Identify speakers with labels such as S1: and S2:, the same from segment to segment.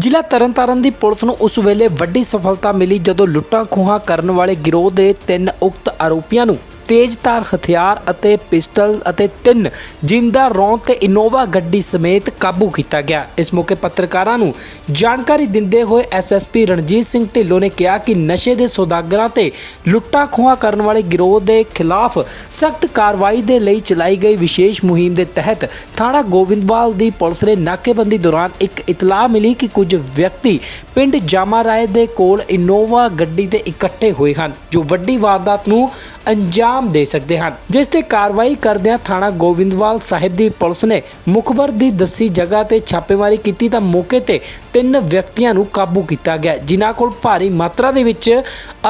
S1: ਜ਼ਿਲ੍ਹਾ ਤਰਨਤਾਰਨ ਦੀ ਪੁਲਿਸ ਨੂੰ ਉਸ ਵੇਲੇ ਵੱਡੀ ਸਫਲਤਾ ਮਿਲੀ ਜਦੋਂ ਲੁੱਟਾਂ ਖੋਹਾਂ ਕਰਨ ਵਾਲੇ ਗਿਰੋਹ ਦੇ 3 ਉਕਤ ਆਰੋਪੀਆਂ ਨੂੰ ਤੇਜ਼ਧਾਰ ਹਥਿਆਰ ਅਤੇ ਪਿਸਟਲ ਅਤੇ 3 ਜਿੰਦਾ ਰੌਂਦ ਤੇ ਇਨੋਵਾ ਗੱਡੀ ਸਮੇਤ ਕਾਬੂ ਕੀਤਾ ਗਿਆ। ਇਸ ਮੌਕੇ ਪੱਤਰਕਾਰਾਂ ਨੂੰ ਜਾਣਕਾਰੀ ਦਿੰਦੇ ਹੋਏ ਐਸਐਸਪੀ ਰਣਜੀਤ ਸਿੰਘ ਢਿੱਲੋਂ ਨੇ ਕਿਹਾ ਕਿ ਨਸ਼ੇ ਦੇ ਸੌਦਾਗਰਾਂ ਤੇ ਲੁੱਟਾਂ ਖੋਹਾਂ ਕਰਨ ਵਾਲੇ ਗਿਰੋਹ ਦੇ ਖਿਲਾਫ ਸਖਤ ਕਾਰਵਾਈ ਦੇ ਲਈ ਚਲਾਈ ਗਈ ਵਿਸ਼ੇਸ਼ ਮੁਹਿੰਮ ਦੇ ਤਹਿਤ ਥਾਣਾ ਗੋਬਿੰਦਵਾਲ ਦੀ ਪੁਲਿਸ ਨੇ ਨਾਕੇਬੰਦੀ ਦੌਰਾਨ ਇੱਕ ਇਤਲਾਹ ਮਿਲੀ ਕਿ ਕੁਝ ਵਿਅਕਤੀ ਪਿੰਡ ਜਾਮਾ ਰਾਏ ਦੇ ਕੋਲ ਇਨੋਵਾ ਗੱਡੀ ਤੇ ਇਕੱਠੇ ਹੋਏ ਹਨ ਜੋ ਵੱਡੀ ਵਾਰਦਾਤ ਨੂੰ ਅੰਜਾਮ ਦੇ ਸਕਦੇ ਹਨ, ਜਿਸ ਤੇ ਕਾਰਵਾਈ ਕਰਦਿਆਂ ਥਾਣਾ ਗੋਬਿੰਦਵਾਲ ਸਾਹਿਬ ਦੀ ਪੁਲਿਸ ਨੇ ਮੁਖਬਰ ਦੀ ਦੱਸੀ ਜਗ੍ਹਾ ਤੇ ਛਾਪੇਮਾਰੀ ਕੀਤੀ ਤਾਂ ਮੌਕੇ ਤੇ 3 ਵਿਅਕਤੀਆਂ ਨੂੰ ਕਾਬੂ ਕੀਤਾ ਗਿਆ ਜਿਨ੍ਹਾਂ ਕੋਲ ਭਾਰੀ ਮਾਤਰਾ ਦੇ ਵਿੱਚ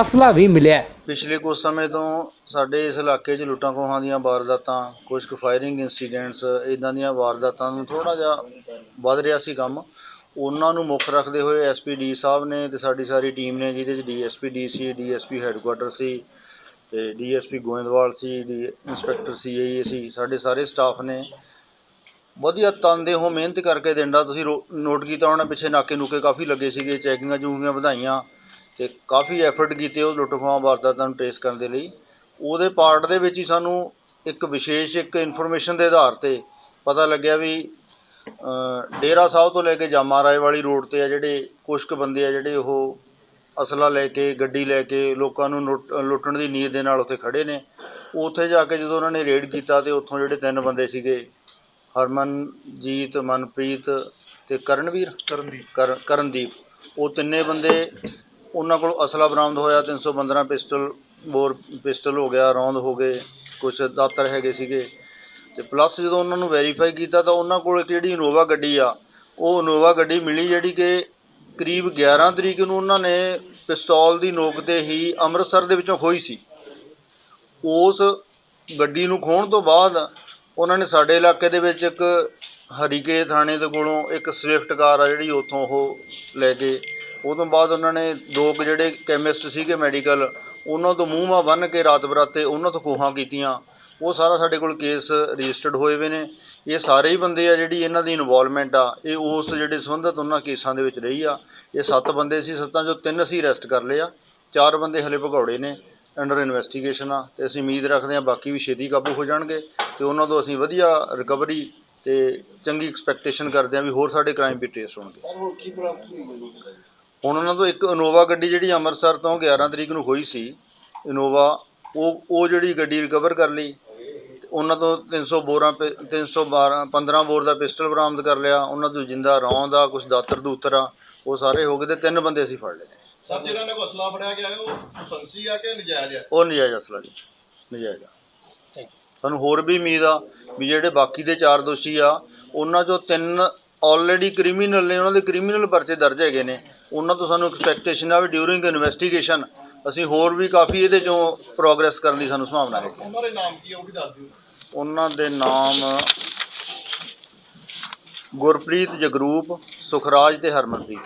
S1: ਅਸਲਾ ਵੀ ਮਿਲਿਆ।
S2: ਪਿਛਲੇ ਕੁਝ ਸਮੇਂ ਤੋਂ ਸਾਡੇ ਇਸ ਇਲਾਕੇ 'ਚ ਲੁੱਟਾਂ ਖੋਹਾਂ ਦੀਆਂ ਵਾਰਦਾਤਾਂ, ਕੁਝ ਕੁ ਫਾਇਰਿੰਗ ਇੰਸੀਡੈਂਟਸ, ਇੱਦਾਂ ਦੀਆਂ ਵਾਰਦਾਤਾਂ ਨੂੰ ਥੋੜ੍ਹਾ ਜਿਹਾ ਵੱਧ ਰਿਹਾ ਸੀ ਕੰਮ। ਉਹਨਾਂ ਨੂੰ ਮੁੱਖ ਰੱਖਦੇ ਹੋਏ ਐਸਪੀ ਡੀ ਸਾਹਿਬ ਨੇ ਤੇ ਸਾਡੀ ਸਾਰੀ ਟੀਮ ਨੇ, ਜਿਹਦੇ 'ਚ ਡੀਐਸਪੀ ਡੀ ਸੀ, ਡੀਐਸਪੀ ਹੈੱਡਕੁਆਟਰ ਸੀ ਤੇ ਡੀਐਸਪੀ ਗੋਇੰਦਵਾਲ ਸੀ, ਇੰਸਪੈਕਟਰ ਸੀਆਈਏ ਸੀ, ਸਾਡੇ ਸਾਰੇ ਸਟਾਫ ਨੇ ਵਧੀਆ ਤਨਦੇਹੋਂ ਮਿਹਨਤ ਕਰਕੇ ਦਿੰਦਾ। ਤੁਸੀਂ ਨੋਟ ਕੀਤਾ ਹੋਣਾ, ਪਿੱਛੇ ਨਾਕੇ ਨੂਕੇ ਕਾਫੀ ਲੱਗੇ ਸੀਗੇ, ਚੈਕਿੰਗਾਂ ਚੂਕਿੰਗਾਂ ਵਧਾਈਆਂ ਤੇ ਕਾਫੀ ਐਫਰਟ ਕੀਤੇ ਉਹ ਲੁੱਟ ਖੋਹਾਂ ਵਾਰਦਾਤਾਂ ਨੂੰ ਟ੍ਰੇਸ ਕਰਨ ਦੇ ਲਈ। ਉਹਦੇ ਪਾਰਟ ਦੇ ਵਿੱਚ ਹੀ ਸਾਨੂੰ ਇੱਕ ਵਿਸ਼ੇਸ਼ ਇਨਫੋਰਮੇਸ਼ਨ ਦੇ ਆਧਾਰ 'ਤੇ ਪਤਾ ਲੱਗਿਆ ਵੀ ਡੇਰਾ ਸਾਹਿਬ ਤੋਂ ਲੈ ਕੇ ਜਾਮਾ ਰਾਏ ਵਾਲੀ ਰੋਡ 'ਤੇ ਆ ਜਿਹੜੇ ਕੁਛ ਕੁ ਬੰਦੇ ਆ ਜਿਹੜੇ ਉਹ ਅਸਲਾ ਲੈ ਕੇ, ਗੱਡੀ ਲੈ ਕੇ ਲੋਕਾਂ ਨੂੰ ਲੁੱਟਣ ਦੀ ਨੀਅਤ ਦੇ ਨਾਲ ਉੱਥੇ ਖੜ੍ਹੇ ਨੇ। ਉੱਥੇ ਜਾ ਕੇ ਜਦੋਂ ਉਹਨਾਂ ਨੇ ਰੇਡ ਕੀਤਾ ਤੇ ਉੱਥੋਂ ਜਿਹੜੇ 3 ਬੰਦੇ ਸੀਗੇ, ਹਰਮਨਜੀਤ, ਮਨਪ੍ਰੀਤ ਤੇ ਕਰਨਦੀਪ, ਉਹ ਤਿੰਨੇ ਬੰਦੇ, ਉਹਨਾਂ ਕੋਲ ਅਸਲਾ ਬਰਾਮਦ ਹੋਇਆ। 315 ਪਿਸਟਲ ਹੋ ਗਿਆ, ਰੌਂਦ ਹੋ ਗਏ, ਕੁਛ ਦਾਤਰ ਹੈਗੇ ਸੀਗੇ ਤੇ ਪਲੱਸ ਜਦੋਂ ਉਹਨਾਂ ਨੂੰ ਵੈਰੀਫਾਈ ਕੀਤਾ ਤਾਂ ਉਹਨਾਂ ਕੋਲ ਇੱਕ ਜਿਹੜੀ ਇਨੋਵਾ ਗੱਡੀ ਆ, ਉਹ ਇਨੋਵਾ ਗੱਡੀ ਮਿਲੀ ਜਿਹੜੀ ਕਿ ਕਰੀਬ 11 ਤਰੀਕ ਨੂੰ ਉਹਨਾਂ ਨੇ ਪਿਸਤੌਲ ਦੀ ਨੋਕ 'ਤੇ ਹੀ ਅੰਮ੍ਰਿਤਸਰ ਦੇ ਵਿੱਚੋਂ ਖੋਹੀ ਸੀ। ਉਸ ਗੱਡੀ ਨੂੰ ਖੋਹਣ ਤੋਂ ਬਾਅਦ ਉਹਨਾਂ ਨੇ ਸਾਡੇ ਇਲਾਕੇ ਦੇ ਵਿੱਚ ਇੱਕ ਹਰੀਕੇ ਥਾਣੇ ਦੇ ਕੋਲੋਂ ਇੱਕ ਸਵਿਫਟ ਕਾਰ ਆ ਜਿਹੜੀ, ਉੱਥੋਂ ਉਹ ਲੈ ਕੇ, ਉਹ ਤੋਂ ਬਾਅਦ ਉਹਨਾਂ ਨੇ 2 ਜਿਹੜੇ ਕੈਮਿਸਟ ਸੀਗੇ ਮੈਡੀਕਲ, ਉਹਨਾਂ ਤੋਂ ਮੂੰਹ ਮਾਹ ਬੰਨ੍ਹ ਕੇ ਰਾਤ ਬਰਾਤੇ ਉਹਨਾਂ ਤੋਂ ਖੋਹਾਂ ਕੀਤੀਆਂ। ਉਹ ਸਾਰਾ ਸਾਡੇ ਕੋਲ ਕੇਸ ਰਜਿਸਟਰਡ ਹੋਏ ਹੋਏ ਨੇ। ਇਹ ਸਾਰੇ ਹੀ ਬੰਦੇ ਆ ਜਿਹੜੀ ਇਹਨਾਂ ਦੀ ਇਨਵੋਲਵਮੈਂਟ ਆ, ਇਹ ਉਸ ਜਿਹੜੇ ਸੰਬੰਧਿਤ ਉਹਨਾਂ ਕੇਸਾਂ ਦੇ ਵਿੱਚ ਰਹੀ ਆ। ਇਹ 7 ਬੰਦੇ ਸੀ, 7 ਚੋਂ 3 ਅਸੀਂ ਅਰੈਸਟ ਕਰ ਲਏ ਆ, 4 ਬੰਦੇ ਹਲੇ ਭਗੌੜੇ ਨੇ, ਅੰਡਰ ਇਨਵੈਸਟੀਗੇਸ਼ਨ ਆ ਤੇ ਅਸੀਂ ਉਮੀਦ ਰੱਖਦੇ ਹਾਂ ਬਾਕੀ ਵੀ ਛੇਤੀ ਕਾਬੂ ਹੋ ਜਾਣਗੇ ਤੇ ਉਹਨਾਂ ਤੋਂ ਅਸੀਂ ਵਧੀਆ ਰਿਕਵਰੀ ਤੇ ਚੰਗੀ ਐਕਸਪੈਕਟੇਸ਼ਨ ਕਰਦੇ ਹਾਂ ਵੀ ਹੋਰ ਸਾਡੇ ਕ੍ਰਾਈਮ ਵੀ ਟ੍ਰੇਸ ਹੋਣਗੇ। ਹੁਣ ਉਹਨਾਂ ਤੋਂ ਇੱਕ ਇਨੋਵਾ ਗੱਡੀ ਜਿਹੜੀ ਅੰਮ੍ਰਿਤਸਰ ਤੋਂ 11 ਤਰੀਕ ਨੂੰ ਹੋਈ ਸੀ ਇਨੋਵਾ, ਉਹ ਜਿਹੜੀ ਗੱਡੀ ਰਿਕਵਰ ਕਰ ਲਈ। ਉਹਨਾਂ ਤੋਂ 315 ਬੋਰ ਦਾ ਪਿਸਟਲ ਬਰਾਮਦ ਕਰ ਲਿਆ। ਉਹਨਾਂ ਤੋਂ ਜਿੰਦਾ ਰੌਂਦ ਆ, ਕੁਛ ਦਾਤਰ ਦੂਤਰ ਆ, ਉਹ ਸਾਰੇ ਹੋ ਗਏ ਤੇ 3 ਬੰਦੇ ਅਸੀਂ ਫੜ ਲਏ ਨੇ।
S3: ਸਰ, ਜਿਹੜਾ ਇਹਨਾਂ ਕੋਲ ਅਸਲਾ ਫੜਿਆ ਗਿਆ ਉਹ ਲਾਇਸੈਂਸੀ ਆ ਕਿ ਨਜਾਇਜ਼ ਆ?
S2: ਉਹ ਨਜਾਇਜ਼ ਅਸਲਾ ਜੀ, ਨਜਾਇਜ਼ ਆ। ਸਾਨੂੰ ਹੋਰ ਵੀ ਉਮੀਦ ਆ ਵੀ ਜਿਹੜੇ ਬਾਕੀ ਦੇ 4 ਦੋਸ਼ੀ ਆ, ਉਹਨਾਂ 'ਚੋਂ 3 ਆਲਰੇਡੀ ਕ੍ਰਿਮੀਨਲ ਨੇ, ਉਹਨਾਂ ਦੇ ਕ੍ਰਿਮੀਨਲ ਪਰਚੇ ਦਰਜ ਹੈਗੇ ਨੇ। ਉਹਨਾਂ ਤੋਂ ਸਾਨੂੰ ਐਕਸਪੈਕਟੇਸ਼ਨ ਆ ਵੀ ਡਿਊਰਿੰਗ ਇਨਵੈਸਟੀਗੇਸ਼ਨ ਅਸੀਂ ਹੋਰ ਵੀ ਕਾਫੀ ਇਹਦੇ 'ਚੋਂ ਪ੍ਰੋਗਰੈਸ ਕਰਨ ਦੀ ਸਾਨੂੰ ਸੰਭਾਵਨਾ ਹੈ।
S3: ਉਹਨਾਂ ਦੇ ਨਾਮ ਕੀ ਆ ਉਹ ਵੀ ਦੱਸ ਦਿਓ।
S2: ਉਹਨਾਂ ਦੇ ਨਾਮ ਗੁਰਪ੍ਰੀਤ, ਜਗਰੂਪ, ਸੁਖਰਾਜ ਤੇ ਹਰਮਨਪ੍ਰੀਤ।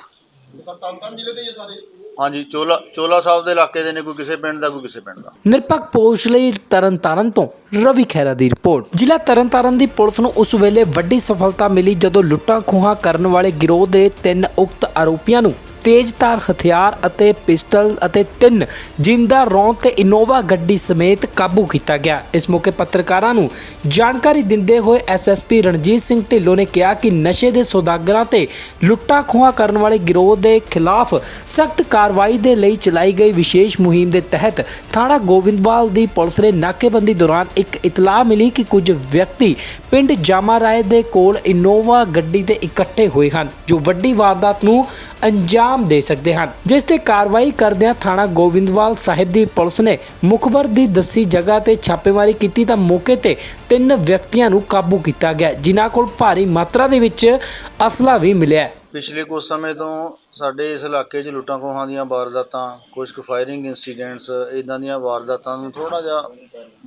S3: ਸਰ, ਤਰਨਤਾਰਨ ਜ਼ਿਲ੍ਹੇ ਦੇ ਹੀ ਸਾਰੇ?
S2: ਹਾਂਜੀ, ਚੋਲਾ ਸਾਹਿਬ ਦੇ ਇਲਾਕੇ ਦੇ ਨੇ, ਕੋਈ ਕਿਸੇ ਪਿੰਡ ਦਾ, ਕੋਈ ਕਿਸੇ ਪਿੰਡ ਦਾ।
S1: ਨਿਰਪੱਖ ਪੋਸਟ ਲਈ ਤਰਨਤਾਰਨ ਤੋਂ ਰਵੀ ਖਹਿਰਾ ਦੀ ਰਿਪੋਰਟ। ਜ਼ਿਲ੍ਹਾ ਤਰਨਤਾਰਨ ਦੀ ਪੁਲਿਸ ਨੂੰ ਉਸ ਵੇਲੇ ਵੱਡੀ ਸਫਲਤਾ ਮਿਲੀ ਜਦੋਂ ਲੁੱਟਾਂ ਖੋਹਾਂ ਕਰਨ ਵਾਲੇ ਗਿਰੋਹ ਦੇ 3 ਉਕਤ ਆਰੋਪੀਆਂ ਨੂੰ ਤੇਜ਼ਧਾਰ ਹਥਿਆਰ ਅਤੇ ਪਿਸਟਲ ਅਤੇ 3 ਜਿੰਦਾ ਰੌਂਦ ਤੇ ਇਨੋਵਾ ਗੱਡੀ ਸਮੇਤ ਕਾਬੂ ਕੀਤਾ ਗਿਆ। ਇਸ ਮੌਕੇ ਪੱਤਰਕਾਰਾਂ ਨੂੰ ਜਾਣਕਾਰੀ ਦਿੰਦੇ ਹੋਏ ਐਸਐਸਪੀ ਰਣਜੀਤ ਸਿੰਘ ਢਿੱਲੋਂ ਨੇ ਕਿਹਾ ਕਿ ਨਸ਼ੇ ਦੇ ਸੌਦਾਗਰਾਂ ਤੇ ਲੁੱਟਾਂ ਖੋਹਾਂ ਕਰਨ ਵਾਲੇ ਗਿਰੋਹ ਦੇ ਖਿਲਾਫ ਸਖਤ ਕਾਰਵਾਈ ਦੇ ਲਈ ਚਲਾਈ ਗਈ ਵਿਸ਼ੇਸ਼ ਮੁਹਿੰਮ ਦੇ ਤਹਿਤ ਥਾਣਾ ਗੋਬਿੰਦਵਾਲ ਦੀ ਪੁਲਿਸ ਨੇ ਨਾਕੇਬੰਦੀ ਦੌਰਾਨ ਇੱਕ ਇਤਲਾਹ ਮਿਲੀ ਕਿ ਕੁਝ ਵਿਅਕਤੀ ਪਿੰਡ ਜਾਮਾ ਰਾਏ ਦੇ ਕੋਲ ਇਨੋਵਾ ਗੱਡੀ ਤੇ ਇਕੱਠੇ ਹੋਏ ਹਨ ਜੋ ਵੱਡੀ ਵਾਰਦਾਤ ਨੂੰ ਅੰਜਾਮ ਦੇ ਸਕਦੇ ਹਨ, ਜਿਸ ਤੇ ਕਾਰਵਾਈ ਕਰਦਿਆਂ ਥਾਣਾ ਗੋਬਿੰਦਵਾਲ ਸਾਹਿਬ ਦੀ ਪੁਲਿਸ ਨੇ ਮੁਖਬਰ ਦੀ ਦੱਸੀ ਜਗ੍ਹਾ ਤੇ ਛਾਪੇਮਾਰੀ ਕੀਤੀ ਤਾਂ ਮੌਕੇ ਤੇ 3 ਵਿਅਕਤੀਆਂ ਨੂੰ ਕਾਬੂ ਕੀਤਾ ਗਿਆ ਜਿਨ੍ਹਾਂ ਕੋਲ ਭਾਰੀ ਮਾਤਰਾ ਦੇ ਵਿੱਚ ਅਸਲਾ ਵੀ ਮਿਲਿਆ।
S2: ਪਿਛਲੇ ਕੁਝ ਸਮੇਂ ਤੋਂ ਸਾਡੇ ਇਸ ਇਲਾਕੇ 'ਚ ਲੁੱਟਾਂ ਖੋਹਾਂ ਦੀਆਂ ਵਾਰਦਾਤਾਂ, ਕੁਝ ਕੁ ਫਾਇਰਿੰਗ ਇੰਸੀਡੈਂਟਸ, ਇੱਦਾਂ ਦੀਆਂ ਵਾਰਦਾਤਾਂ ਨੂੰ ਥੋੜ੍ਹਾ ਜਿਹਾ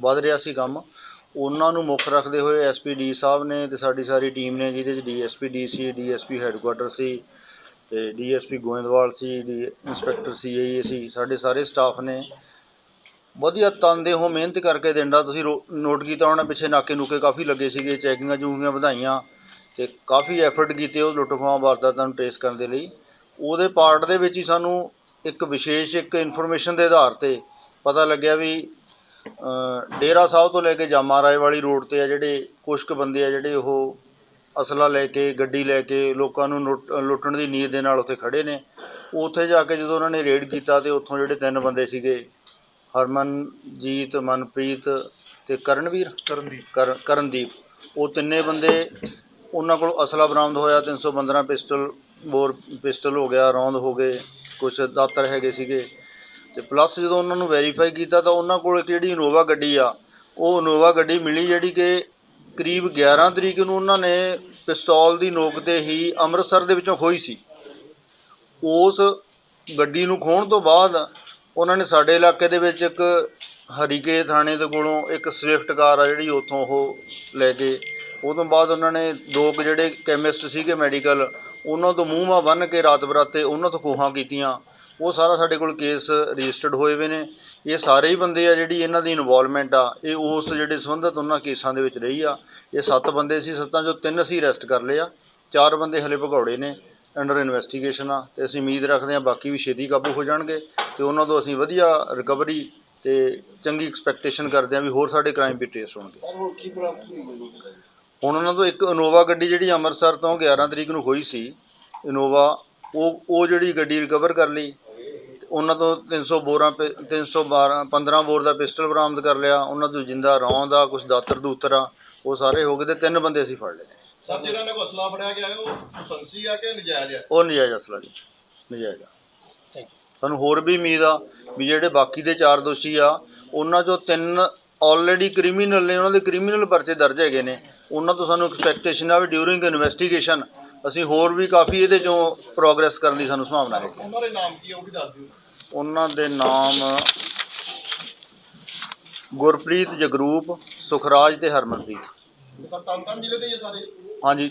S2: ਵੱਧ ਰਿਹਾ ਸੀ ਕੰਮ। ਉਹਨਾਂ ਨੂੰ ਮੁੱਖ ਰੱਖਦੇ ਹੋਏ ਐਸਪੀ ਡੀ ਸਾਹਿਬ ਨੇ ਤੇ ਸਾਡੀ ਸਾਰੀ ਟੀਮ ਨੇ, ਜਿਹਦੇ 'ਚ ਡੀਐਸਪੀ ਡੀ ਸੀ, ਡੀਐਸਪੀ ਹੈੱਡਕੁਆਟਰ ਸੀ ਤੇ ਡੀਐਸਪੀ ਗੋਇੰਦਵਾਲ ਸੀ, ਇੰਸਪੈਕਟਰ ਸੀਆਈਏ ਸੀ, ਸਾਡੇ ਸਾਰੇ ਸਟਾਫ ਨੇ ਵਧੀਆ ਤਨਦੇਹੋਂ ਮਿਹਨਤ ਕਰਕੇ ਦਿੰਦਾ। ਤੁਸੀਂ ਨੋਟ ਕੀਤਾ ਹੋਣਾ, ਪਿੱਛੇ ਨਾਕੇ ਨੂਕੇ ਕਾਫੀ ਲੱਗੇ ਸੀਗੇ, ਚੈਕਿੰਗਾਂ ਚੂਕਿੰਗਾਂ ਵਧਾਈਆਂ ਤੇ ਕਾਫੀ ਐਫਰਟ ਕੀਤੇ ਉਹ ਲੁੱਟ ਖੋਹਾਂ ਵਾਰਦਾਤਾਂ ਨੂੰ ਟ੍ਰੇਸ ਕਰਨ ਦੇ ਲਈ। ਉਹਦੇ ਪਾਰਟ ਦੇ ਵਿੱਚ ਹੀ ਸਾਨੂੰ ਇੱਕ ਵਿਸ਼ੇਸ਼ ਇਨਫੋਰਮੇਸ਼ਨ ਦੇ ਆਧਾਰ 'ਤੇ ਪਤਾ ਲੱਗਿਆ ਵੀ ਡੇਰਾ ਸਾਹਿਬ ਤੋਂ ਲੈ ਕੇ ਜਾਮਾ ਰਾਏ ਵਾਲੀ ਰੋਡ 'ਤੇ ਆ ਜਿਹੜੇ ਕੁਛ ਕੁ ਬੰਦੇ ਆ ਜਿਹੜੇ ਉਹ ਅਸਲਾ ਲੈ ਕੇ ਗੱਡੀ ਲੈ ਕੇ ਲੋਕਾਂ ਨੂੰ ਲੁੱਟਣ ਦੀ ਨੀਅਤ ਦੇ ਨਾਲ ਉੱਥੇ ਖੜ੍ਹੇ ਨੇ। ਉੱਥੇ ਜਾ ਕੇ ਜਦੋਂ ਉਹਨਾਂ ਨੇ ਰੇਡ ਕੀਤਾ ਅਤੇ ਉੱਥੋਂ ਜਿਹੜੇ 3 ਬੰਦੇ ਸੀਗੇ ਹਰਮਨਜੀਤ, ਮਨਪ੍ਰੀਤ ਅਤੇ ਕਰਨਦੀਪ, ਉਹ ਤਿੰਨੇ ਬੰਦੇ, ਉਹਨਾਂ ਕੋਲ ਅਸਲਾ ਬਰਾਮਦ ਹੋਇਆ, 315 ਪਿਸਟਲ ਹੋ ਗਿਆ, ਰੌਂਦ ਹੋ ਗਏ, ਕੁਛ ਦਾਤਰ ਹੈਗੇ ਸੀਗੇ। ਅਤੇ ਪਲੱਸ ਜਦੋਂ ਉਹਨਾਂ ਨੂੰ ਵੈਰੀਫਾਈ ਕੀਤਾ ਤਾਂ ਉਹਨਾਂ ਕੋਲ ਇੱਕ ਜਿਹੜੀ ਇਨੋਵਾ ਗੱਡੀ ਆ, ਉਹ ਇਨੋਵਾ ਗੱਡੀ ਮਿਲੀ ਜਿਹੜੀ ਕਿ ਕਰੀਬ 11 ਤਰੀਕ ਨੂੰ ਉਹਨਾਂ ਨੇ ਪਿਸਤੌਲ ਦੀ ਨੋਕ 'ਤੇ ਹੀ ਅੰਮ੍ਰਿਤਸਰ ਦੇ ਵਿੱਚੋਂ ਖੋਹੀ ਸੀ। ਉਸ ਗੱਡੀ ਨੂੰ ਖੋਹਣ ਤੋਂ ਬਾਅਦ ਉਹਨਾਂ ਨੇ ਸਾਡੇ ਇਲਾਕੇ ਦੇ ਵਿੱਚ ਇੱਕ ਹਰੀਕੇ ਥਾਣੇ ਦੇ ਕੋਲੋਂ ਇੱਕ ਸਵਿਫਟ ਕਾਰ ਆ ਜਿਹੜੀ ਉੱਥੋਂ ਉਹ ਲੈ ਕੇ, ਉਹ ਤੋਂ ਬਾਅਦ ਉਹਨਾਂ ਨੇ 2 ਕੁ ਜਿਹੜੇ ਕੈਮਿਸਟ ਸੀਗੇ ਮੈਡੀਕਲ, ਉਹਨਾਂ ਤੋਂ ਮੂੰਹ ਮਾਹ ਬੰਨ੍ਹ ਕੇ ਰਾਤ ਬਰਾਤੇ ਉਹਨਾਂ ਤੋਂ ਖੋਹਾਂ ਕੀਤੀਆਂ। ਉਹ ਸਾਰਾ ਸਾਡੇ ਕੋਲ ਕੇਸ ਰਜਿਸਟਰਡ ਹੋਏ ਵੇ ਨੇ। ਇਹ ਸਾਰੇ ਹੀ ਬੰਦੇ ਆ ਜਿਹੜੀ ਇਹਨਾਂ ਦੀ ਇਨਵੋਲਵਮੈਂਟ ਆ, ਇਹ ਉਸ ਜਿਹੜੇ ਸੰਬੰਧਿਤ ਉਹਨਾਂ ਕੇਸਾਂ ਦੇ ਵਿੱਚ ਰਹੀ ਆ। ਇਹ 7 ਬੰਦੇ ਸੀ, 7 ਚੋਂ 3 ਅਸੀਂ ਅਰੈਸਟ ਕਰ ਲਏ ਆ, 4 ਬੰਦੇ ਹਲੇ ਭਗੌੜੇ ਨੇ, ਅੰਡਰ ਇਨਵੈਸਟੀਗੇਸ਼ਨ ਆ। ਅਤੇ ਅਸੀਂ ਉਮੀਦ ਰੱਖਦੇ ਹਾਂ ਬਾਕੀ ਵੀ ਛੇਤੀ ਕਾਬੂ ਹੋ ਜਾਣਗੇ ਅਤੇ ਉਹਨਾਂ ਤੋਂ ਅਸੀਂ ਵਧੀਆ ਰਿਕਵਰੀ ਅਤੇ ਚੰਗੀ ਐਕਸਪੈਕਟੇਸ਼ਨ ਕਰਦੇ ਹਾਂ ਵੀ ਹੋਰ ਸਾਡੇ ਕ੍ਰਾਈਮ ਵੀ ਟ੍ਰੇਸ ਹੋਣਗੇ। ਹੁਣ ਉਹਨਾਂ ਤੋਂ ਇੱਕ ਇਨੋਵਾ ਗੱਡੀ ਜਿਹੜੀ ਅੰਮ੍ਰਿਤਸਰ ਤੋਂ 11 ਤਰੀਕ ਨੂੰ ਹੋਈ ਸੀ ਇਨੋਵਾ, ਉਹ ਜਿਹੜੀ ਗੱਡੀ ਰਿਕਵਰ ਕਰ ਲਈ। ਉਹਨਾਂ ਤੋਂ 315 ਬੋਰ ਦਾ ਪਿਸਟਲ ਬਰਾਮਦ ਕਰ ਲਿਆ। ਉਹਨਾਂ ਤੋਂ ਜਿੰਦਾ ਰੌਂਦ ਆ, ਕੁਛ ਦਾਤਰ ਦੂਤਰ ਆ, ਉਹ ਸਾਰੇ ਹੋ ਗਏ ਅਤੇ 3 ਬੰਦੇ ਅਸੀਂ ਫੜ ਲਏ ਨੇ।
S3: ਸਰ, ਜਿਹੜਾ ਇਹਨਾਂ ਕੋਲ ਅਸਲਾ ਫੜਿਆ ਗਿਆ ਉਹ ਲਾਇਸੈਂਸੀ ਆ ਕਿ ਨਜਾਇਜ਼ ਆ?
S2: ਉਹ ਨਜਾਇਜ਼ ਅਸਲਾ ਜੀ, ਨਜਾਇਜ਼ ਆ। ਸਾਨੂੰ ਹੋਰ ਵੀ ਉਮੀਦ ਆ ਵੀ ਜਿਹੜੇ ਬਾਕੀ ਦੇ 4 ਦੋਸ਼ੀ ਆ, ਉਹਨਾਂ 'ਚੋਂ 3 ਆਲਰੇਡੀ ਕ੍ਰਿਮੀਨਲ ਨੇ, ਉਹਨਾਂ ਦੇ ਕ੍ਰਿਮੀਨਲ ਪਰਚੇ ਦਰਜ ਹੈਗੇ ਨੇ। ਉਹਨਾਂ ਤੋਂ ਸਾਨੂੰ ਐਕਸਪੈਕਟੇਸ਼ਨ ਆ ਵੀ ਡਿਊਰਿੰਗ ਇਨਵੈਸਟੀਗੇਸ਼ਨ ਅਸੀਂ ਹੋਰ ਵੀ ਕਾਫੀ ਇਹਦੇ 'ਚੋਂ ਪ੍ਰੋਗਰੈਸ ਕਰਨ ਦੀ ਸਾਨੂੰ ਸੰਭਾਵਨਾ ਹੈਗੀ।
S3: ਉਹਨਾਂ ਦੇ ਨਾਮ ਕੀ ਆ ਉਹ ਵੀ ਦੱਸ ਦਿਓ।
S2: ਉਹਨਾਂ ਦੇ ਨਾਮ ਗੁਰਪ੍ਰੀਤ, ਜਗਰੂਪ, ਸੁਖਰਾਜ ਅਤੇ ਹਰਮਨਪ੍ਰੀਤ।
S3: ਤਰਨਤਾਰਨ ਜ਼ਿਲ੍ਹੇ ਦੇ ਹੀ ਆ ਸਾਰੇ?
S2: ਹਾਂਜੀ,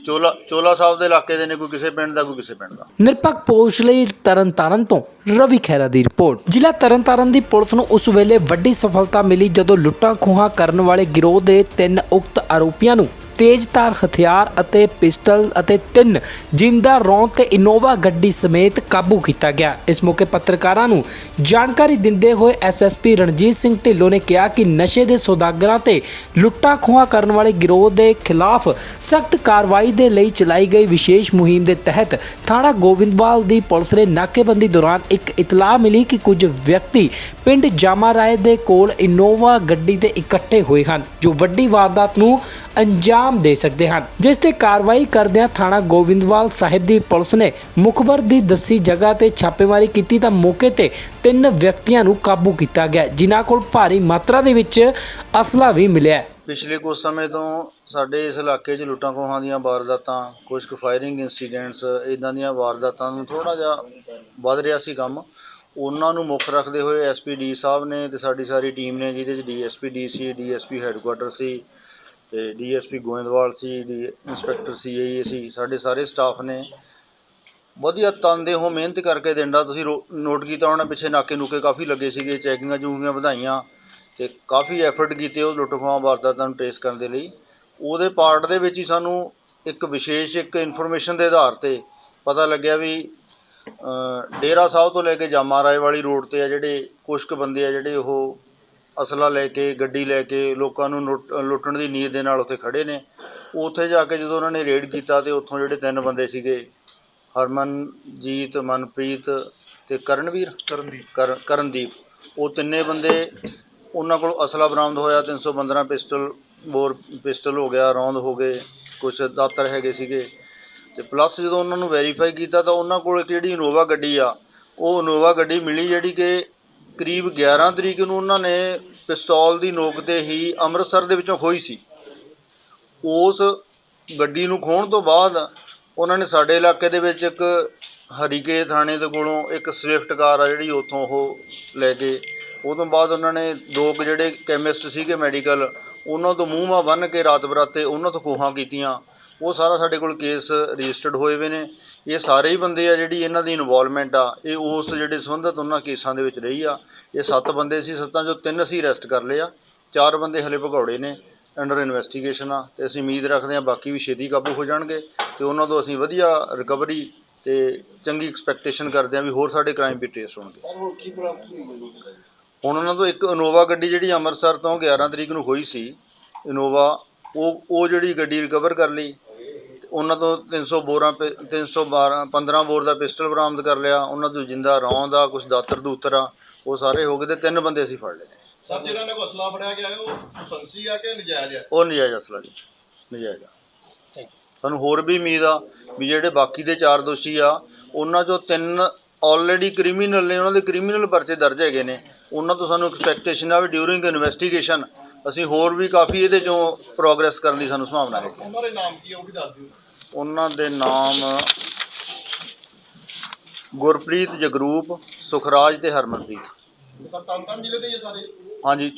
S2: ਚੋਲਾ ਸਾਹਿਬ ਦੇ ਇਲਾਕੇ ਦੇ ਨੇ, ਕੋਈ ਕਿਸੇ ਪਿੰਡ ਦਾ, ਕੋਈ ਕਿਸੇ ਪਿੰਡ ਦਾ।
S1: ਨਿਰਪੱਖ ਪੋਸ਼ ਲਈ ਤਰਨਤਾਰਨ ਤੋਂ ਰਵੀ ਖਹਿਰਾ ਦੀ ਰਿਪੋਰਟ। ਜ਼ਿਲ੍ਹਾ ਤਰਨਤਾਰਨ ਦੀ ਪੁਲਿਸ ਨੂੰ ਉਸ ਵੇਲੇ ਵੱਡੀ ਸਫਲਤਾ ਮਿਲੀ ਜਦੋਂ ਲੁੱਟਾਂ ਖੋਹਾਂ ਕਰਨ ਵਾਲੇ ਗਿਰੋਹ ਦੇ 3 ਉਕਤ ਆਰੋਪੀਆਂ ਨੂੰ ਤੇਜ਼ਧਾਰ ਹਥਿਆਰ ਅਤੇ ਪਿਸਟਲ ਅਤੇ 3 ਜਿੰਦਾ ਰੌਂਦ ਤੇ ਇਨੋਵਾ ਗੱਡੀ ਸਮੇਤ ਕਾਬੂ ਕੀਤਾ ਗਿਆ। ਇਸ ਮੌਕੇ ਪੱਤਰਕਾਰਾਂ ਨੂੰ ਜਾਣਕਾਰੀ ਦਿੰਦੇ ਹੋਏ ਐਸਐਸਪੀ ਰਣਜੀਤ ਸਿੰਘ ਢਿੱਲੋਂ ਨੇ ਕਿਹਾ ਕਿ ਨਸ਼ੇ ਦੇ ਸੌਦਾਗਰਾਂ ਤੇ ਲੁੱਟਾਂ ਖੋਹਾਂ ਕਰਨ ਵਾਲੇ ਗਿਰੋਹ ਦੇ ਖਿਲਾਫ ਸਖਤ ਕਾਰਵਾਈ ਦੇ ਲਈ ਚਲਾਈ ਗਈ ਵਿਸ਼ੇਸ਼ ਮੁਹਿੰਮ ਦੇ ਤਹਿਤ ਥਾਣਾ ਗੋਬਿੰਦਵਾਲ ਦੀ ਪੁਲਿਸ ਨੇ ਨਾਕੇਬੰਦੀ ਦੌਰਾਨ ਇੱਕ ਇਤਲਾਹ ਮਿਲੀ ਕਿ ਕੁਝ ਵਿਅਕਤੀ ਪਿੰਡ ਜਾਮਾ ਰਾਏ ਦੇ ਕੋਲ ਇਨੋਵਾ ਗੱਡੀ ਤੇ ਇਕੱਠੇ ਹੋਏ ਹਨ ਜੋ ਵੱਡੀ ਵਾਰਦਾਤ ਨੂੰ ਅੰਜਾਮ ਦੇ ਸਕਦੇ ਹਨ, ਜਿਸ ਤੇ ਕਾਰਵਾਈ ਕਰਦਿਆਂ ਥਾਣਾ ਗੋਬਿੰਦਵਾਲ ਸਾਹਿਬ ਦੀ ਪੁਲਿਸ ਨੇ ਮੁਖਬਰ ਦੀ ਦੱਸੀ ਜਗ੍ਹਾ ਤੇ ਛਾਪੇਮਾਰੀ ਕੀਤੀ ਤਾਂ ਮੌਕੇ ਤੇ 3 ਵਿਅਕਤੀਆਂ ਨੂੰ ਕਾਬੂ ਕੀਤਾ ਗਿਆ, ਜਿਨ੍ਹਾਂ ਕੋਲ ਭਾਰੀ ਮਾਤਰਾ ਦੇ ਵਿੱਚ ਅਸਲਾ ਵੀ ਮਿਲਿਆ।
S2: ਪਿਛਲੇ ਕੁਝ ਸਮੇਂ ਤੋਂ ਸਾਡੇ ਇਸ ਇਲਾਕੇ 'ਚ ਲੁੱਟਾਂ ਖੋਹਾਂ ਦੀਆਂ ਵਾਰਦਾਤਾਂ, ਕੁਝ ਕੁ ਫਾਇਰਿੰਗ ਇੰਸੀਡੈਂਟਸ, ਇੱਦਾਂ ਦੀਆਂ ਵਾਰਦਾਤਾਂ ਨੂੰ ਥੋੜ੍ਹਾ ਜਿਹਾ ਵੱਧ ਰਿਹਾ ਸੀ ਕੰਮ। ਉਹਨਾਂ ਨੂੰ ਮੁੱਖ ਰੱਖਦੇ ਹੋਏ ਐਸਪੀ ਡੀ ਸਾਹਿਬ ਨੇ ਅਤੇ ਸਾਡੀ ਸਾਰੀ ਟੀਮ ਨੇ, ਜਿਹਦੇ 'ਚ ਡੀਐਸਪੀ ਡੀਸੀ, ਡੀਐਸਪੀ ਹੈੱਡਕੁਆਟਰ ਸੀ ਅਤੇ ਡੀਐਸਪੀ ਗੋਇੰਦਵਾਲ ਸੀ, ਇੰਸਪੈਕਟਰ CI ਸੀ, ਸਾਡੇ ਸਾਰੇ ਸਟਾਫ ਨੇ ਵਧੀਆ ਤਨਦੇਹੋਂ ਮਿਹਨਤ ਕਰਕੇ ਦਿੰਦਾ। ਤੁਸੀਂ ਨੋਟ ਕੀਤਾ ਹੋਣਾ ਪਿੱਛੇ ਨਾਕੇ ਨੂਕੇ ਕਾਫੀ ਲੱਗੇ ਸੀਗੇ, ਚੈਕਿੰਗਾਂ ਚੂਕਿੰਗਾਂ ਵਧਾਈਆਂ ਅਤੇ ਕਾਫੀ ਐਫਰਟ ਕੀਤੇ ਉਹ ਲੁੱਟ ਖੋਹਾਂ ਵਾਰਦਾਤਾਂ ਨੂੰ ਟ੍ਰੇਸ ਕਰਨ ਦੇ ਲਈ। ਉਹਦੇ ਪਾਰਟ ਦੇ ਵਿੱਚ ਹੀ ਸਾਨੂੰ ਇੱਕ ਵਿਸ਼ੇਸ਼ ਇਨਫੋਰਮੇਸ਼ਨ ਦੇ ਆਧਾਰ 'ਤੇ ਪਤਾ ਲੱਗਿਆ ਵੀ ਡੇਰਾ ਸਾਹਿਬ ਤੋਂ ਲੈ ਕੇ ਜਾਮਾ ਰਾਏ ਵਾਲੀ ਰੋਡ 'ਤੇ ਆ ਜਿਹੜੇ ਕੁਛ ਕੁ ਬੰਦੇ ਆ ਜਿਹੜੇ ਉਹ ਅਸਲਾ ਲੈ ਕੇ ਗੱਡੀ ਲੈ ਕੇ ਲੋਕਾਂ ਨੂੰ ਲੁੱਟਣ ਦੀ ਨੀਅਤ ਦੇ ਨਾਲ ਉੱਥੇ ਖੜ੍ਹੇ ਨੇ। ਉੱਥੇ ਜਾ ਕੇ ਜਦੋਂ ਉਹਨਾਂ ਨੇ ਰੇਡ ਕੀਤਾ ਅਤੇ ਉੱਥੋਂ ਜਿਹੜੇ 3 ਬੰਦੇ ਸੀਗੇ ਹਰਮਨਜੀਤ, ਮਨਪ੍ਰੀਤ ਅਤੇ ਕਰਨਦੀਪ, ਉਹ ਤਿੰਨੇ ਬੰਦੇ, ਉਹਨਾਂ ਕੋਲ ਅਸਲਾ ਬਰਾਮਦ ਹੋਇਆ, 315 ਪਿਸਟਲ ਹੋ ਗਿਆ, ਰੌਂਦ ਹੋ ਗਏ, ਕੁਛ ਦਾਤਰ ਹੈਗੇ ਸੀਗੇ। ਅਤੇ ਪਲੱਸ ਜਦੋਂ ਉਹਨਾਂ ਨੂੰ ਵੈਰੀਫਾਈ ਕੀਤਾ ਤਾਂ ਉਹਨਾਂ ਕੋਲ ਇੱਕ ਜਿਹੜੀ ਇਨੋਵਾ ਗੱਡੀ ਆ, ਉਹ ਇਨੋਵਾ ਗੱਡੀ ਮਿਲੀ ਜਿਹੜੀ ਕਿ ਕਰੀਬ 11 ਤਰੀਕ ਨੂੰ ਉਹਨਾਂ ਨੇ ਪਿਸਤੌਲ ਦੀ ਨੋਕ 'ਤੇ ਹੀ ਅੰਮ੍ਰਿਤਸਰ ਦੇ ਵਿੱਚੋਂ ਖੋਹੀ ਸੀ। ਉਸ ਗੱਡੀ ਨੂੰ ਖੋਹਣ ਤੋਂ ਬਾਅਦ ਉਹਨਾਂ ਨੇ ਸਾਡੇ ਇਲਾਕੇ ਦੇ ਵਿੱਚ ਇੱਕ ਹਰੀਕੇ ਥਾਣੇ ਦੇ ਕੋਲੋਂ ਇੱਕ ਸਵਿਫਟ ਕਾਰ ਆ ਜਿਹੜੀ ਉੱਥੋਂ ਉਹ ਲੈ ਕੇ, ਉਹ ਤੋਂ ਬਾਅਦ ਉਹਨਾਂ ਨੇ 2 ਕੁ ਜਿਹੜੇ ਕੈਮਿਸਟ ਸੀਗੇ ਮੈਡੀਕਲ, ਉਹਨਾਂ ਤੋਂ ਮੂੰਹ ਮਾਹ ਬੰਨ੍ਹ ਕੇ ਰਾਤ ਬਰਾਤੇ ਉਹਨਾਂ ਤੋਂ ਖੋਹਾਂ ਕੀਤੀਆਂ। ਉਹ ਸਾਰਾ ਸਾਡੇ ਕੋਲ ਕੇਸ ਰਜਿਸਟਰਡ ਹੋਏ ਵੇ ਨੇ। ਇਹ ਸਾਰੇ ਹੀ ਬੰਦੇ ਆ ਜਿਹੜੀ ਇਹਨਾਂ ਦੀ ਇਨਵੋਲਵਮੈਂਟ ਆ, ਇਹ ਉਸ ਜਿਹੜੇ ਸੰਬੰਧਿਤ ਉਹਨਾਂ ਕੇਸਾਂ ਦੇ ਵਿੱਚ ਰਹੀ ਆ। ਇਹ 7 ਬੰਦੇ ਸੀ, 7 ਚੋਂ 3 ਅਸੀਂ ਅਰੈਸਟ ਕਰ ਲਏ ਆ, 4 ਬੰਦੇ ਹਲੇ ਭਗੌੜੇ ਨੇ, ਅੰਡਰ ਇਨਵੈਸਟੀਗੇਸ਼ਨ ਆ। ਅਤੇ ਅਸੀਂ ਉਮੀਦ ਰੱਖਦੇ ਹਾਂ ਬਾਕੀ ਵੀ ਛੇਤੀ ਕਾਬੂ ਹੋ ਜਾਣਗੇ ਅਤੇ ਉਹਨਾਂ ਤੋਂ ਅਸੀਂ ਵਧੀਆ ਰਿਕਵਰੀ ਅਤੇ ਤੇ ਚੰਗੀ ਐਕਸਪੈਕਟੇਸ਼ਨ ਕਰਦੇ ਹਾਂ ਵੀ ਹੋਰ ਸਾਡੇ ਕ੍ਰਾਈਮ ਵੀ ਟ੍ਰੇਸ ਹੋਣਗੇ। ਹੁਣ ਉਹਨਾਂ ਤੋਂ ਇੱਕ ਇਨੋਵਾ ਗੱਡੀ ਜਿਹੜੀ ਅੰਮ੍ਰਿਤਸਰ ਤੋਂ 11 ਤਰੀਕ ਨੂੰ ਹੋਈ ਸੀ ਇਨੋਵਾ, ਉਹ ਜਿਹੜੀ ਗੱਡੀ ਰਿਕਵਰ ਕਰ ਲਈ। ਉਹਨਾਂ ਤੋਂ 15 ਬੋਰ ਦਾ ਪਿਸਟਲ ਬਰਾਮਦ ਕਰ ਲਿਆ। ਉਹਨਾਂ ਤੋਂ ਜਿੰਦਾ ਰੌਂਦ ਆ, ਕੁਝ ਦਾਤਰ ਦੂਤਰ ਆ, ਉਹ ਸਾਰੇ ਹੋ ਗਏ ਤੇ 3 ਬੰਦੇ ਅਸੀਂ ਫੜ ਲਏ ਨੇ।
S3: ਸਰ ਜਿਹੜਾ ਇਹਨਾਂ ਕੋਲ ਅਸਲਾ ਫੜਿਆ ਗਿਆ ਉਹ ਲਾਇਸੈਂਸੀ ਆ ਕਿ ਨਜਾਇਜ਼ ਆ?
S2: ਉਹ ਨਜਾਇਜ਼ ਅਸਲਾ ਜੀ, ਨਜਾਇਜ਼ ਆ। ਸਾਨੂੰ ਹੋਰ ਵੀ ਉਮੀਦ ਆ ਵੀ ਜਿਹੜੇ ਬਾਕੀ ਦੇ 4 ਦੋਸ਼ੀ ਆ ਉਹਨਾਂ ਚੋਂ 3 ਆਲਰੇਡੀ ਕ੍ਰਿਮੀਨਲ ਨੇ, ਉਹਨਾਂ ਦੇ ਕ੍ਰਿਮੀਨਲ ਪਰਚੇ ਦਰਜ ਹੈਗੇ ਨੇ। ਉਹਨਾਂ ਤੋਂ ਸਾਨੂੰ ਐਕਸਪੈਕਟੇਸ਼ਨ ਆ ਵੀ ਡਿਊਰਿੰਗ ਇਨਵੈਸਟੀਗੇਸ਼ਨ ਅਸੀਂ ਹੋਰ ਵੀ ਕਾਫੀ ਇਹਦੇ ਚੋਂ ਪ੍ਰੋਗਰੈਸ ਕਰਨ ਦੀ ਸਾਨੂੰ ਸੰਭਾਵਨਾ ਹੈ।
S3: ਉਹਨਾਂ ਦੇ ਨਾਮ ਕੀ ਆ ਉਹ ਵੀ ਦੱਸ ਦਿਓ।
S2: ਉਹਨਾਂ ਦੇ ਨਾਮ ਗੁਰਪ੍ਰੀਤ, ਜਗਰੂਪ, ਸੁਖਰਾਜ ਤੇ ਹਰਮਨਪ੍ਰੀਤ।
S3: ਸਰ ਤਰਨਤਾਰਨ ਜ਼ਿਲ੍ਹੇ ਦੇ ਹੀ ਆ ਸਾਰੇ?
S2: ਹਾਂਜੀ,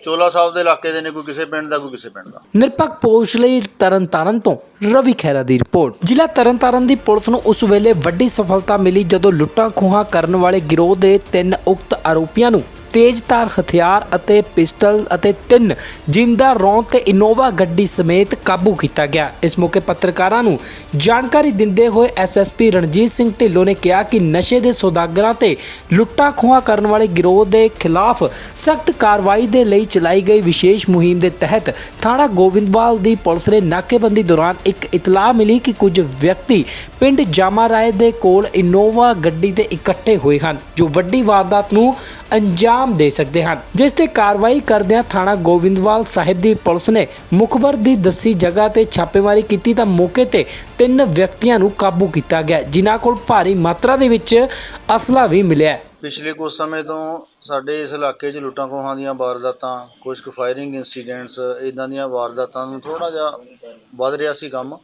S2: ਚੋਲਾ ਸਾਹਿਬ ਦੇ ਇਲਾਕੇ ਦੇ ਨੇ, ਕੋਈ ਕਿਸੇ ਪਿੰਡ ਦਾ, ਕੋਈ ਕਿਸੇ ਪਿੰਡ ਦਾ।
S1: ਨਿਰਪੱਖ ਪੋਸ਼ ਲਈ ਤਰਨਤਾਰਨ ਤੋਂ ਰਵੀ ਖਹਿਰਾ ਦੀ ਰਿਪੋਰਟ। ਜ਼ਿਲ੍ਹਾ ਤਰਨਤਾਰਨ ਦੀ ਪੁਲਿਸ ਨੂੰ ਉਸ ਵੇਲੇ ਵੱਡੀ ਸਫਲਤਾ ਮਿਲੀ ਜਦੋਂ ਲੁੱਟਾਂ ਖੋਹਾਂ ਕਰਨ ਵਾਲੇ ਗਿਰੋਹ ਦੇ 3 ਉਕਤ ਆਰੋਪੀਆਂ ਨੂੰ ਤੇਜ਼ਧਾਰ ਹਥਿਆਰ ਅਤੇ ਪਿਸਟਲ ਅਤੇ 3 ਜਿੰਦਾ ਰੌਂਦ ਤੇ ਇਨੋਵਾ ਗੱਡੀ ਸਮੇਤ ਕਾਬੂ ਕੀਤਾ ਗਿਆ। ਇਸ ਮੌਕੇ ਪੱਤਰਕਾਰਾਂ ਨੂੰ ਜਾਣਕਾਰੀ ਦਿੰਦੇ ਹੋਏ ਐਸਐਸਪੀ ਰਣਜੀਤ ਸਿੰਘ ਢਿੱਲੋਂ ਨੇ ਕਿਹਾ ਕਿ ਨਸ਼ੇ ਦੇ ਸੌਦਾਗਰਾਂ ਤੇ ਲੁੱਟਾਂ ਖੋਹਾਂ ਕਰਨ ਵਾਲੇ ਗਿਰੋਹ ਦੇ ਖਿਲਾਫ ਸਖਤ ਕਾਰਵਾਈ ਦੇ ਲਈ ਚਲਾਈ ਗਈ ਵਿਸ਼ੇਸ਼ ਮੁਹਿੰਮ ਦੇ ਤਹਿਤ ਥਾਣਾ ਗੋਬਿੰਦਵਾਲ ਦੀ ਪੁਲਿਸ ਨੇ ਨਾਕੇਬੰਦੀ ਦੌਰਾਨ ਇੱਕ ਇਤਲਾਹ ਮਿਲੀ ਕਿ ਕੁਝ ਵਿਅਕਤੀ ਪਿੰਡ ਜਾਮਾ ਰਾਏ ਦੇ ਕੋਲ ਇਨੋਵਾ ਗੱਡੀ ਤੇ ਇਕੱਠੇ ਹੋਏ ਹਨ ਜੋ ਵੱਡੀ ਵਾਰਦਾਤ ਨੂੰ ਅੰਜਾਮ ਦੇ ਸਕਦੇ ਹਨ, ਜਿਸ ਤੇ ਕਾਰਵਾਈ ਕਰਦਿਆਂ ਥਾਣਾ ਗੋਬਿੰਦਵਾਲ ਸਾਹਿਬ ਦੀ ਪੁਲਿਸ ਨੇ ਮੁਖਬਰ ਦੀ ਦੱਸੀ ਜਗ੍ਹਾ ਤੇ ਛਾਪੇਮਾਰੀ ਕੀਤੀ ਤਾਂ ਮੌਕੇ ਤੇ 3 ਵਿਅਕਤੀਆਂ ਨੂੰ ਕਾਬੂ ਕੀਤਾ ਗਿਆ ਜਿਨ੍ਹਾਂ ਕੋਲ ਭਾਰੀ ਮਾਤਰਾ ਦੇ ਵਿੱਚ ਅਸਲਾ ਵੀ ਮਿਲਿਆ।
S2: ਪਿਛਲੇ ਕੁਝ ਸਮੇਂ ਤੋਂ ਸਾਡੇ ਇਸ ਇਲਾਕੇ 'ਚ ਲੁੱਟਾਂ ਖੋਹਾਂ ਦੀਆਂ ਵਾਰਦਾਤਾਂ, ਕੁਝ ਕੁ ਫਾਇਰਿੰਗ ਇੰਸੀਡੈਂਟਸ, ਇੱਦਾਂ ਦੀਆਂ ਵਾਰਦਾਤਾਂ ਨੂੰ ਥੋੜ੍ਹਾ ਜਿਹਾ ਵੱਧ ਰਿਹਾ ਸੀ ਕੰਮ।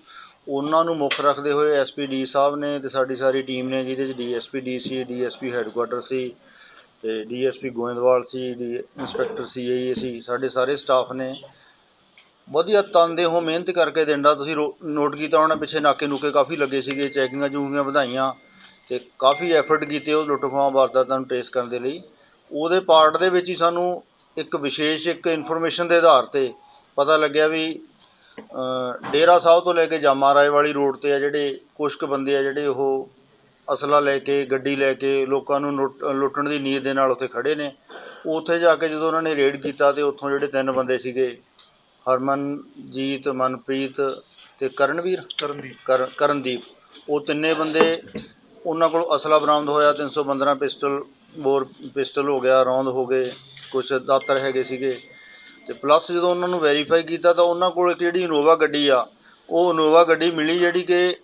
S2: ਉਹਨਾਂ ਨੂੰ ਮੁੱਖ ਰੱਖਦੇ ਹੋਏ ਐਸਪੀ ਡੀ ਸਾਹਿਬ ਨੇ ਤੇ ਸਾਡੀ ਸਾਰੀ ਟੀਮ ਨੇ, ਜਿਹਦੇ 'ਚ ਡੀਐਸਪੀ ਡੀਸੀ, ਡੀਐਸਪੀ ਹੈੱਡਕੁਆਟਰ ਸੀ ਤੇ ਡੀਐਸਪੀ ਗੋਇੰਦਵਾਲ ਸੀ, ਇੰਸਪੈਕਟਰ ਸੀਆਈਏ ਸੀ, ਸਾਡੇ ਸਾਰੇ ਸਟਾਫ ਨੇ ਵਧੀਆ ਤਨਦੇਹੋਂ ਮਿਹਨਤ ਕਰਕੇ ਦਿੰਦਾ। ਤੁਸੀਂ ਨੋਟ ਕੀਤਾ ਹੋਣਾ ਪਿੱਛੇ ਨਾਕੇ ਨੂਕੇ ਕਾਫੀ ਲੱਗੇ ਸੀਗੇ, ਚੈਕਿੰਗਾਂ ਚੂਕਿੰਗਾਂ ਵਧਾਈਆਂ ਤੇ ਕਾਫੀ ਐਫਰਟ ਕੀਤੇ ਉਹ ਲੁੱਟ ਖੋਹਾਂ ਵਾਰਦਾਤਾਂ ਨੂੰ ਟ੍ਰੇਸ ਕਰਨ ਦੇ ਲਈ। ਉਹਦੇ ਪਾਰਟ ਦੇ ਵਿੱਚ ਹੀ ਸਾਨੂੰ ਇੱਕ ਵਿਸ਼ੇਸ਼ ਇਨਫੋਰਮੇਸ਼ਨ ਦੇ ਆਧਾਰ 'ਤੇ ਪਤਾ ਲੱਗਿਆ ਵੀ ਡੇਰਾ ਸਾਹਿਬ ਤੋਂ ਲੈ ਕੇ ਜਾਮਾ ਰਾਏ ਵਾਲੀ ਰੋਡ 'ਤੇ ਆ ਜਿਹੜੇ ਕੁਛ ਕੁ ਬੰਦੇ ਆ ਜਿਹੜੇ ਉਹ ਅਸਲਾ ਲੈ ਕੇ, ਗੱਡੀ ਲੈ ਕੇ ਲੋਕਾਂ ਨੂੰ ਲੁੱਟਣ ਦੀ ਨੀਅਤ ਦੇ ਨਾਲ ਉੱਥੇ ਖੜ੍ਹੇ ਨੇ। ਉੱਥੇ ਜਾ ਕੇ ਜਦੋਂ ਉਹਨਾਂ ਨੇ ਰੇਡ ਕੀਤਾ ਤੇ ਉੱਥੋਂ ਜਿਹੜੇ 3 ਬੰਦੇ ਸੀਗੇ, ਹਰਮਨਜੀਤ, ਮਨਪ੍ਰੀਤ ਤੇ ਕਰਨਦੀਪ, ਉਹ ਤਿੰਨੇ ਬੰਦੇ, ਉਹਨਾਂ ਕੋਲ ਅਸਲਾ ਬਰਾਮਦ ਹੋਇਆ। 315 ਪਿਸਟਲ ਹੋ ਗਿਆ, ਰੌਂਦ ਹੋ ਗਏ, ਕੁਛ ਦਾਤਰ ਹੈਗੇ ਸੀਗੇ ਤੇ ਪਲੱਸ ਜਦੋਂ ਉਹਨਾਂ ਨੂੰ ਵੈਰੀਫਾਈ ਕੀਤਾ ਤਾਂ ਉਹਨਾਂ ਕੋਲ ਇੱਕ ਜਿਹੜੀ ਇਨੋਵਾ ਗੱਡੀ ਆ, ਉਹ ਇਨੋਵਾ ਗੱਡੀ ਮਿਲੀ ਜਿਹੜੀ ਕਿ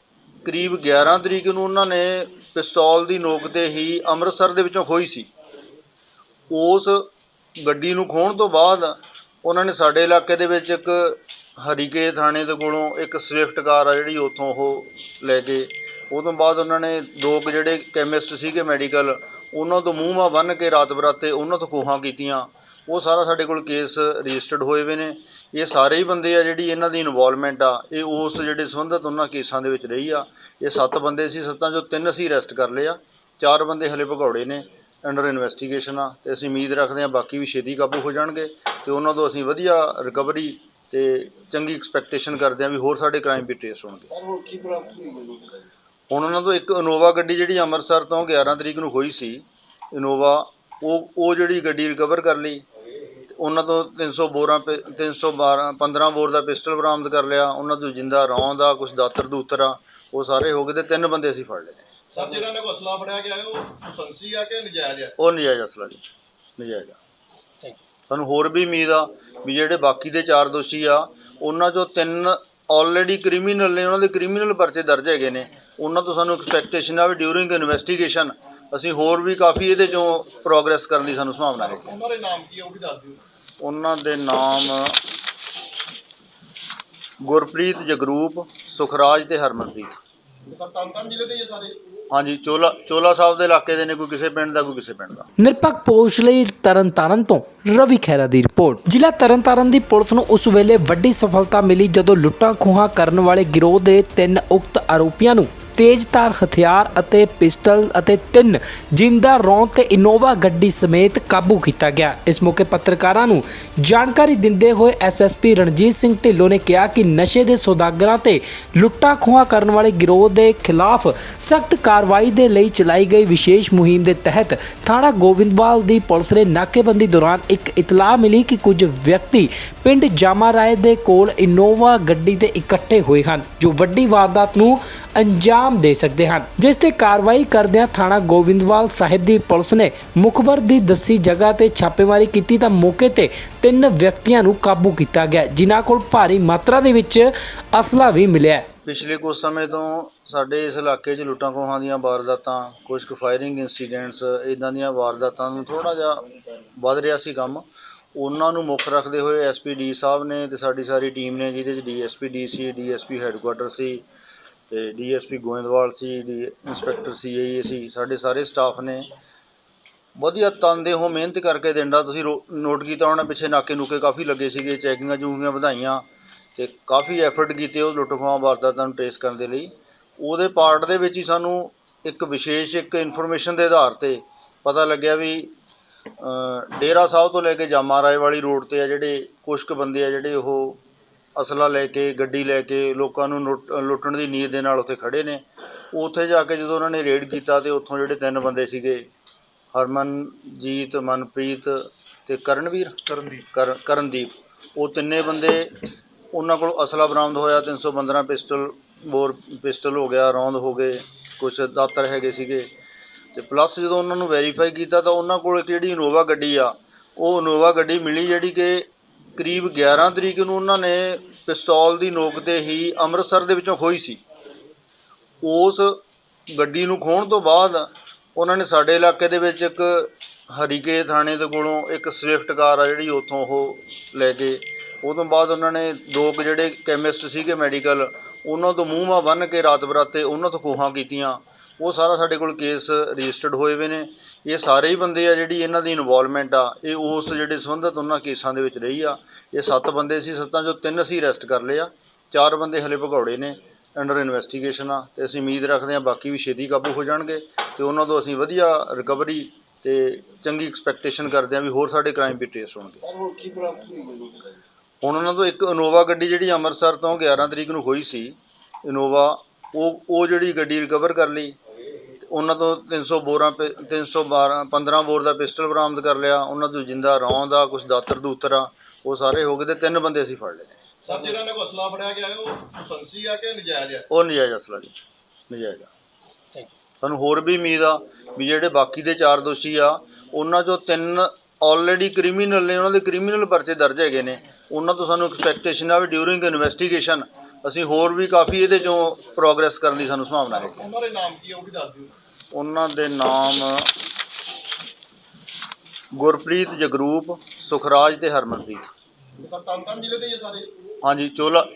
S2: ਕਰੀਬ 11 ਤਰੀਕ ਨੂੰ ਉਹਨਾਂ ਨੇ ਪਿਸਤੌਲ ਦੀ ਨੋਕ 'ਤੇ ਹੀ ਅੰਮ੍ਰਿਤਸਰ ਦੇ ਵਿੱਚੋਂ ਖੋਹੀ ਸੀ। ਉਸ ਗੱਡੀ ਨੂੰ ਖੋਹਣ ਤੋਂ ਬਾਅਦ ਉਹਨਾਂ ਨੇ ਸਾਡੇ ਇਲਾਕੇ ਦੇ ਵਿੱਚ ਇੱਕ ਹਰੀਕੇ ਥਾਣੇ ਦੇ ਕੋਲੋਂ ਇੱਕ ਸਵਿਫਟ ਕਾਰ ਆ ਜਿਹੜੀ ਉੱਥੋਂ ਉਹ ਲੈ ਕੇ, ਉਹ ਤੋਂ ਬਾਅਦ ਉਹਨਾਂ ਨੇ 2 ਜਿਹੜੇ ਕੈਮਿਸਟ ਸੀਗੇ ਮੈਡੀਕਲ, ਉਹਨਾਂ ਤੋਂ ਮੂੰਹ ਮਾ ਬੰਨ੍ਹ ਕੇ ਰਾਤ ਬਰਾਤੇ ਉਹਨਾਂ ਤੋਂ ਖੋਹਾਂ ਕੀਤੀਆਂ। ਉਹ ਸਾਰਾ ਸਾਡੇ ਕੋਲ ਕੇਸ ਰਜਿਸਟਰਡ ਹੋਏ ਹੋਏ ਨੇ। ਇਹ ਸਾਰੇ ਹੀ ਬੰਦੇ ਆ ਜਿਹੜੀ ਇਹਨਾਂ ਦੀ ਇਨਵੋਲਵਮੈਂਟ ਆ, ਇਹ ਉਸ ਜਿਹੜੇ ਸੰਬੰਧਿਤ ਉਹਨਾਂ ਕੇਸਾਂ ਦੇ ਵਿੱਚ ਰਹੀ ਆ। ਇਹ 7 ਬੰਦੇ ਸੀ, 7 ਚੋਂ 3 ਅਸੀਂ ਅਰੈਸਟ ਕਰ ਲਏ ਆ, 4 ਬੰਦੇ ਹਲੇ ਭਗੌੜੇ ਨੇ, ਅੰਡਰ ਇਨਵੈਸਟੀਗੇਸ਼ਨ ਆ ਤੇ ਅਸੀਂ ਉਮੀਦ ਰੱਖਦੇ ਹਾਂ ਬਾਕੀ ਵੀ ਛੇਤੀ ਕਾਬੂ ਹੋ ਜਾਣਗੇ ਤੇ ਉਹਨਾਂ ਤੋਂ ਅਸੀਂ ਵਧੀਆ ਰਿਕਵਰੀ ਤੇ ਚੰਗੀ ਐਕਸਪੈਕਟੇਸ਼ਨ ਕਰਦੇ ਹਾਂ ਵੀ ਹੋਰ ਸਾਡੇ ਕ੍ਰਾਈਮ ਵੀ ਟ੍ਰੇਸ ਹੋਣਗੇ। ਹੁਣ ਉਹਨਾਂ ਤੋਂ ਇੱਕ ਇਨੋਵਾ ਗੱਡੀ ਜਿਹੜੀ ਅੰਮ੍ਰਿਤਸਰ ਤੋਂ 11 ਤਰੀਕ ਨੂੰ ਹੋਈ ਸੀ ਇਨੋਵਾ, ਉਹ ਜਿਹੜੀ ਗੱਡੀ ਰਿਕਵਰ ਕਰ ਲਈ। ਉਹਨਾਂ ਤੋਂ 15 ਬੋਰ ਦਾ ਪਿਸਟਲ ਬਰਾਮਦ ਕਰ ਲਿਆ। ਉਹਨਾਂ ਤੋਂ ਜਿੰਦਾ ਰੌਂਦ ਆ, ਕੁਝ ਦਾਤਰ ਦੂਤਰ ਆ, ਉਹ ਸਾਰੇ ਹੋ ਗਏ ਤੇ 3 ਬੰਦੇ ਅਸੀਂ ਫੜ ਲਏ ਨੇ।
S3: ਸਰ ਜਿਹੜਾ ਇਹਨਾਂ ਕੋਲ ਅਸਲਾ ਫੜਿਆ ਗਿਆ ਉਹ ਲਾਇਸੈਂਸੀ ਆ ਕਿ ਨਜਾਇਜ਼ ਆ?
S2: ਉਹ ਨਜਾਇਜ਼ ਅਸਲਾ ਜੀ, ਨਜਾਇਜ਼ ਆ। ਸਾਨੂੰ ਹੋਰ ਵੀ ਉਮੀਦ ਆ ਵੀ ਜਿਹੜੇ ਬਾਕੀ ਦੇ 4 ਦੋਸ਼ੀ ਆ ਉਹਨਾਂ ਚੋਂ 3 ਆਲਰੇਡੀ ਕ੍ਰਿਮੀਨਲ ਨੇ, ਉਹਨਾਂ ਦੇ ਕ੍ਰਿਮੀਨਲ ਪਰਚੇ ਦਰਜ ਹੈਗੇ ਨੇ। ਉਹਨਾਂ ਤੋਂ ਸਾਨੂੰ ਐਕਸਪੈਕਟੇਸ਼ਨ ਆ ਵੀ ਡਿਊਰਿੰਗ ਇਨਵੈਸਟੀਗੇਸ਼ਨ ਅਸੀਂ ਹੋਰ ਵੀ ਕਾਫੀ ਇਹਦੇ ਚੋਂ ਪ੍ਰੋਗਰੈਸ ਕਰਨ ਦੀ ਸਾਨੂੰ ਸੰਭਾਵਨਾ ਹੈ।
S3: ਉਹਨਾਂ ਦੇ ਨਾਮ ਕੀ ਆ ਉਹ ਵੀ ਦੱਸ ਦਿਓ।
S2: ਉਹਨਾਂ ਦੇ ਨਾਮ ਗੁਰਪ੍ਰੀਤ, ਜਗਰੂਪ, ਸੁਖਰਾਜ ਤੇ ਹਰਮਨਪ੍ਰੀਤ।
S3: ਸਰ ਤਰਨਤਾਰਨ ਜ਼ਿਲ੍ਹੇ ਦੇ ਹੀ ਆ ਸਾਰੇ?
S2: ਹਾਂਜੀ, ਚੋਲਾ ਸਾਹਿਬ ਦੇ ਇਲਾਕੇ ਦੇ ਨੇ, ਕੋਈ ਕਿਸੇ ਪਿੰਡ ਦਾ, ਕੋਈ ਕਿਸੇ ਪਿੰਡ ਦਾ।
S1: ਨਿਰਪੱਖ ਪੋਸ਼ ਲਈ ਤਰਨਤਾਰਨ ਤੋਂ ਰਵੀ ਖਹਿਰਾ ਦੀ ਰਿਪੋਰਟ। ਜ਼ਿਲ੍ਹਾ ਤਰਨਤਾਰਨ ਦੀ ਪੁਲਿਸ ਨੂੰ ਉਸ ਵੇਲੇ ਵੱਡੀ ਸਫਲਤਾ ਮਿਲੀ ਜਦੋਂ ਲੁੱਟਾਂ ਖੋਹਾਂ ਕਰਨ ਵਾਲੇ ਗਿਰੋਹ ਦੇ 3 ਉਕਤ ਆਰੋਪੀਆਂ ਨੂੰ ਤੇਜ਼ਧਾਰ ਹਥਿਆਰ ਅਤੇ ਪਿਸਟਲ ਅਤੇ 3 ਜਿੰਦਾ ਰੌਂਦ ਤੇ ਇਨੋਵਾ ਗੱਡੀ ਸਮੇਤ ਕਾਬੂ ਕੀਤਾ ਗਿਆ। ਇਸ ਮੌਕੇ ਪੱਤਰਕਾਰਾਂ ਨੂੰ ਜਾਣਕਾਰੀ ਦਿੰਦੇ ਹੋਏ ਐਸਐਸਪੀ ਰਣਜੀਤ ਸਿੰਘ ਢਿੱਲੋਂ ਨੇ ਕਿਹਾ ਕਿ ਨਸ਼ੇ ਦੇ ਸੌਦਾਗਰਾਂ ਤੇ ਲੁੱਟਾਂ ਖੋਹਾਂ ਕਰਨ ਵਾਲੇ ਗਿਰੋਹ ਦੇ ਖਿਲਾਫ ਸਖਤ ਕਾਰਵਾਈ ਦੇ ਲਈ ਚਲਾਈ ਗਈ ਵਿਸ਼ੇਸ਼ ਮੁਹਿੰਮ ਦੇ ਤਹਿਤ ਥਾਣਾ ਗੋਬਿੰਦਵਾਲ ਦੀ ਪੁਲਿਸ ਨੇ ਨਾਕੇਬੰਦੀ ਦੌਰਾਨ ਇੱਕ ਇਤਲਾਹ ਮਿਲੀ ਕਿ ਕੁਝ ਵਿਅਕਤੀ ਪਿੰਡ ਜਾਮਾ ਰਾਏ ਦੇ ਕੋਲ ਇਨੋਵਾ ਗੱਡੀ ਤੇ ਇਕੱਠੇ ਹੋਏ ਹਨ ਜੋ ਵੱਡੀ ਵਾਰਦਾਤ ਨੂੰ ਅੰਜਾਮ ਦੇ ਸਕਦੇ ਹਨ, ਜਿਸ ਤੇ ਕਾਰਵਾਈ ਕਰਦਿਆਂ ਥਾਣਾ ਗੋਬਿੰਦਵਾਲ ਸਾਹਿਬ ਦੀ ਪੁਲਿਸ ਨੇ ਮੁਖਬਰ ਦੀ ਦੱਸੀ ਜਗ੍ਹਾ ਤੇ ਛਾਪੇਮਾਰੀ ਕੀਤੀ ਤਾਂ ਮੌਕੇ ਤੇ 3 ਵਿਅਕਤੀਆਂ ਨੂੰ ਕਾਬੂ ਕੀਤਾ ਗਿਆ, ਜਿਨ੍ਹਾਂ ਕੋਲ ਭਾਰੀ ਮਾਤਰਾ ਦੇ ਵਿੱਚ ਅਸਲਾ ਵੀ ਮਿਲਿਆ।
S2: ਪਿਛਲੇ ਕੁਝ ਸਮੇਂ ਤੋਂ ਸਾਡੇ ਇਸ ਇਲਾਕੇ 'ਚ ਲੁੱਟਾਂ ਖੋਹਾਂ ਦੀਆਂ ਵਾਰਦਾਤਾਂ, ਕੁਝ ਕੁ ਫਾਇਰਿੰਗ ਇੰਸੀਡੈਂਟਸ, ਇੱਦਾਂ ਦੀਆਂ ਵਾਰਦਾਤਾਂ ਨੂੰ ਥੋੜ੍ਹਾ ਜਿਹਾ ਵੱਧ ਰਿਹਾ ਸੀ ਕੰਮ। ਉਹਨਾਂ ਨੂੰ ਮੁੱਖ ਰੱਖਦੇ ਹੋਏ ਐਸਪੀ ਡੀ ਸਾਹਿਬ ਨੇ ਤੇ ਸਾਡੀ ਸਾਰੀ ਟੀਮ ਨੇ, ਜਿਹਦੇ 'ਚ ਡੀਐਸਪੀ ਡੀ ਸੀ, ਡੀਐਸਪੀ ਹੈੱਡਕੁਆਟਰ ਸੀ ਤੇ ਡੀਐਸਪੀ ਗੋਇੰਦਵਾਲ ਸੀ, ਇੰਸਪੈਕਟਰ ਸੀਆਈਏ ਸੀ, ਸਾਡੇ ਸਾਰੇ ਸਟਾਫ ਨੇ ਵਧੀਆ ਤਨਦੇਹੋਂ ਮਿਹਨਤ ਕਰਕੇ ਦਿੰਦਾ। ਤੁਸੀਂ ਨੋਟ ਕੀਤਾ ਹੋਣਾ, ਪਿੱਛੇ ਨਾਕੇ ਨੂਕੇ ਕਾਫੀ ਲੱਗੇ ਸੀਗੇ, ਚੈਕਿੰਗਾਂ ਚੂਕਿੰਗਾਂ ਵਧਾਈਆਂ ਤੇ ਕਾਫੀ ਐਫਰਟ ਕੀਤੇ ਉਹ ਲੁੱਟ ਖੋਹਾਂ ਵਾਰਦਾਤਾਂ ਨੂੰ ਟ੍ਰੇਸ ਕਰਨ ਦੇ ਲਈ। ਉਹਦੇ ਪਾਰਟ ਦੇ ਵਿੱਚ ਹੀ ਸਾਨੂੰ ਇੱਕ ਵਿਸ਼ੇਸ਼ ਇਨਫੋਰਮੇਸ਼ਨ ਦੇ ਆਧਾਰ 'ਤੇ ਪਤਾ ਲੱਗਿਆ ਵੀ ਡੇਰਾ ਸਾਹਿਬ ਤੋਂ ਲੈ ਕੇ ਜਾਮਾ ਰਾਏ ਵਾਲੀ ਰੋਡ 'ਤੇ ਆ ਜਿਹੜੇ ਕੁਛ ਕੁ ਬੰਦੇ ਆ ਜਿਹੜੇ ਉਹ ਅਸਲਾ ਲੈ ਕੇ, ਗੱਡੀ ਲੈ ਕੇ ਲੋਕਾਂ ਨੂੰ ਲੁੱਟਣ ਦੀ ਨੀਅਤ ਦੇ ਨਾਲ ਉੱਥੇ ਖੜ੍ਹੇ ਨੇ। ਉੱਥੇ ਜਾ ਕੇ ਜਦੋਂ ਉਹਨਾਂ ਨੇ ਰੇਡ ਕੀਤਾ ਤੇ ਉੱਥੋਂ ਜਿਹੜੇ 3 ਬੰਦੇ ਸੀਗੇ, ਹਰਮਨਜੀਤ, ਮਨਪ੍ਰੀਤ ਤੇ ਕਰਨਦੀਪ, ਉਹ ਤਿੰਨੇ ਬੰਦੇ, ਉਹਨਾਂ ਕੋਲ ਅਸਲਾ ਬਰਾਮਦ ਹੋਇਆ। 315 ਪਿਸਟਲ ਹੋ ਗਿਆ, ਰੌਂਦ ਹੋ ਗਏ, ਕੁਛ ਦਾਤਰ ਹੈਗੇ ਸੀਗੇ ਤੇ ਪਲੱਸ ਜਦੋਂ ਉਹਨਾਂ ਨੂੰ ਵੈਰੀਫਾਈ ਕੀਤਾ ਤਾਂ ਉਹਨਾਂ ਕੋਲ ਇੱਕ ਜਿਹੜੀ ਇਨੋਵਾ ਗੱਡੀ ਆ, ਉਹ ਇਨੋਵਾ ਗੱਡੀ ਮਿਲੀ ਜਿਹੜੀ ਕਿ ਕਰੀਬ 11 ਤਰੀਕ ਨੂੰ ਉਹਨਾਂ ਨੇ ਪਿਸਤੌਲ ਦੀ ਨੋਕ 'ਤੇ ਹੀ ਅੰਮ੍ਰਿਤਸਰ ਦੇ ਵਿੱਚੋਂ ਖੋਹੀ ਸੀ। ਉਸ ਗੱਡੀ ਨੂੰ ਖੋਹਣ ਤੋਂ ਬਾਅਦ ਉਹਨਾਂ ਨੇ ਸਾਡੇ ਇਲਾਕੇ ਦੇ ਵਿੱਚ ਇੱਕ ਹਰੀਕੇ ਥਾਣੇ ਦੇ ਕੋਲੋਂ ਇੱਕ ਸਵਿਫਟ ਕਾਰ ਆ ਜਿਹੜੀ, ਉੱਥੋਂ ਉਹ ਲੈ ਕੇ, ਉਹ ਤੋਂ ਬਾਅਦ ਉਹਨਾਂ ਨੇ 2 ਜਿਹੜੇ ਕੈਮਿਸਟ ਸੀਗੇ ਮੈਡੀਕਲ, ਉਹਨਾਂ ਤੋਂ ਮੂੰਹ ਮਾਹ ਬੰਨ੍ਹ ਕੇ ਰਾਤ ਬਰਾਤੇ ਉਹਨਾਂ ਤੋਂ ਖੋਹਾਂ ਕੀਤੀਆਂ। ਉਹ ਸਾਰਾ ਸਾਡੇ ਕੋਲ ਕੇਸ ਰਜਿਸਟਰਡ ਹੋਏ ਹੋਏ ਨੇ। ਇਹ ਸਾਰੇ ਹੀ ਬੰਦੇ ਆ ਜਿਹੜੀ ਇਹਨਾਂ ਦੀ ਇਨਵੋਲਵਮੈਂਟ ਆ, ਇਹ ਉਸ ਜਿਹੜੇ ਸੰਬੰਧਿਤ ਉਹਨਾਂ ਕੇਸਾਂ ਦੇ ਵਿੱਚ ਰਹੀ ਆ। ਇਹ 7 ਬੰਦੇ ਸੀ, 7 ਚੋਂ 3 ਅਸੀਂ ਅਰੈਸਟ ਕਰ ਲਏ ਆ, 4 ਬੰਦੇ ਹਲੇ ਭਗੌੜੇ ਨੇ, ਅੰਡਰ ਇਨਵੈਸਟੀਗੇਸ਼ਨ ਆ ਤੇ ਅਸੀਂ ਉਮੀਦ ਰੱਖਦੇ ਹਾਂ ਬਾਕੀ ਵੀ ਛੇਤੀ ਕਾਬੂ ਹੋ ਜਾਣਗੇ ਤੇ ਉਹਨਾਂ ਤੋਂ ਅਸੀਂ ਵਧੀਆ ਰਿਕਵਰੀ ਤੇ ਚੰਗੀ ਐਕਸਪੈਕਟੇਸ਼ਨ ਕਰਦੇ ਹਾਂ ਵੀ ਹੋਰ ਸਾਡੇ ਕ੍ਰਾਈਮ ਵੀ ਟ੍ਰੇਸ ਹੋਣਗੇ। ਹੁਣ ਉਹਨਾਂ ਤੋਂ ਇੱਕ ਇਨੋਵਾ ਗੱਡੀ ਜਿਹੜੀ ਅੰਮ੍ਰਿਤਸਰ ਤੋਂ 11 ਤਰੀਕ ਨੂੰ ਹੋਈ ਸੀ ਇਨੋਵਾ, ਉਹ ਜਿਹੜੀ ਗੱਡੀ ਰਿਕਵਰ ਕਰ ਲਈ। ਉਹਨਾਂ ਤੋਂ 315 ਬੋਰ ਦਾ ਪਿਸਟਲ ਬਰਾਮਦ ਕਰ ਲਿਆ। ਉਹਨਾਂ ਤੋਂ ਜਿੰਦਾ ਰੌਂਦ ਆ, ਕੁਛ ਦਾਤਰ ਦੂਤਰ ਆ, ਉਹ ਸਾਰੇ ਹੋ ਗਏ ਤੇ 3 ਬੰਦੇ ਅਸੀਂ ਫੜ ਲਏ ਨੇ।
S3: ਸਰ, ਜਿਹੜਾ ਇਹਨਾਂ ਕੋਲ ਅਸਲਾ ਫੜਿਆ ਗਿਆ ਉਹ ਲਾਇਸੈਂਸੀ ਆ ਕਿ ਨਜਾਇਜ਼ ਆ?
S2: ਉਹ ਨਜਾਇਜ਼ ਅਸਲਾ ਜੀ, ਨਜਾਇਜ਼ ਆ। ਸਾਨੂੰ ਹੋਰ ਵੀ ਉਮੀਦ ਆ ਵੀ ਜਿਹੜੇ ਬਾਕੀ ਦੇ 4 ਦੋਸ਼ੀ ਆ, ਉਹਨਾਂ 'ਚੋਂ 3 ਆਲਰੇਡੀ ਕ੍ਰਿਮੀਨਲ ਨੇ, ਉਹਨਾਂ ਦੇ ਕ੍ਰਿਮੀਨਲ ਪਰਚੇ ਦਰਜ ਹੈਗੇ ਨੇ। ਉਹਨਾਂ ਤੋਂ ਸਾਨੂੰ ਐਕਸਪੈਕਟੇਸ਼ਨ ਆ ਵੀ ਡਿਊਰਿੰਗ ਇਨਵੈਸਟੀਗੇਸ਼ਨ ਅਸੀਂ ਹੋਰ ਵੀ ਕਾਫੀ ਇਹਦੇ 'ਚੋਂ ਪ੍ਰੋਗਰੈਸ ਕਰਨ ਦੀ ਸਾਨੂੰ ਸੰਭਾਵਨਾ ਹੈ।
S3: ਉਹਨਾਂ ਦੇ ਨਾਮ ਕੀ ਆ ਉਹ ਵੀ ਦੱਸ ਦਿਓ।
S2: ਉਹਨਾਂ ਦੇ ਨਾਮ ਗੁਰਪ੍ਰੀਤ, ਜਗਰੂਪ, ਸੁਖਰਾਜ ਤੇ ਹਰਮਨਪ੍ਰੀਤ।
S3: ਸਰ, ਤਰਨਤਾਰਨ ਜ਼ਿਲ੍ਹੇ ਦੇ ਹੀ ਆ ਸਾਰੇ?
S2: ਹਾਂਜੀ,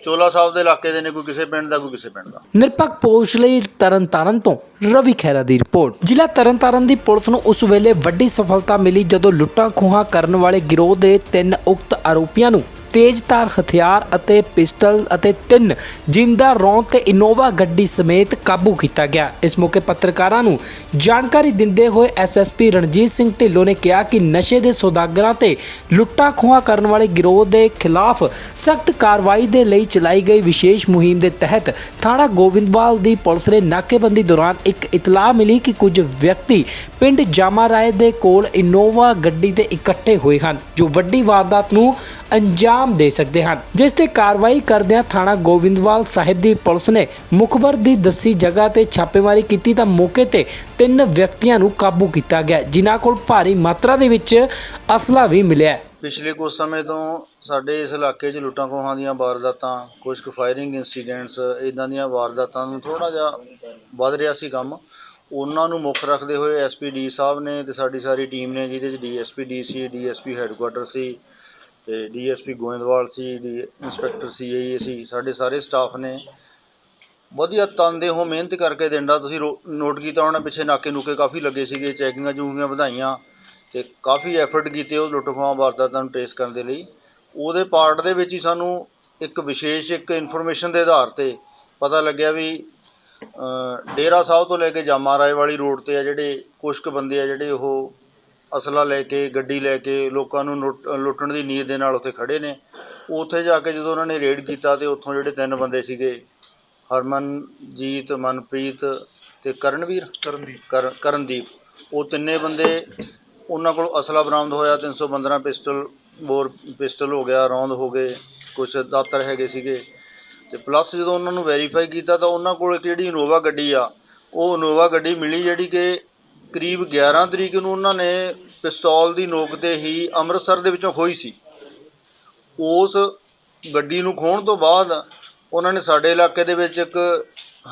S2: ਚੋਲਾ ਸਾਹਿਬ ਦੇ ਇਲਾਕੇ ਦੇ ਨੇ, ਕੋਈ ਕਿਸੇ ਪਿੰਡ ਦਾ, ਕੋਈ ਕਿਸੇ ਪਿੰਡ ਦਾ।
S1: ਨਿਰਪੱਖ ਪੋਸਟ ਲਈ ਤਰਨਤਾਰਨ ਤੋਂ ਰਵੀ ਖਹਿਰਾ ਦੀ ਰਿਪੋਰਟ। ਜ਼ਿਲ੍ਹਾ ਤਰਨਤਾਰਨ ਦੀ ਪੁਲਿਸ ਨੂੰ ਉਸ ਵੇਲੇ ਵੱਡੀ ਸਫਲਤਾ ਮਿਲੀ ਜਦੋਂ ਲੁੱਟਾਂ ਖੋਹਾਂ ਕਰਨ ਵਾਲੇ ਗਿਰੋਹ ਦੇ 3 ਉਕਤ ਆਰੋਪੀਆਂ ਨੂੰ ਤੇਜ਼ਧਾਰ ਹਥਿਆਰ ਅਤੇ ਪਿਸਟਲ ਅਤੇ 3 ਜਿੰਦਾ ਰੌਂਦ ਤੇ ਇਨੋਵਾ ਗੱਡੀ ਸਮੇਤ ਕਾਬੂ ਕੀਤਾ ਗਿਆ। ਇਸ ਮੌਕੇ ਪੱਤਰਕਾਰਾਂ ਨੂੰ ਜਾਣਕਾਰੀ ਦਿੰਦੇ ਹੋਏ ਐਸਐਸਪੀ ਰਣਜੀਤ ਸਿੰਘ ਢਿੱਲੋਂ ਨੇ ਕਿਹਾ ਕਿ ਨਸ਼ੇ ਦੇ ਸੌਦਾਗਰਾਂ ਤੇ ਲੁੱਟਾਂ ਖੋਹਾਂ ਕਰਨ ਵਾਲੇ ਗਿਰੋਹ ਦੇ ਖਿਲਾਫ ਸਖਤ ਕਾਰਵਾਈ ਦੇ ਲਈ ਚਲਾਈ ਗਈ ਵਿਸ਼ੇਸ਼ ਮੁਹਿੰਮ ਦੇ ਤਹਿਤ ਥਾਣਾ ਗੋਬਿੰਦਵਾਲ ਦੀ ਪੁਲਿਸ ਨੇ ਨਾਕੇਬੰਦੀ ਦੌਰਾਨ ਇੱਕ ਇਤਲਾਹ ਮਿਲੀ ਕਿ ਕੁਝ ਵਿਅਕਤੀ ਪਿੰਡ ਜਾਮਾ ਰਾਏ ਦੇ ਕੋਲ ਇਨੋਵਾ ਗੱਡੀ ਤੇ ਇਕੱਠੇ ਹੋਏ ਹਨ ਜੋ ਵੱਡੀ ਵਾਰਦਾਤ ਨੂੰ ਅੰਜਾਮ ਦੇ ਸਕਦੇ ਹਨ, ਜਿਸ ਤੇ ਕਾਰਵਾਈ ਕਰਦਿਆਂ ਥਾਣਾ ਗੋਬਿੰਦਵਾਲ ਸਾਹਿਬ ਦੀ ਪੁਲਿਸ ਨੇ ਮੁਖਬਰ ਦੀ ਦੱਸੀ ਜਗ੍ਹਾ ਤੇ ਛਾਪੇਮਾਰੀ ਕੀਤੀ ਤਾਂ ਮੌਕੇ ਤੇ 3 ਵਿਅਕਤੀਆਂ ਨੂੰ ਕਾਬੂ ਕੀਤਾ ਗਿਆ, ਜਿਨ੍ਹਾਂ ਕੋਲ ਭਾਰੀ ਮਾਤਰਾ ਦੇ ਵਿੱਚ ਅਸਲਾ ਵੀ ਮਿਲਿਆ।
S2: ਪਿਛਲੇ ਕੁਝ ਸਮੇਂ ਤੋਂ ਸਾਡੇ ਇਸ ਇਲਾਕੇ 'ਚ ਲੁੱਟਾਂ ਖੋਹਾਂ ਦੀਆਂ ਵਾਰਦਾਤਾਂ, ਕੁਝ ਕੁ ਫਾਇਰਿੰਗ ਇੰਸੀਡੈਂਟਸ, ਇੱਦਾਂ ਦੀਆਂ ਵਾਰਦਾਤਾਂ ਨੂੰ ਥੋੜ੍ਹਾ ਜਿਹਾ ਵੱਧ ਰਿਹਾ ਸੀ ਕੰਮ। ਉਹਨਾਂ ਨੂੰ ਮੁੱਖ ਰੱਖਦੇ ਹੋਏ ਐਸਪੀ ਡੀ ਸਾਹਿਬ ਨੇ ਤੇ ਸਾਡੀ ਸਾਰੀ ਟੀਮ ਨੇ, ਜਿਹਦੇ 'ਚ ਡੀਐਸਪੀ ਡੀ ਸੀ, ਡੀਐਸਪੀ ਹੈੱਡਕੁਆਟਰ ਸੀ ਤੇ ਡੀਐਸਪੀ ਗੋਇੰਦਵਾਲ ਸੀ, ਇੰਸਪੈਕਟਰ ਸੀਆਈਏ ਸੀ, ਸਾਡੇ ਸਾਰੇ ਸਟਾਫ ਨੇ ਵਧੀਆ ਤਨਦੇਹੋਂ ਮਿਹਨਤ ਕਰਕੇ ਦਿੰਦਾ। ਤੁਸੀਂ ਨੋਟ ਕੀਤਾ ਹੋਣਾ, ਪਿੱਛੇ ਨਾਕੇ ਨੂਕੇ ਕਾਫੀ ਲੱਗੇ ਸੀਗੇ, ਚੈਕਿੰਗਾਂ ਚੂਕਿੰਗਾਂ ਵਧਾਈਆਂ ਤੇ ਕਾਫੀ ਐਫਰਟ ਕੀਤੇ ਉਹ ਲੁੱਟ ਖੋਹਾਂ ਵਾਰਦਾਤਾਂ ਨੂੰ ਟ੍ਰੇਸ ਕਰਨ ਦੇ ਲਈ। ਉਹਦੇ ਪਾਰਟ ਦੇ ਵਿੱਚ ਹੀ ਸਾਨੂੰ ਇੱਕ ਵਿਸ਼ੇਸ਼ ਇਨਫੋਰਮੇਸ਼ਨ ਦੇ ਆਧਾਰ 'ਤੇ ਪਤਾ ਲੱਗਿਆ ਵੀ ਡੇਰਾ ਸਾਹਿਬ ਤੋਂ ਲੈ ਕੇ ਜਾਮਾ ਰਾਏ ਵਾਲੀ ਰੋਡ ਤੇ ਆ ਜਿਹੜੇ ਕੁਛ ਕੁ ਬੰਦੇ ਆ ਜਿਹੜੇ ਉਹ ਅਸਲਾ ਲੈ ਕੇ ਗੱਡੀ ਲੈ ਕੇ ਲੋਕਾਂ ਨੂੰ ਲੁੱਟਣ ਦੀ ਨੀਅਤ ਦੇ ਨਾਲ ਉੱਥੇ ਖੜੇ ਨੇ। ਉੱਥੇ ਜਾ ਕੇ ਜਦੋਂ ਉਹਨਾਂ ਨੇ ਰੇਡ ਕੀਤਾ ਤੇ ਉੱਥੋਂ ਜਿਹੜੇ 3 ਬੰਦੇ ਸੀਗੇ, ਹਰਮਨਜੀਤ, ਮਨਪ੍ਰੀਤ ਤੇ ਕਰਨਦੀਪ, ਉਹ ਤਿੰਨੇ ਬੰਦੇ, ਉਹਨਾਂ ਕੋਲ ਅਸਲਾ ਬਰਾਮਦ ਹੋਇਆ, 315 ਪਿਸਟਲ ਹੋ ਗਿਆ, ਰੌਂਦ ਹੋ ਗਏ, ਕੁਛ ਦਾਤਰ ਹੈਗੇ ਸੀਗੇ। ਤੇ ਪਲੱਸ ਜਦੋਂ ਉਹਨਾਂ ਨੂੰ ਵੈਰੀਫਾਈ ਕੀਤਾ ਤਾਂ ਉਹਨਾਂ ਕੋਲ ਇੱਕ ਜਿਹੜੀ ਇਨੋਵਾ ਗੱਡੀ ਆ, ਉਹ ਇਨੋਵਾ ਗੱਡੀ ਮਿਲੀ ਜਿਹੜੀ ਕਿ ਕਰੀਬ 11 ਤਰੀਕ ਨੂੰ ਉਹਨਾਂ ਨੇ ਪਿਸਤੌਲ ਦੀ ਨੋਕ 'ਤੇ ਹੀ ਅੰਮ੍ਰਿਤਸਰ ਦੇ ਵਿੱਚੋਂ ਖੋਹੀ ਸੀ। ਉਸ ਗੱਡੀ ਨੂੰ ਖੋਹਣ ਤੋਂ ਬਾਅਦ ਉਹਨਾਂ ਨੇ ਸਾਡੇ ਇਲਾਕੇ ਦੇ ਵਿੱਚ ਇੱਕ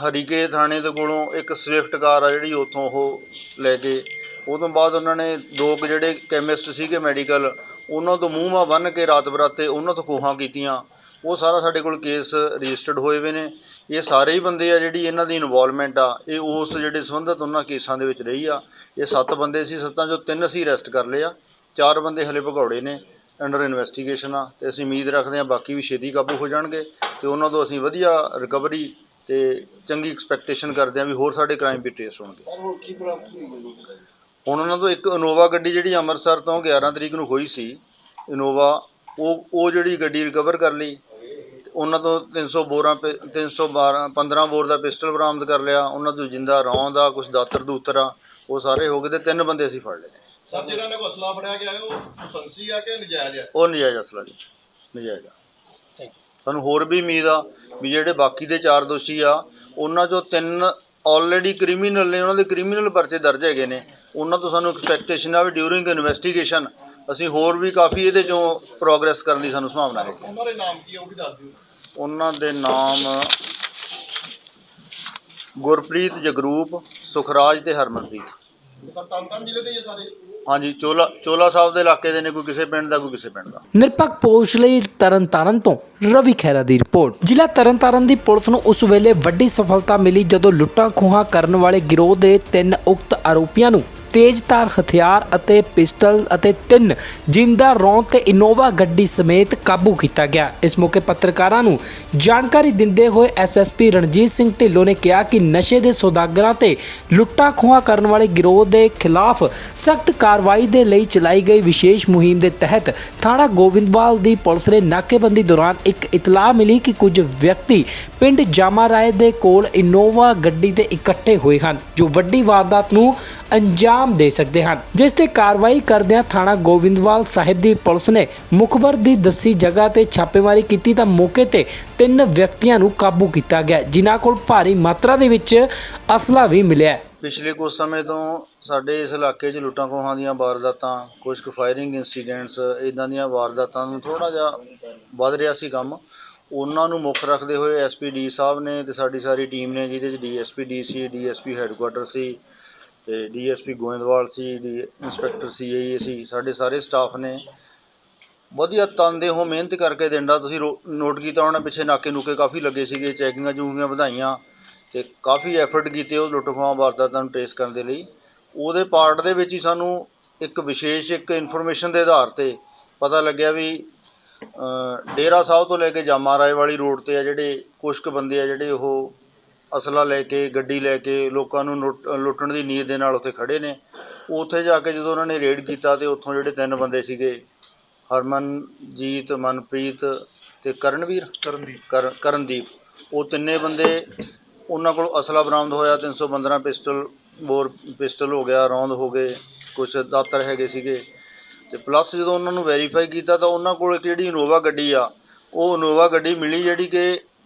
S2: ਹਰੀਕੇ ਥਾਣੇ ਦੇ ਕੋਲੋਂ ਇੱਕ ਸਵਿਫਟ ਕਾਰ ਆ ਜਿਹੜੀ ਉੱਥੋਂ ਉਹ ਲੈ ਕੇ, ਉਹ ਤੋਂ ਬਾਅਦ ਉਹਨਾਂ ਨੇ 2 ਜਿਹੜੇ ਕੈਮਿਸਟ ਸੀਗੇ ਮੈਡੀਕਲ, ਉਹਨਾਂ ਤੋਂ ਮੂੰਹ ਮਾਹ ਬੰਨ੍ਹ ਕੇ ਰਾਤ ਬਰਾਤੇ ਉਹਨਾਂ ਤੋਂ ਖੋਹਾਂ ਕੀਤੀਆਂ। ਉਹ ਸਾਰਾ ਸਾਡੇ ਕੋਲ ਕੇਸ ਰਜਿਸਟਰਡ ਹੋਏ ਵੇ ਨੇ। ਇਹ ਸਾਰੇ ਹੀ ਬੰਦੇ ਆ ਜਿਹੜੀ ਇਹਨਾਂ ਦੀ ਇਨਵੋਲਵਮੈਂਟ ਆ, ਇਹ ਉਸ ਜਿਹੜੇ ਸੰਬੰਧਿਤ ਉਹਨਾਂ ਕੇਸਾਂ ਦੇ ਵਿੱਚ ਰਹੀ ਆ। ਇਹ 7 ਬੰਦੇ ਸੀ, 7 ਚੋਂ 3 ਅਸੀਂ ਅਰੈਸਟ ਕਰ ਲਏ ਆ, 4 ਬੰਦੇ ਹਲੇ ਭਗੌੜੇ ਨੇ, ਅੰਡਰ ਇਨਵੈਸਟੀਗੇਸ਼ਨ ਆ। ਤੇ ਅਸੀਂ ਉਮੀਦ ਰੱਖਦੇ ਹਾਂ ਬਾਕੀ ਵੀ ਛੇਤੀ ਕਾਬੂ ਹੋ ਜਾਣਗੇ ਤੇ ਉਹਨਾਂ ਤੋਂ ਅਸੀਂ ਵਧੀਆ ਰਿਕਵਰੀ ਤੇ ਚੰਗੀ ਐਕਸਪੈਕਟੇਸ਼ਨ ਕਰਦੇ ਹਾਂ ਵੀ ਹੋਰ ਸਾਡੇ ਕ੍ਰਾਈਮ ਵੀ ਟ੍ਰੇਸ ਹੋਣਗੇ। ਹੁਣ ਉਹਨਾਂ ਤੋਂ ਇੱਕ ਇਨੋਵਾ ਗੱਡੀ ਜਿਹੜੀ ਅੰਮ੍ਰਿਤਸਰ ਤੋਂ 11 ਤਰੀਕ ਨੂੰ ਹੋਈ ਸੀ ਇਨੋਵਾ, ਉਹ ਜਿਹੜੀ ਗੱਡੀ ਰਿਕਵਰ ਕਰ ਲਈ। ਉਹਨਾਂ ਤੋਂ 315 ਬੋਰ ਦਾ ਪਿਸਟਲ ਬਰਾਮਦ ਕਰ ਲਿਆ। ਉਹਨਾਂ ਤੋਂ ਜਿੰਦਾ ਰੌਂਦ ਆ, ਕੁਛ ਦਾਤਰ ਦੂਤਰ ਆ, ਉਹ ਸਾਰੇ ਹੋ ਗਏ ਤੇ 3 ਬੰਦੇ ਅਸੀਂ ਫੜ ਲਏ ਨੇ।
S3: ਸਰ, ਜਿਹੜਾ ਇਹਨਾਂ ਕੋਲ ਅਸਲਾ ਫੜਿਆ ਗਿਆ ਉਹ ਲਾਇਸੈਂਸੀ ਆ ਕਿ ਨਜਾਇਜ਼ ਆ?
S2: ਉਹ ਨਜਾਇਜ਼ ਅਸਲਾ ਜੀ, ਨਜਾਇਜ਼ ਆ। ਸਾਨੂੰ ਹੋਰ ਵੀ ਉਮੀਦ ਆ ਵੀ ਜਿਹੜੇ ਬਾਕੀ ਦੇ 4 ਦੋਸ਼ੀ ਆ, ਉਹਨਾਂ 'ਚੋਂ 3 ਆਲਰੇਡੀ ਕ੍ਰਿਮੀਨਲ ਨੇ, ਉਹਨਾਂ ਦੇ ਕ੍ਰਿਮੀਨਲ ਪਰਚੇ ਦਰਜ ਹੈਗੇ ਨੇ। ਉਹਨਾਂ ਤੋਂ ਸਾਨੂੰ ਐਕਸਪੈਕਟੇਸ਼ਨ ਆ ਵੀ ਡਿਊਰਿੰਗ ਇਨਵੈਸਟੀਗੇਸ਼ਨ ਅਸੀਂ ਹੋਰ ਵੀ ਕਾਫੀ ਇਹਦੇ 'ਚੋਂ ਪ੍ਰੋਗਰੈਸ ਕਰਨ ਦੀ ਸਾਨੂੰ ਸੰਭਾਵਨਾ ਹੈ।
S3: ਉਹਨਾਂ ਦੇ ਨਾਮ ਕੀ ਆ ਉਹ ਵੀ ਦੱਸ ਦਿਓ।
S2: ਉਹਨਾਂ ਦੇ ਨਾਮ ਗੁਰਪ੍ਰੀਤ, ਜਗਰੂਪ, ਸੁਖਰਾਜ ਤੇ ਹਰਮਨਪ੍ਰੀਤ।
S3: ਸਰ, ਤਰਨਤਾਰਨ ਜ਼ਿਲ੍ਹੇ ਦੇ ਹੀ ਆ ਸਾਰੇ?
S2: ਹਾਂਜੀ, ਚੋਲਾ ਸਾਹਿਬ ਦੇ ਇਲਾਕੇ ਦੇ ਨੇ, ਕੋਈ ਕਿਸੇ ਪਿੰਡ ਦਾ, ਕੋਈ ਕਿਸੇ ਪਿੰਡ ਦਾ।
S1: ਨਿਰਪੱਖ ਪੋਸਟ ਲਈ ਤਰਨਤਾਰਨ ਤੋਂ ਰਵੀ ਖਹਿਰਾ ਦੀ ਰਿਪੋਰਟ। ਜ਼ਿਲ੍ਹਾ ਤਰਨਤਾਰਨ ਦੀ ਪੁਲਿਸ ਨੂੰ ਉਸ ਵੇਲੇ ਵੱਡੀ ਸਫਲਤਾ ਮਿਲੀ ਜਦੋਂ ਲੁੱਟਾਂ ਖੋਹਾਂ ਕਰਨ ਵਾਲੇ ਗਿਰੋਹ ਦੇ 3 ਉਕਤ ਆਰੋਪੀਆਂ ਨੂੰ ਤੇਜ਼ਧਾਰ ਹਥਿਆਰ ਅਤੇ ਪਿਸਟਲ ਅਤੇ 3 ਜਿੰਦਾ ਰੌਂਦ ਤੇ ਇਨੋਵਾ ਗੱਡੀ ਸਮੇਤ ਕਾਬੂ ਕੀਤਾ ਗਿਆ। ਇਸ ਮੌਕੇ ਪੱਤਰਕਾਰਾਂ ਨੂੰ ਜਾਣਕਾਰੀ ਦਿੰਦੇ ਹੋਏ ਐਸਐਸਪੀ ਰਣਜੀਤ ਸਿੰਘ ਢਿੱਲੋਂ ਨੇ ਕਿਹਾ ਕਿ ਨਸ਼ੇ ਦੇ ਸੌਦਾਗਰਾਂ ਤੇ ਲੁੱਟਾਂ ਖੋਹਾਂ ਕਰਨ ਵਾਲੇ ਗਿਰੋਹ ਦੇ ਖਿਲਾਫ ਸਖਤ ਕਾਰਵਾਈ ਦੇ ਲਈ ਚਲਾਈ ਗਈ ਵਿਸ਼ੇਸ਼ ਮੁਹਿੰਮ ਦੇ ਤਹਿਤ ਥਾਣਾ ਗੋਬਿੰਦਵਾਲ ਦੀ ਪੁਲਿਸ ਨੇ ਨਾਕੇਬੰਦੀ ਦੌਰਾਨ ਇੱਕ ਇਤਲਾਹ ਮਿਲੀ ਕਿ ਕੁਝ ਵਿਅਕਤੀ ਪਿੰਡ ਜਾਮਾ ਰਾਏ ਦੇ ਕੋਲ ਇਨੋਵਾ ਗੱਡੀ ਤੇ ਇਕੱਠੇ ਹੋਏ ਹਨ ਜੋ ਵੱਡੀ ਵਾਰਦਾਤ ਨੂੰ ਅੰਜਾਮ ਦੇ ਸਕਦੇ ਹਨ, ਜਿਸ ਤੇ ਕਾਰਵਾਈ ਕਰਦਿਆਂ ਥਾਣਾ ਗੋਬਿੰਦਵਾਲ ਸਾਹਿਬ ਦੀ ਪੁਲਿਸ ਨੇ ਮੁਖਬਰ ਦੀ ਦੱਸੀ ਜਗ੍ਹਾ ਤੇ ਛਾਪੇਮਾਰੀ ਕੀਤੀ ਤਾਂ ਮੌਕੇ ਤੇ 3 ਵਿਅਕਤੀਆਂ ਨੂੰ ਕਾਬੂ ਕੀਤਾ ਗਿਆ, ਜਿਨ੍ਹਾਂ ਕੋਲ ਭਾਰੀ ਮਾਤਰਾ ਦੇ ਵਿੱਚ ਅਸਲਾ ਵੀ ਮਿਲਿਆ।
S2: ਪਿਛਲੇ ਕੁਝ ਸਮੇਂ ਤੋਂ ਸਾਡੇ ਇਸ ਇਲਾਕੇ 'ਚ ਲੁੱਟਾਂ ਖੋਹਾਂ ਦੀਆਂ ਵਾਰਦਾਤਾਂ, ਕੁਝ ਕੁ ਫਾਇਰਿੰਗ ਇੰਸੀਡੈਂਟਸ, ਇੱਦਾਂ ਦੀਆਂ ਵਾਰਦਾਤਾਂ ਨੂੰ ਥੋੜ੍ਹਾ ਜਿਹਾ ਵੱਧ ਰਿਹਾ ਸੀ ਕੰਮ। ਉਹਨਾਂ ਨੂੰ ਮੁੱਖ ਰੱਖਦੇ ਹੋਏ ਐਸਪੀ ਡੀ ਸਾਹਿਬ ਨੇ ਤੇ ਸਾਡੀ ਸਾਰੀ ਟੀਮ ਨੇ, ਜਿਹਦੇ 'ਚ ਡੀਐਸਪੀ ਡੀਸੀ, ਡੀਐਸਪੀ ਹੈੱਡਕੁਆਟਰ ਸੀ ਤੇ ਡੀਐਸਪੀ ਗੋਇੰਦਵਾਲ ਸੀ, ਇੰਸਪੈਕਟਰ ਸੀਆਈਏ ਸੀ, ਸਾਡੇ ਸਾਰੇ ਸਟਾਫ ਨੇ ਵਧੀਆ ਤਨਦੇਹੋਂ ਮਿਹਨਤ ਕਰਕੇ ਦਿੰਦਾ। ਤੁਸੀਂ ਨੋਟ ਕੀਤਾ ਹੋਣਾ ਪਿੱਛੇ ਨਾਕੇ ਨੂਕੇ ਕਾਫੀ ਲੱਗੇ ਸੀਗੇ, ਚੈਕਿੰਗਾਂ ਚੂਕਿੰਗਾਂ ਵਧਾਈਆਂ ਤੇ ਕਾਫੀ ਐਫਰਟ ਕੀਤੇ ਉਹ ਲੁੱਟ ਖੋਹਾਂ ਵਾਰਦਾਤਾਂ ਨੂੰ ਟ੍ਰੇਸ ਕਰਨ ਦੇ ਲਈ। ਉਹਦੇ ਪਾਰਟ ਦੇ ਵਿੱਚ ਹੀ ਸਾਨੂੰ ਇੱਕ ਵਿਸ਼ੇਸ਼ ਇਨਫੋਰਮੇਸ਼ਨ ਦੇ ਆਧਾਰ 'ਤੇ ਪਤਾ ਲੱਗਿਆ ਵੀ ਡੇਰਾ ਸਾਹਿਬ ਤੋਂ ਲੈ ਕੇ ਜਾਮਾ ਰਾਏ ਵਾਲੀ ਰੋਡ 'ਤੇ ਆ ਜਿਹੜੇ ਕੁਛ ਕੁ ਬੰਦੇ ਆ ਜਿਹੜੇ ਉਹ ਅਸਲਾ ਲੈ ਕੇ ਗੱਡੀ ਲੈ ਕੇ ਲੋਕਾਂ ਨੂੰ ਲੁੱਟਣ ਦੀ ਨੀਅਤ ਦੇ ਨਾਲ ਉੱਥੇ ਖੜੇ ਨੇ। ਉੱਥੇ ਜਾ ਕੇ ਜਦੋਂ ਉਹਨਾਂ ਨੇ ਰੇਡ ਕੀਤਾ ਤੇ ਉੱਥੋਂ ਜਿਹੜੇ 3 ਬੰਦੇ ਸੀਗੇ, ਹਰਮਨਜੀਤ, ਮਨਪ੍ਰੀਤ ਤੇ ਕਰਨਦੀਪ, ਉਹ ਤਿੰਨੇ ਬੰਦੇ, ਉਹਨਾਂ ਕੋਲ ਅਸਲਾ ਬਰਾਮਦ ਹੋਇਆ, 315 ਪਿਸਟਲ ਹੋ ਗਿਆ, ਰੌਂਦ ਹੋ ਗਏ, ਕੁਛ ਦਾਤਰ ਹੈਗੇ ਸੀਗੇ। ਤੇ ਪਲੱਸ ਜਦੋਂ ਉਹਨਾਂ ਨੂੰ ਵੈਰੀਫਾਈ ਕੀਤਾ ਤਾਂ ਉਹਨਾਂ ਕੋਲ ਇੱਕ ਜਿਹੜੀ ਇਨੋਵਾ ਗੱਡੀ ਆ, ਉਹ ਇਨੋਵਾ ਗੱਡੀ ਮਿਲੀ ਜਿਹੜੀ ਕਿ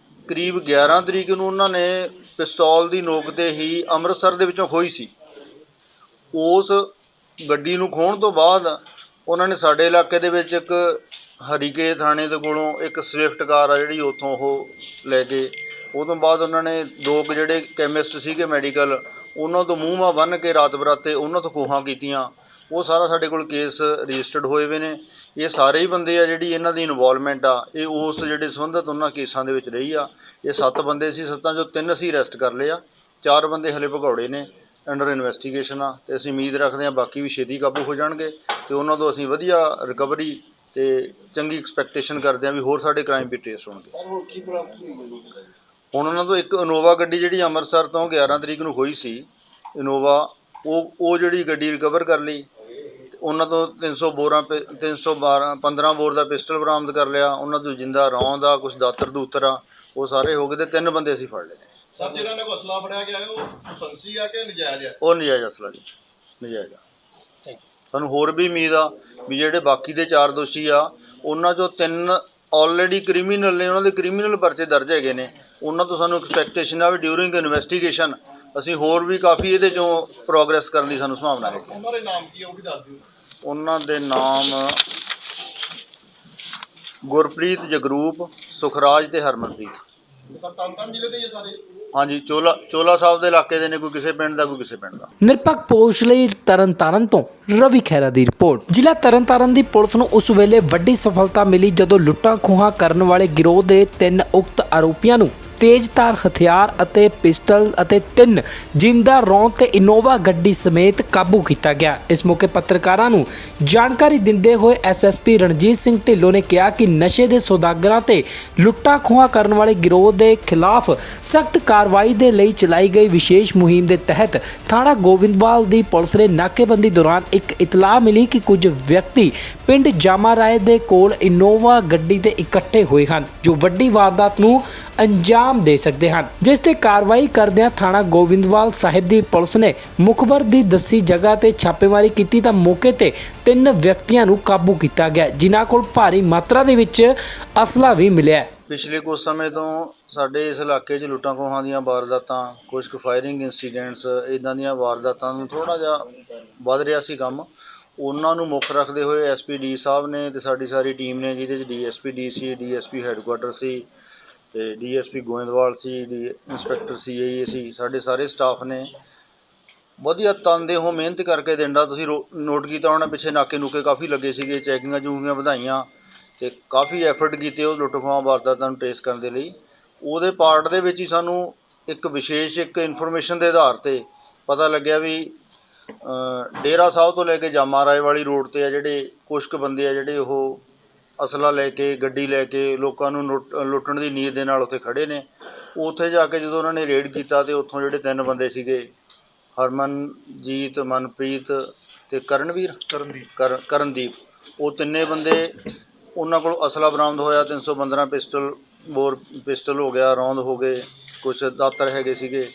S2: ਕਰੀਬ 11 ਤਰੀਕ ਨੂੰ ਉਹਨਾਂ ਨੇ ਪਿਸਤੌਲ ਦੀ ਨੋਕ 'ਤੇ ਹੀ ਅੰਮ੍ਰਿਤਸਰ ਦੇ ਵਿੱਚੋਂ ਖੋਹੀ ਸੀ। ਉਸ ਗੱਡੀ ਨੂੰ ਖੋਹਣ ਤੋਂ ਬਾਅਦ ਉਹਨਾਂ ਨੇ ਸਾਡੇ ਇਲਾਕੇ ਦੇ ਵਿੱਚ ਇੱਕ ਹਰੀਕੇ ਥਾਣੇ ਦੇ ਕੋਲੋਂ ਇੱਕ ਸਵਿਫਟ ਕਾਰ ਆ ਜਿਹੜੀ ਉੱਥੋਂ ਉਹ ਲੈ ਕੇ, ਉਹ ਤੋਂ ਬਾਅਦ ਉਹਨਾਂ ਨੇ 2 ਜਿਹੜੇ ਕੈਮਿਸਟ ਸੀਗੇ ਮੈਡੀਕਲ, ਉਹਨਾਂ ਤੋਂ ਮੂੰਹ ਮਾਹ ਬੰਨ੍ਹ ਕੇ ਰਾਤ ਬਰਾਤੇ ਉਹਨਾਂ ਤੋਂ ਖੋਹਾਂ ਕੀਤੀਆਂ। ਉਹ ਸਾਰਾ ਸਾਡੇ ਕੋਲ ਕੇਸ ਰਜਿਸਟਰਡ ਹੋਏ ਵੇ ਨੇ। ਇਹ ਸਾਰੇ ਹੀ ਬੰਦੇ ਆ ਜਿਹੜੀ ਇਹਨਾਂ ਦੀ ਇਨਵੋਲਵਮੈਂਟ ਆ, ਇਹ ਉਸ ਜਿਹੜੇ ਸੰਬੰਧਿਤ ਉਹਨਾਂ ਕੇਸਾਂ ਦੇ ਵਿੱਚ ਰਹੀ ਆ। ਇਹ 7 ਬੰਦੇ ਸੀ, 7 ਚੋਂ 3 ਅਸੀਂ ਅਰੈਸਟ ਕਰ ਲਏ ਆ, 4 ਬੰਦੇ ਹਲੇ ਭਗੌੜੇ ਨੇ, ਅੰਡਰ ਇਨਵੈਸਟੀਗੇਸ਼ਨ ਆ। ਤੇ ਅਸੀਂ ਉਮੀਦ ਰੱਖਦੇ ਹਾਂ ਬਾਕੀ ਵੀ ਛੇਤੀ ਕਾਬੂ ਹੋ ਜਾਣਗੇ ਤੇ ਉਹਨਾਂ ਤੋਂ ਅਸੀਂ ਵਧੀਆ ਰਿਕਵਰੀ ਤੇ ਚੰਗੀ ਐਕਸਪੈਕਟੇਸ਼ਨ ਕਰਦੇ ਹਾਂ ਵੀ ਹੋਰ ਸਾਡੇ ਕ੍ਰਾਈਮ ਵੀ ਟ੍ਰੇਸ ਹੋਣਗੇ। ਹੁਣ ਉਹਨਾਂ ਤੋਂ ਇੱਕ ਇਨੋਵਾ ਗੱਡੀ ਜਿਹੜੀ ਅੰਮ੍ਰਿਤਸਰ ਤੋਂ 11 ਤਰੀਕ ਨੂੰ ਖੋਈ ਸੀ ਇਨੋਵਾ, ਉਹ ਜਿਹੜੀ ਗੱਡੀ ਰਿਕਵਰ ਕਰ ਲਈ। ਤੇ ਉਹਨਾਂ ਤੋਂ 15 ਬੋਰ ਦਾ ਪਿਸਟਲ ਬਰਾਮਦ ਕਰ ਲਿਆ। ਉਹਨਾਂ ਤੋਂ ਜਿੰਦਾ ਰੌਂਦ ਆ, ਕੁਝ ਦਾਤਰ ਦੂਤਰ ਆ, ਉਹ ਸਾਰੇ ਹੋ ਗਏ ਤੇ 3 ਬੰਦੇ ਅਸੀਂ ਫੜ ਲਏ ਨੇ।
S3: ਸਰ ਜਿਹੜਾ ਨੇ ਕੋਈ ਅਸਲਾ ਫੜਿਆ ਗਿਆ ਉਹ ਲਾਇਸੈਂਸੀ ਆ ਕਿ ਨਜਾਇਜ਼ ਆ?
S2: ਉਹ ਨਜਾਇਜ਼ ਅਸਲਾ ਜੀ, ਨਜਾਇਜ਼ ਆ। ਸਾਨੂੰ ਹੋਰ ਵੀ ਉਮੀਦ ਆ ਵੀ ਜਿਹੜੇ ਬਾਕੀ ਦੇ 4 ਦੋਸ਼ੀ ਆ ਉਹਨਾਂ ਚੋਂ 3 ਆਲਰੇਡੀ ਕ੍ਰਿਮੀਨਲ ਨੇ, ਉਹਨਾਂ ਦੇ ਕ੍ਰਿਮੀਨਲ ਪਰਚੇ ਦਰਜ ਹੈਗੇ ਨੇ। ਉਹਨਾਂ ਤੋਂ ਸਾਨੂੰ ਐਕਸਪੈਕਟੇਸ਼ਨ ਆ ਵੀ ਡਿਊਰਿੰਗ ਇਨਵੈਸਟੀਗੇਸ਼ਨ ਅਸੀਂ ਹੋਰ ਵੀ ਕਾਫੀ ਇਹਦੇ ਚੋਂ ਪ੍ਰੋਗਰੈਸ ਕਰਨ ਦੀ ਸਾਨੂੰ ਸੰਭਾਵਨਾ ਹੈਗੀ।
S3: ਉਹਨਾਂ ਦੇ ਨਾਮ ਕੀ ਆ ਉਹ ਵੀ ਦੱਸ ਦਿਓ।
S2: ਉਹਨਾਂ ਦੇ ਨਾਮ ਗੁਰਪ੍ਰੀਤ, ਜਗਰੂਪ, ਸੁਖਰਾਜ ਤੇ ਹਰਮਨਪ੍ਰੀਤ।
S3: ਸਰ ਤਰਨਤਾਰਨ ਜ਼ਿਲ੍ਹੇ ਦੇ ਹੀ ਆ ਸਾਰੇ?
S2: ਹਾਂਜੀ, ਚੋਲਾ ਸਾਹਿਬ ਦੇ ਇਲਾਕੇ ਦੇ ਨੇ, ਕੋਈ ਕਿਸੇ ਪਿੰਡ ਦਾ, ਕੋਈ ਕਿਸੇ ਪਿੰਡ ਦਾ।
S1: ਨਿਰਪੱਖ ਪੋਸ਼ ਲਈ ਤਰਨਤਾਰਨ ਤੋਂ ਰਵੀ ਖਹਿਰਾ ਦੀ ਰਿਪੋਰਟ। ਜ਼ਿਲ੍ਹਾ ਤਰਨਤਾਰਨ ਦੀ ਪੁਲਿਸ ਨੂੰ ਉਸ ਵੇਲੇ ਵੱਡੀ ਸਫਲਤਾ ਮਿਲੀ ਜਦੋਂ ਲੁੱਟਾਂ ਖੋਹਾਂ ਕਰਨ ਵਾਲੇ ਗਿਰੋਹ ਦੇ 3 ਉਕਤ ਆਰੋਪੀਆਂ ਨੂੰ ਤੇਜ਼ਧਾਰ ਹਥਿਆਰ ਅਤੇ ਪਿਸਟਲ ਅਤੇ 3 ਜਿੰਦਾ ਰੌਂਦ ਤੇ ਇਨੋਵਾ ਗੱਡੀ ਸਮੇਤ ਕਾਬੂ ਕੀਤਾ ਗਿਆ। ਇਸ ਮੌਕੇ ਪੱਤਰਕਾਰਾਂ ਨੂੰ ਜਾਣਕਾਰੀ ਦਿੰਦੇ ਹੋਏ ਐਸਐਸਪੀ ਰਣਜੀਤ ਸਿੰਘ ਢਿੱਲੋਂ ਨੇ ਕਿਹਾ ਕਿ ਨਸ਼ੇ ਦੇ ਸੌਦਾਗਰਾਂ ਤੇ ਲੁੱਟਾਂ ਖੋਹਾਂ ਕਰਨ ਵਾਲੇ ਗਿਰੋਹ ਦੇ ਖਿਲਾਫ ਸਖਤ ਕਾਰਵਾਈ ਦੇ ਲਈ ਚਲਾਈ ਗਈ ਵਿਸ਼ੇਸ਼ ਮੁਹਿੰਮ ਦੇ ਤਹਿਤ ਥਾਣਾ ਗੋਬਿੰਦਵਾਲ ਦੀ ਪੁਲਿਸ ਨੇ ਨਾਕੇਬੰਦੀ ਦੌਰਾਨ ਇੱਕ ਇਤਲਾਹ ਮਿਲੀ ਕਿ ਕੁਝ ਵਿਅਕਤੀ ਪਿੰਡ ਜਾਮਾ ਰਾਏ ਦੇ ਕੋਲ ਇਨੋਵਾ ਗੱਡੀ ਤੇ ਇਕੱਠੇ ਹੋਏ ਹਨ ਜੋ ਵੱਡੀ ਵਾਰਦਾਤ ਨੂੰ ਅੰਜਾਮ ਦੇ ਸਕਦੇ ਹਨ, ਜਿਸ ਤੇ ਕਾਰਵਾਈ ਕਰਦਿਆਂ ਥਾਣਾ ਗੋਬਿੰਦਵਾਲ ਸਾਹਿਬ ਦੀ ਪੁਲਿਸ ਨੇ ਮੁਖਬਰ ਦੀ ਦੱਸੀ ਜਗ੍ਹਾ ਤੇ ਛਾਪੇਮਾਰੀ ਕੀਤੀ ਤਾਂ ਮੌਕੇ ਤੇ 3 ਵਿਅਕਤੀਆਂ ਨੂੰ ਕਾਬੂ ਕੀਤਾ ਗਿਆ, ਜਿਨ੍ਹਾਂ ਕੋਲ ਭਾਰੀ ਮਾਤਰਾ ਦੇ ਵਿੱਚ ਅਸਲਾ ਵੀ ਮਿਲਿਆ।
S2: ਪਿਛਲੇ ਕੁਝ ਸਮੇਂ ਤੋਂ ਸਾਡੇ ਇਸ ਇਲਾਕੇ 'ਚ ਲੁੱਟਾਂ ਖੋਹਾਂ ਦੀਆਂ ਵਾਰਦਾਤਾਂ, ਕੁਝ ਕੁ ਫਾਇਰਿੰਗ ਇੰਸੀਡੈਂਟਸ, ਇੱਦਾਂ ਦੀਆਂ ਵਾਰਦਾਤਾਂ ਨੂੰ ਥੋੜ੍ਹਾ ਜਿਹਾ ਵੱਧ ਰਿਹਾ ਸੀ ਕੰਮ। ਉਹਨਾਂ ਨੂੰ ਮੁੱਖ ਰੱਖਦੇ ਹੋਏ ਐਸਪੀ ਡੀ ਸਾਹਿਬ ਨੇ ਤੇ ਸਾਡੀ ਸਾਰੀ ਟੀਮ ਨੇ, ਜਿਹਦੇ 'ਚ ਡੀਐਸਪੀ ਡੀਸੀ, ਡੀਐਸਪੀ ਹੈੱਡਕੁਆਟਰ ਸੀ ਤੇ ਡੀਐਸਪੀ ਗੋਇੰਦਵਾਲ ਸੀ, ਇੰਸਪੈਕਟਰ ਸੀਆਈਏ ਸੀ, ਸਾਡੇ ਸਾਰੇ ਸਟਾਫ ਨੇ ਵਧੀਆ ਤਨਦੇਹੋਂ ਮਿਹਨਤ ਕਰਕੇ ਦਿੰਦਾ। ਤੁਸੀਂ ਨੋਟ ਕੀਤਾ ਹੋਣਾ ਪਿੱਛੇ ਨਾਕੇ ਨੂਕੇ ਕਾਫੀ ਲੱਗੇ ਸੀਗੇ, ਚੈਕਿੰਗਾਂ ਚੂਕਿੰਗਾਂ ਵਧਾਈਆਂ ਤੇ ਕਾਫੀ ਐਫਰਟ ਕੀਤੇ ਉਹ ਲੁੱਟ ਖੋਹਾਂ ਵਾਰਦਾਤਾਂ ਨੂੰ ਟ੍ਰੇਸ ਕਰਨ ਦੇ ਲਈ। ਉਹਦੇ ਪਾਰਟ ਦੇ ਵਿੱਚ ਹੀ ਸਾਨੂੰ ਇੱਕ ਵਿਸ਼ੇਸ਼ ਇਨਫੋਰਮੇਸ਼ਨ ਦੇ ਆਧਾਰ 'ਤੇ ਪਤਾ ਲੱਗਿਆ ਵੀ ਡੇਰਾ ਸਾਹਿਬ ਤੋਂ ਲੈ ਕੇ ਜਾਮਾ ਰਾਏ ਵਾਲੀ ਰੋਡ 'ਤੇ ਆ ਜਿਹੜੇ ਕੁਛ ਕੁ ਬੰਦੇ ਆ ਜਿਹੜੇ ਉਹ ਅਸਲਾ ਲੈ ਕੇ, ਗੱਡੀ ਲੈ ਕੇ ਲੋਕਾਂ ਨੂੰ ਲੁੱਟਣ ਦੀ ਨੀਅਤ ਦੇ ਨਾਲ ਉੱਥੇ ਖੜ੍ਹੇ ਨੇ। ਉੱਥੇ ਜਾ ਕੇ ਜਦੋਂ ਉਹਨਾਂ ਨੇ ਰੇਡ ਕੀਤਾ ਤੇ ਉੱਥੋਂ ਜਿਹੜੇ 3 ਬੰਦੇ ਸੀਗੇ, ਹਰਮਨਜੀਤ, ਮਨਪ੍ਰੀਤ ਤੇ ਕਰਨਦੀਪ, ਉਹ ਤਿੰਨੇ ਬੰਦੇ, ਉਹਨਾਂ ਕੋਲ ਅਸਲਾ ਬਰਾਮਦ ਹੋਇਆ। 315 ਪਿਸਟਲ ਹੋ ਗਿਆ, ਰੌਂਦ ਹੋ ਗਏ, ਕੁਛ ਦਾਤਰ ਹੈਗੇ ਸੀਗੇ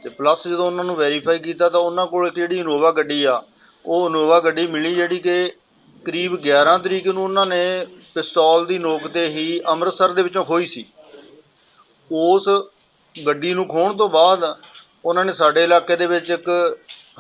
S2: ਤੇ ਪਲੱਸ ਜਦੋਂ ਉਹਨਾਂ ਨੂੰ ਵੈਰੀਫਾਈ ਕੀਤਾ ਤਾਂ ਉਹਨਾਂ ਕੋਲ ਇੱਕ ਜਿਹੜੀ ਇਨੋਵਾ ਗੱਡੀ ਆ, ਉਹ ਇਨੋਵਾ ਗੱਡੀ ਮਿਲੀ ਜਿਹੜੀ ਕਿ ਕਰੀਬ 11 ਤਰੀਕ ਨੂੰ ਉਹਨਾਂ ਨੇ ਪਿਸਤੌਲ ਦੀ ਨੋਕ 'ਤੇ ਹੀ ਅੰਮ੍ਰਿਤਸਰ ਦੇ ਵਿੱਚੋਂ ਖੋਈ ਸੀ। ਉਸ ਗੱਡੀ ਨੂੰ ਖੋਹਣ ਤੋਂ ਬਾਅਦ ਉਹਨਾਂ ਨੇ ਸਾਡੇ ਇਲਾਕੇ ਦੇ ਵਿੱਚ ਇੱਕ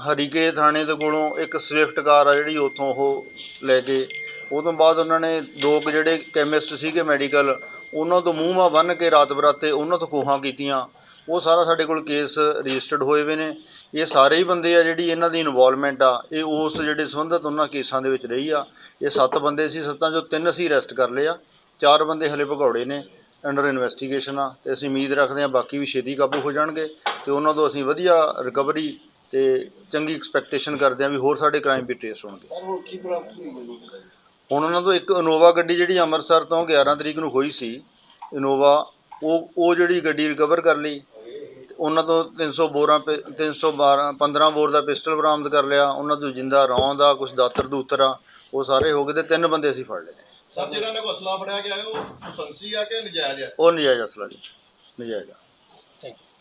S2: ਹਰੀਕੇ ਥਾਣੇ ਦੇ ਕੋਲੋਂ ਇੱਕ ਸਵਿਫਟ ਕਾਰ ਆ ਜਿਹੜੀ ਉੱਥੋਂ ਉਹ ਲੈ ਕੇ, ਉਹ ਤੋਂ ਬਾਅਦ ਉਹਨਾਂ ਨੇ 2 ਜਿਹੜੇ ਕੈਮਿਸਟ ਸੀਗੇ ਮੈਡੀਕਲ, ਉਹਨਾਂ ਤੋਂ ਮੂੰਹ ਮਾਹ ਬੰਨ੍ਹ ਕੇ ਰਾਤ ਬਰਾਤੇ ਉਹਨਾਂ ਤੋਂ ਖੋਹਾਂ ਕੀਤੀਆਂ। ਉਹ ਸਾਰਾ ਸਾਡੇ ਕੋਲ ਕੇਸ ਰਜਿਸਟਰਡ ਹੋਏ ਹੋਏ ਨੇ। ਇਹ ਸਾਰੇ ਹੀ ਬੰਦੇ ਆ ਜਿਹੜੀ ਇਹਨਾਂ ਦੀ ਇਨਵੋਲਵਮੈਂਟ ਆ, ਇਹ ਉਸ ਜਿਹੜੇ ਸੰਬੰਧਿਤ ਉਹਨਾਂ ਕੇਸਾਂ ਦੇ ਵਿੱਚ ਰਹੀ ਆ। ਇਹ 7 ਬੰਦੇ ਸੀ, 7 ਚੋਂ 3 ਅਸੀਂ ਅਰੈਸਟ ਕਰ ਲਏ ਆ, 4 ਬੰਦੇ ਹਲੇ ਭਗੌੜੇ ਨੇ, ਅੰਡਰ ਇਨਵੈਸਟੀਗੇਸ਼ਨ ਆ ਤੇ ਅਸੀਂ ਉਮੀਦ ਰੱਖਦੇ ਹਾਂ ਬਾਕੀ ਵੀ ਛੇਤੀ ਕਾਬੂ ਹੋ ਜਾਣਗੇ ਤੇ ਉਹਨਾਂ ਤੋਂ ਅਸੀਂ ਵਧੀਆ ਰਿਕਵਰੀ ਤੇ ਚੰਗੀ ਐਕਸਪੈਕਟੇਸ਼ਨ ਕਰਦੇ ਹਾਂ ਵੀ ਹੋਰ ਸਾਡੇ ਕ੍ਰਾਈਮ ਵੀ ਟ੍ਰੇਸ ਹੋਣਗੇ। ਹੁਣ ਉਹਨਾਂ ਤੋਂ ਇੱਕ ਇਨੋਵਾ ਗੱਡੀ ਜਿਹੜੀ ਅੰਮ੍ਰਿਤਸਰ ਤੋਂ 11 ਤਰੀਕ ਨੂੰ ਖੋਈ ਸੀ ਇਨੋਵਾ, ਉਹ ਜਿਹੜੀ ਗੱਡੀ ਰਿਕਵਰ ਕਰ ਲਈ। ਉਹਨਾਂ ਤੋਂ 15 ਬੋਰ ਦਾ ਪਿਸਟਲ ਬਰਾਮਦ ਕਰ ਲਿਆ। ਉਹਨਾਂ ਤੋਂ ਜਿੰਦਾ ਰੌਂਦ ਆ, ਕੁਝ ਦਾਤਰ ਦੂਤਰ ਆ, ਉਹ ਸਾਰੇ ਹੋ ਗਏ ਤੇ 3 ਬੰਦੇ ਅਸੀਂ ਫੜ ਲਏ ਨੇ।
S3: ਸਰ ਜਿਹੜਾ ਨੇ ਕੋਈ ਅਸਲਾ ਫੜਿਆ ਗਿਆ ਉਹ ਲਾਇਸੈਂਸੀ ਆ ਕਿ ਨਜਾਇਜ਼ ਆ?
S2: ਉਹ ਨਜਾਇਜ਼ ਅਸਲਾ ਜੀ, ਨਜਾਇਜ਼ ਆ।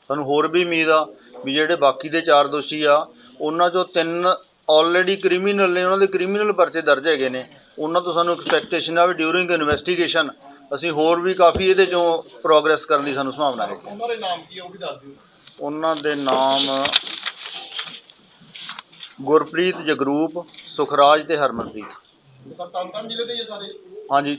S2: ਸਾਨੂੰ ਹੋਰ ਵੀ ਉਮੀਦ ਆ ਵੀ ਜਿਹੜੇ ਬਾਕੀ ਦੇ 4 ਦੋਸ਼ੀ ਆ ਉਹਨਾਂ ਚੋਂ 3 ਆਲਰੇਡੀ ਕ੍ਰਿਮੀਨਲ ਨੇ, ਉਹਨਾਂ ਦੇ ਕ੍ਰਿਮੀਨਲ ਪਰਚੇ ਦਰਜ ਹੈਗੇ ਨੇ। ਉਹਨਾਂ ਤੋਂ ਸਾਨੂੰ ਐਕਸਪੈਕਟੇਸ਼ਨ ਆ ਵੀ ਡਿਊਰਿੰਗ ਇਨਵੈਸਟੀਗੇਸ਼ਨ ਅਸੀਂ ਹੋਰ ਵੀ ਕਾਫੀ ਇਹਦੇ ਚੋਂ ਪ੍ਰੋਗਰੈਸ ਕਰਨ ਦੀ ਸਾਨੂੰ ਸੰਭਾਵਨਾ ਹੈਗੀ।
S3: ਉਹਨਾਂ ਦੇ ਨਾਮ ਕੀ ਆ ਉਹ ਵੀ ਦੱਸ ਦਿਓ।
S2: ਉਹਨਾਂ ਦੇ ਨਾਮ ਗੁਰਪ੍ਰੀਤ, ਜਗਰੂਪ, ਸੁਖਰਾਜ ਤੇ ਹਰਮਨਪ੍ਰੀਤ।
S3: ਸਰ ਤਰਨਤਾਰਨ ਜ਼ਿਲ੍ਹੇ ਦੇ ਹੀ ਆ ਸਾਰੇ?
S2: ਹਾਂਜੀ,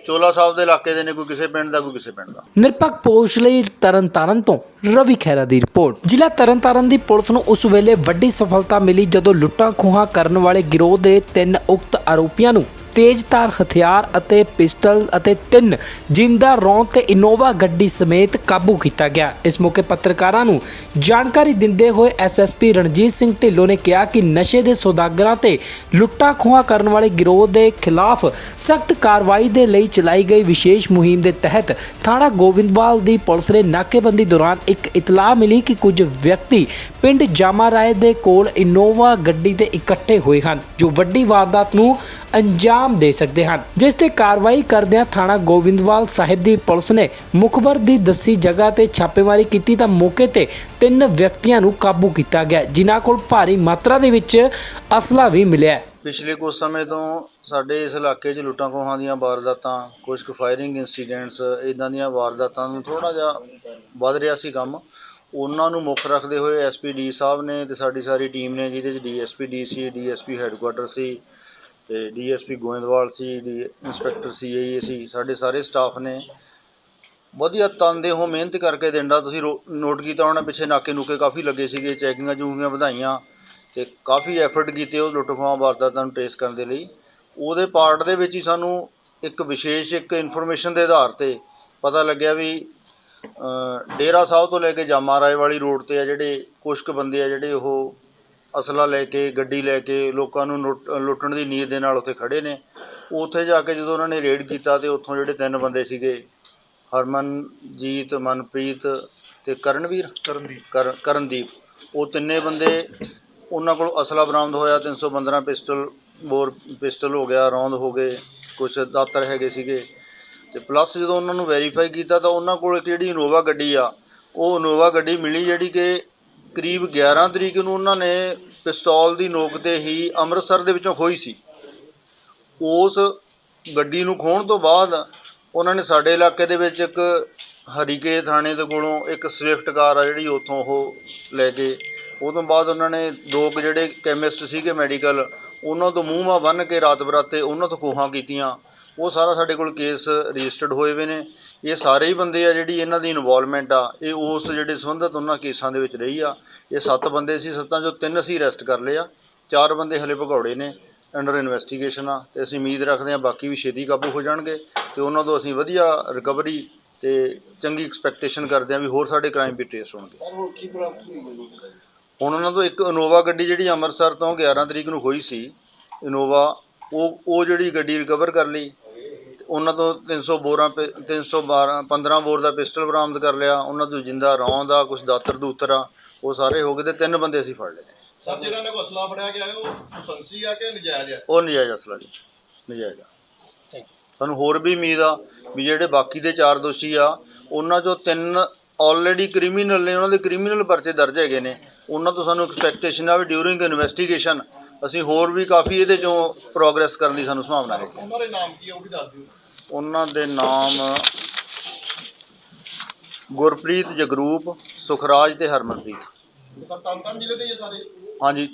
S2: ਚੋਲਾ ਸਾਹਿਬ ਦੇ ਇਲਾਕੇ ਦੇ ਨੇ, ਕੋਈ ਕਿਸੇ ਪਿੰਡ ਦਾ, ਕੋਈ ਕਿਸੇ ਪਿੰਡ ਦਾ।
S1: ਨਿਰਪੱਖ ਪੋਸ਼ ਲਈ ਤਰਨਤਾਰਨ ਤੋਂ ਰਵੀ ਖਹਿਰਾ ਦੀ ਰਿਪੋਰਟ। ਜ਼ਿਲ੍ਹਾ ਤਰਨਤਾਰਨ ਦੀ ਪੁਲਿਸ ਨੂੰ ਉਸ ਵੇਲੇ ਵੱਡੀ ਸਫਲਤਾ ਮਿਲੀ ਜਦੋਂ ਲੁੱਟਾਂ ਖੋਹਾਂ ਕਰਨ ਵਾਲੇ ਗਿਰੋਹ ਦੇ 3 ਉਕਤ ਆਰੋਪੀਆਂ ਨੂੰ ਤੇਜ਼ਧਾਰ ਹਥਿਆਰ ਅਤੇ ਪਿਸਟਲ ਅਤੇ 3 ਜਿੰਦਾ ਰੌਂਦ ਤੇ ਇਨੋਵਾ ਗੱਡੀ ਸਮੇਤ ਕਾਬੂ ਕੀਤਾ ਗਿਆ। ਇਸ ਮੌਕੇ ਪੱਤਰਕਾਰਾਂ ਨੂੰ ਜਾਣਕਾਰੀ ਦਿੰਦੇ ਹੋਏ ਐਸਐਸਪੀ ਰਣਜੀਤ ਸਿੰਘ ਢਿੱਲੋਂ ਨੇ ਕਿਹਾ ਕਿ ਨਸ਼ੇ ਦੇ ਸੌਦਾਗਰਾਂ ਤੇ ਲੁੱਟਾਂ ਖੋਹਾਂ ਕਰਨ ਵਾਲੇ ਗਿਰੋਹ ਦੇ ਖਿਲਾਫ ਸਖਤ ਕਾਰਵਾਈ ਦੇ ਲਈ ਚਲਾਈ ਗਈ ਵਿਸ਼ੇਸ਼ ਮੁਹਿੰਮ ਦੇ ਤਹਿਤ ਥਾਣਾ ਗੋਬਿੰਦਵਾਲ ਦੀ ਪੁਲਿਸ ਨੇ ਨਾਕੇਬੰਦੀ ਦੌਰਾਨ ਇੱਕ ਇਤਲਾਹ ਮਿਲੀ ਕਿ ਕੁਝ ਵਿਅਕਤੀ ਪਿੰਡ ਜਾਮਾ ਰਾਏ ਦੇ ਕੋਲ ਇਨੋਵਾ ਗੱਡੀ ਤੇ ਇਕੱਠੇ ਹੋਏ ਹਨ ਜੋ ਵੱਡੀ ਵਾਰਦਾਤ ਨੂੰ ਅੰਜਾਮ ਦੇ ਸਕਦੇ ਹਨ, ਜਿਸ ਤੇ ਕਾਰਵਾਈ ਕਰਦਿਆਂ ਥਾਣਾ ਗੋਬਿੰਦਵਾਲ ਸਾਹਿਬ ਦੀ ਪੁਲਿਸ ਨੇ ਮੁਖਬਰ ਦੀ ਦੱਸੀ ਜਗ੍ਹਾ ਤੇ ਛਾਪੇਮਾਰੀ ਕੀਤੀ ਤਾਂ ਮੌਕੇ ਤੇ 3 ਵਿਅਕਤੀਆਂ ਨੂੰ ਕਾਬੂ ਕੀਤਾ ਗਿਆ, ਜਿਨ੍ਹਾਂ ਕੋਲ ਭਾਰੀ ਮਾਤਰਾ ਦੇ ਵਿੱਚ ਅਸਲਾ ਵੀ ਮਿਲਿਆ।
S2: ਪਿਛਲੇ ਕੁਝ ਸਮੇਂ ਤੋਂ ਸਾਡੇ ਇਸ ਇਲਾਕੇ 'ਚ ਲੁੱਟਾਂ ਖੋਹਾਂ ਦੀਆਂ ਵਾਰਦਾਤਾਂ, ਕੁਝ ਕੁ ਫਾਇਰਿੰਗ ਇੰਸੀਡੈਂਟਸ, ਇੱਦਾਂ ਦੀਆਂ ਵਾਰਦਾਤਾਂ ਨੂੰ ਥੋੜ੍ਹਾ ਜਿਹਾ ਵੱਧ ਰਿਹਾ ਸੀ ਕੰਮ। ਉਹਨਾਂ ਨੂੰ ਮੁੱਖ ਰੱਖਦੇ ਹੋਏ ਐਸਪੀ ਡੀ ਸਾਹਿਬ ਨੇ ਤੇ ਸਾਡੀ ਸਾਰੀ ਟੀਮ ਨੇ, ਜਿਹਦੇ 'ਚ ਡੀਐਸਪੀ ਡੀ ਸੀ, ਡੀਐਸਪੀ ਹੈੱਡਕੁਆਟਰ ਸੀ ਤੇ ਡੀਐਸਪੀ ਗੋਇੰਦਵਾਲ ਸੀ, ਇੰਸਪੈਕਟਰ ਸੀਆਈਏ ਸੀ, ਸਾਡੇ ਸਾਰੇ ਸਟਾਫ ਨੇ ਵਧੀਆ ਤਨਦੇਹੋਂ ਮਿਹਨਤ ਕਰਕੇ ਦਿੰਦਾ। ਤੁਸੀਂ ਨੋਟ ਕੀਤਾ ਹੋਣਾ ਪਿੱਛੇ ਨਾਕੇ ਨੂਕੇ ਕਾਫੀ ਲੱਗੇ ਸੀਗੇ, ਚੈਕਿੰਗਾਂ ਚੂਕਿੰਗਾਂ ਵਧਾਈਆਂ ਤੇ ਕਾਫੀ ਐਫਰਟ ਕੀਤੇ ਉਹ ਲੁੱਟ ਖੋਹਾਂ ਵਾਰਦਾਤਾਂ ਨੂੰ ਟ੍ਰੇਸ ਕਰਨ ਦੇ ਲਈ। ਉਹਦੇ ਪਾਰਟ ਦੇ ਵਿੱਚ ਹੀ ਸਾਨੂੰ ਇੱਕ ਵਿਸ਼ੇਸ਼ ਇਨਫੋਰਮੇਸ਼ਨ ਦੇ ਆਧਾਰ 'ਤੇ ਪਤਾ ਲੱਗਿਆ ਵੀ ਡੇਰਾ ਸਾਹਿਬ ਤੋਂ ਲੈ ਕੇ ਜਾਮਾ ਰਾਏ ਵਾਲੀ ਰੋਡ 'ਤੇ ਆ ਜਿਹੜੇ ਕੁਛ ਕੁ ਬੰਦੇ ਆ ਜਿਹੜੇ ਉਹ ਅਸਲਾ ਲੈ ਕੇ, ਗੱਡੀ ਲੈ ਕੇ ਲੋਕਾਂ ਨੂੰ ਲੁੱਟਣ ਦੀ ਨੀਅਤ ਦੇ ਨਾਲ ਉੱਥੇ ਖੜ੍ਹੇ ਨੇ। ਉੱਥੇ ਜਾ ਕੇ ਜਦੋਂ ਉਹਨਾਂ ਨੇ ਰੇਡ ਕੀਤਾ ਤੇ ਉੱਥੋਂ ਜਿਹੜੇ 3 ਬੰਦੇ ਸੀਗੇ, ਹਰਮਨਜੀਤ, ਮਨਪ੍ਰੀਤ ਤੇ ਕਰਨਦੀਪ, ਉਹ ਤਿੰਨੇ ਬੰਦੇ, ਉਹਨਾਂ ਕੋਲ ਅਸਲਾ ਬਰਾਮਦ ਹੋਇਆ। 315 ਪਿਸਟਲ ਹੋ ਗਿਆ, ਰੌਂਦ ਹੋ ਗਏ, ਕੁਛ ਦਾਤਰ ਹੈਗੇ ਸੀਗੇ ਤੇ ਪਲੱਸ ਜਦੋਂ ਉਹਨਾਂ ਨੂੰ ਵੈਰੀਫਾਈ ਕੀਤਾ ਤਾਂ ਉਹਨਾਂ ਕੋਲ ਇੱਕ ਜਿਹੜੀ ਇਨੋਵਾ ਗੱਡੀ ਆ, ਉਹ ਇਨੋਵਾ ਗੱਡੀ ਮਿਲੀ ਜਿਹੜੀ ਕਿ ਕਰੀਬ 11 ਤਰੀਕ ਨੂੰ ਉਹਨਾਂ ਨੇ ਪਿਸਤੌਲ ਦੀ ਨੋਕ 'ਤੇ ਹੀ ਅੰਮ੍ਰਿਤਸਰ ਦੇ ਵਿੱਚੋਂ ਖੋਹੀ ਸੀ। ਉਸ ਗੱਡੀ ਨੂੰ ਖੋਹਣ ਤੋਂ ਬਾਅਦ ਉਹਨਾਂ ਨੇ ਸਾਡੇ ਇਲਾਕੇ ਦੇ ਵਿੱਚ ਇੱਕ ਹਰੀਕੇ ਥਾਣੇ ਦੇ ਕੋਲੋਂ ਇੱਕ ਸਵਿਫਟ ਕਾਰ ਆ ਜਿਹੜੀ ਉੱਥੋਂ ਉਹ ਲੈ ਕੇ, ਉਹ ਤੋਂ ਬਾਅਦ ਉਹਨਾਂ ਨੇ 2 ਜਿਹੜੇ ਕੈਮਿਸਟ ਸੀਗੇ ਮੈਡੀਕਲ, ਉਹਨਾਂ ਤੋਂ ਮੂੰਹ ਮਾ ਬੰਨ੍ਹ ਕੇ ਰਾਤ ਬਰਾਤੇ ਉਹਨਾਂ ਤੋਂ ਖੋਹਾਂ ਕੀਤੀਆਂ। ਉਹ ਸਾਰਾ ਸਾਡੇ ਕੋਲ ਕੇਸ ਰਜਿਸਟਰਡ ਹੋਏ ਵੇ ਨੇ। ਇਹ ਸਾਰੇ ਹੀ ਬੰਦੇ ਆ ਜਿਹੜੀ ਇਹਨਾਂ ਦੀ ਇਨਵੋਲਵਮੈਂਟ ਆ, ਇਹ ਉਸ ਜਿਹੜੇ ਸੰਬੰਧਿਤ ਉਹਨਾਂ ਕੇਸਾਂ ਦੇ ਵਿੱਚ ਰਹੀ ਆ। ਇਹ 7 ਬੰਦੇ ਸੀ, 7 'ਚੋਂ 3 ਅਸੀਂ ਅਰੈਸਟ ਕਰ ਲਏ ਆ, 4 ਬੰਦੇ ਹਲੇ ਭਗੌੜੇ ਨੇ, ਅੰਡਰ ਇਨਵੈਸਟੀਗੇਸ਼ਨ ਆ ਤੇ ਅਸੀਂ ਉਮੀਦ ਰੱਖਦੇ ਹਾਂ ਬਾਕੀ ਵੀ ਛੇਤੀ ਕਾਬੂ ਹੋ ਜਾਣਗੇ ਤੇ ਉਹਨਾਂ ਤੋਂ ਅਸੀਂ ਵਧੀਆ ਰਿਕਵਰੀ ਤੇ ਚੰਗੀ ਐਕਸਪੈਕਟੇਸ਼ਨ ਕਰਦੇ ਹਾਂ ਵੀ ਹੋਰ ਸਾਡੇ ਕ੍ਰਾਈਮ ਵੀ ਟ੍ਰੇਸ ਹੋਣਗੇ। ਹੁਣ ਉਹਨਾਂ ਤੋਂ ਇੱਕ ਇਨੋਵਾ ਗੱਡੀ ਜਿਹੜੀ ਅੰਮ੍ਰਿਤਸਰ ਤੋਂ 11 ਤਰੀਕ ਨੂੰ ਹੋਈ ਸੀ ਇਨੋਵਾ, ਉਹ ਜਿਹੜੀ ਗੱਡੀ ਰਿਕਵਰ ਕਰ ਲਈ। ਉਹਨਾਂ ਤੋਂ 315 ਬੋਰ ਦਾ ਪਿਸਟਲ ਬਰਾਮਦ ਕਰ ਲਿਆ। ਉਹਨਾਂ ਤੋਂ ਜਿੰਦਾ ਰੌਂਦ ਆ, ਕੁਛ ਦਾਤਰ ਦੂਤਰ ਆ, ਉਹ ਸਾਰੇ ਹੋ ਗਏ ਤੇ 3 ਬੰਦੇ ਅਸੀਂ ਫੜ ਲਏ ਨੇ।
S3: ਸਰ, ਜਿਹੜਾ ਇਹਨਾਂ ਕੋਲ ਅਸਲਾ ਫੜਿਆ ਗਿਆ ਉਹ ਲਾਇਸੈਂਸੀ ਆ ਕਿ ਨਜਾਇਜ਼ ਆ?
S2: ਉਹ ਨਜਾਇਜ਼ ਅਸਲਾ ਜੀ, ਨਜਾਇਜ਼ ਆ। ਸਾਨੂੰ ਹੋਰ ਵੀ ਉਮੀਦ ਆ ਵੀ ਜਿਹੜੇ ਬਾਕੀ ਦੇ 4 ਦੋਸ਼ੀ ਆ, ਉਹਨਾਂ 'ਚੋਂ 3 ਆਲਰੇਡੀ ਕ੍ਰਿਮੀਨਲ ਨੇ, ਉਹਨਾਂ ਦੇ ਕ੍ਰਿਮੀਨਲ ਪਰਚੇ ਦਰਜ ਹੈਗੇ ਨੇ। ਉਹਨਾਂ ਤੋਂ ਸਾਨੂੰ ਐਕਸਪੈਕਟੇਸ਼ਨ ਆ ਵੀ ਡਿਊਰਿੰਗ ਇਨਵੈਸਟੀਗੇਸ਼ਨ ਅਸੀਂ ਹੋਰ ਵੀ ਕਾਫੀ ਇਹਦੇ 'ਚੋਂ ਪ੍ਰੋਗਰੈਸ ਕਰਨ ਦੀ ਸਾਨੂੰ ਸੰਭਾਵਨਾ ਹੈ।
S3: ਉਹਨਾਂ ਦੇ ਨਾਮ ਕੀ ਆ ਉਹ ਵੀ ਦੱਸ ਦਿਓ।
S2: ਉਹਨਾਂ ਦੇ ਨਾਮ ਗੁਰਪ੍ਰੀਤ, ਜਗਰੂਪ, ਸੁਖਰਾਜ ਤੇ ਹਰਮਨਪ੍ਰੀਤ।
S3: ਸਰ, ਤਰਨਤਾਰਨ ਜ਼ਿਲ੍ਹੇ ਦੇ ਹੀ ਆ ਸਾਰੇ?
S2: ਹਾਂਜੀ,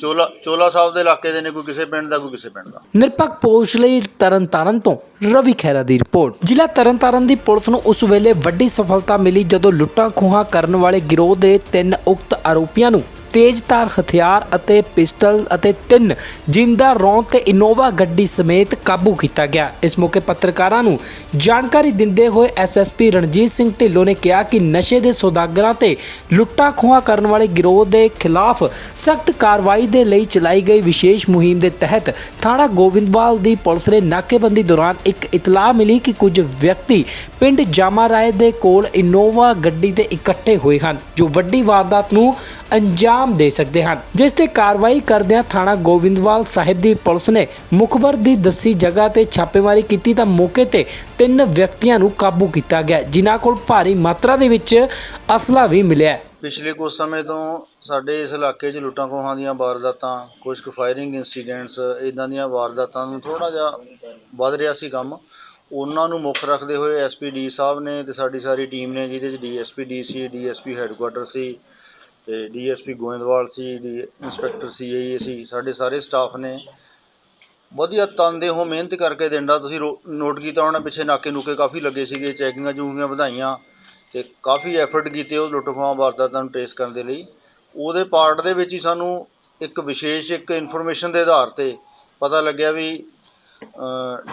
S2: ਚੋਲਾ ਸਾਹਿਬ ਦੇ ਇਲਾਕੇ ਦੇ ਨੇ, ਕੋਈ ਕਿਸੇ ਪਿੰਡ ਦਾ, ਕੋਈ ਕਿਸੇ ਪਿੰਡ ਦਾ।
S1: ਨਿਰਪੱਖ ਪੋਸ਼ ਲਈ ਤਰਨਤਾਰਨ ਤੋਂ ਰਵੀ ਖਹਿਰਾ ਦੀ ਰਿਪੋਰਟ। ਜ਼ਿਲ੍ਹਾ ਤਰਨਤਾਰਨ ਦੀ ਪੁਲਿਸ ਨੂੰ ਉਸ ਵੇਲੇ ਵੱਡੀ ਸਫਲਤਾ ਮਿਲੀ ਜਦੋਂ ਲੁੱਟਾਂ ਖੋਹਾਂ ਕਰਨ ਵਾਲੇ ਗਿਰੋਹ ਦੇ 3 ਉਕਤ ਆਰੋਪੀਆਂ ਨੂੰ ਤੇਜ਼ਧਾਰ ਹਥਿਆਰ ਅਤੇ ਪਿਸਟਲ ਅਤੇ 3 ਜਿੰਦਾ ਰੌਂਦ ਤੇ ਇਨੋਵਾ ਗੱਡੀ ਸਮੇਤ ਕਾਬੂ ਕੀਤਾ ਗਿਆ। ਇਸ ਮੌਕੇ ਪੱਤਰਕਾਰਾਂ ਨੂੰ ਜਾਣਕਾਰੀ ਦਿੰਦੇ ਹੋਏ ਐਸਐਸਪੀ ਰਣਜੀਤ ਸਿੰਘ ਢਿੱਲੋਂ ਨੇ ਕਿਹਾ ਕਿ ਨਸ਼ੇ ਦੇ ਸੌਦਾਗਰਾਂ ਤੇ ਲੁੱਟਾਂ ਖੋਹਾਂ ਕਰਨ ਵਾਲੇ ਗਿਰੋਹ ਦੇ ਖਿਲਾਫ ਸਖਤ ਕਾਰਵਾਈ ਦੇ ਲਈ ਚਲਾਈ ਗਈ ਵਿਸ਼ੇਸ਼ ਮੁਹਿੰਮ ਦੇ ਤਹਿਤ ਥਾਣਾ ਗੋਬਿੰਦਵਾਲ ਦੀ ਪੁਲਿਸ ਨੇ ਨਾਕੇਬੰਦੀ ਦੌਰਾਨ ਇੱਕ ਇਤਲਾਹ ਮਿਲੀ ਕਿ ਕੁਝ ਵਿਅਕਤੀ ਪਿੰਡ ਜਾਮਾ ਰਾਏ ਦੇ ਕੋਲ ਇਨੋਵਾ ਗੱਡੀ ਤੇ ਇਕੱਠੇ ਹੋਏ ਹਨ ਜੋ ਵੱਡੀ ਵਾਰਦਾਤ ਨੂੰ ਅੰਜਾਮ ਦੇ ਸਕਦੇ ਹਨ, ਜਿਸ ਤੇ ਕਾਰਵਾਈ ਕਰਦਿਆਂ ਥਾਣਾ ਗੋਬਿੰਦਵਾਲ ਸਾਹਿਬ ਦੀ ਪੁਲਿਸ ਨੇ ਮੁਖਬਰ ਦੀ ਦੱਸੀ ਜਗ੍ਹਾ ਤੇ ਛਾਪੇਮਾਰੀ ਕੀਤੀ ਤਾਂ ਮੌਕੇ ਤੇ 3 ਵਿਅਕਤੀਆਂ ਨੂੰ ਕਾਬੂ ਕੀਤਾ ਗਿਆ, ਜਿਨ੍ਹਾਂ ਕੋਲ ਭਾਰੀ ਮਾਤਰਾ ਦੇ ਵਿੱਚ ਅਸਲਾ ਵੀ ਮਿਲਿਆ।
S2: ਪਿਛਲੇ ਕੁਝ ਸਮੇਂ ਤੋਂ ਸਾਡੇ ਇਸ ਇਲਾਕੇ 'ਚ ਲੁੱਟਾਂ ਖੋਹਾਂ ਦੀਆਂ ਵਾਰਦਾਤਾਂ, ਕੁਝ ਕੁ ਫਾਇਰਿੰਗ ਇੰਸੀਡੈਂਟਸ, ਇੱਦਾਂ ਦੀਆਂ ਵਾਰਦਾਤਾਂ ਨੂੰ ਥੋੜ੍ਹਾ ਜਿਹਾ ਵੱਧ ਰਿਹਾ ਸੀ ਕੰਮ। ਉਹਨਾਂ ਨੂੰ ਮੁੱਖ ਰੱਖਦੇ ਹੋਏ ਐਸਪੀ ਡੀ ਸਾਹਿਬ ਨੇ ਤੇ ਸਾਡੀ ਸਾਰੀ ਟੀਮ ਨੇ, ਜਿਹਦੇ 'ਚ ਡੀਐਸਪੀ ਡੀ ਸੀ, ਡੀਐਸਪੀ ਹੈੱਡਕੁਆਟਰ ਸੀ ਤੇ ਡੀਐਸਪੀ ਗੋਇੰਦਵਾਲ ਸੀ, ਇੰਸਪੈਕਟਰ ਸੀਆਈਏ ਸੀ, ਸਾਡੇ ਸਾਰੇ ਸਟਾਫ ਨੇ ਵਧੀਆ ਤਨਦੇਹੋਂ ਮਿਹਨਤ ਕਰਕੇ ਦਿੰਦਾ। ਤੁਸੀਂ ਨੋਟ ਕੀਤਾ ਹੋਣਾ ਪਿੱਛੇ ਨਾਕੇ ਨੂਕੇ ਕਾਫੀ ਲੱਗੇ ਸੀਗੇ, ਚੈਕਿੰਗਾਂ ਚੂਕਿੰਗਾਂ ਵਧਾਈਆਂ ਤੇ ਕਾਫੀ ਐਫਰਟ ਕੀਤੇ ਉਹ ਲੁੱਟ ਖੋਹਾਂ ਵਾਰਦਾਤਾਂ ਨੂੰ ਟ੍ਰੇਸ ਕਰਨ ਦੇ ਲਈ। ਉਹਦੇ ਪਾਰਟ ਦੇ ਵਿੱਚ ਹੀ ਸਾਨੂੰ ਇੱਕ ਵਿਸ਼ੇਸ਼ ਇਨਫੋਰਮੇਸ਼ਨ ਦੇ ਆਧਾਰ 'ਤੇ ਪਤਾ ਲੱਗਿਆ ਵੀ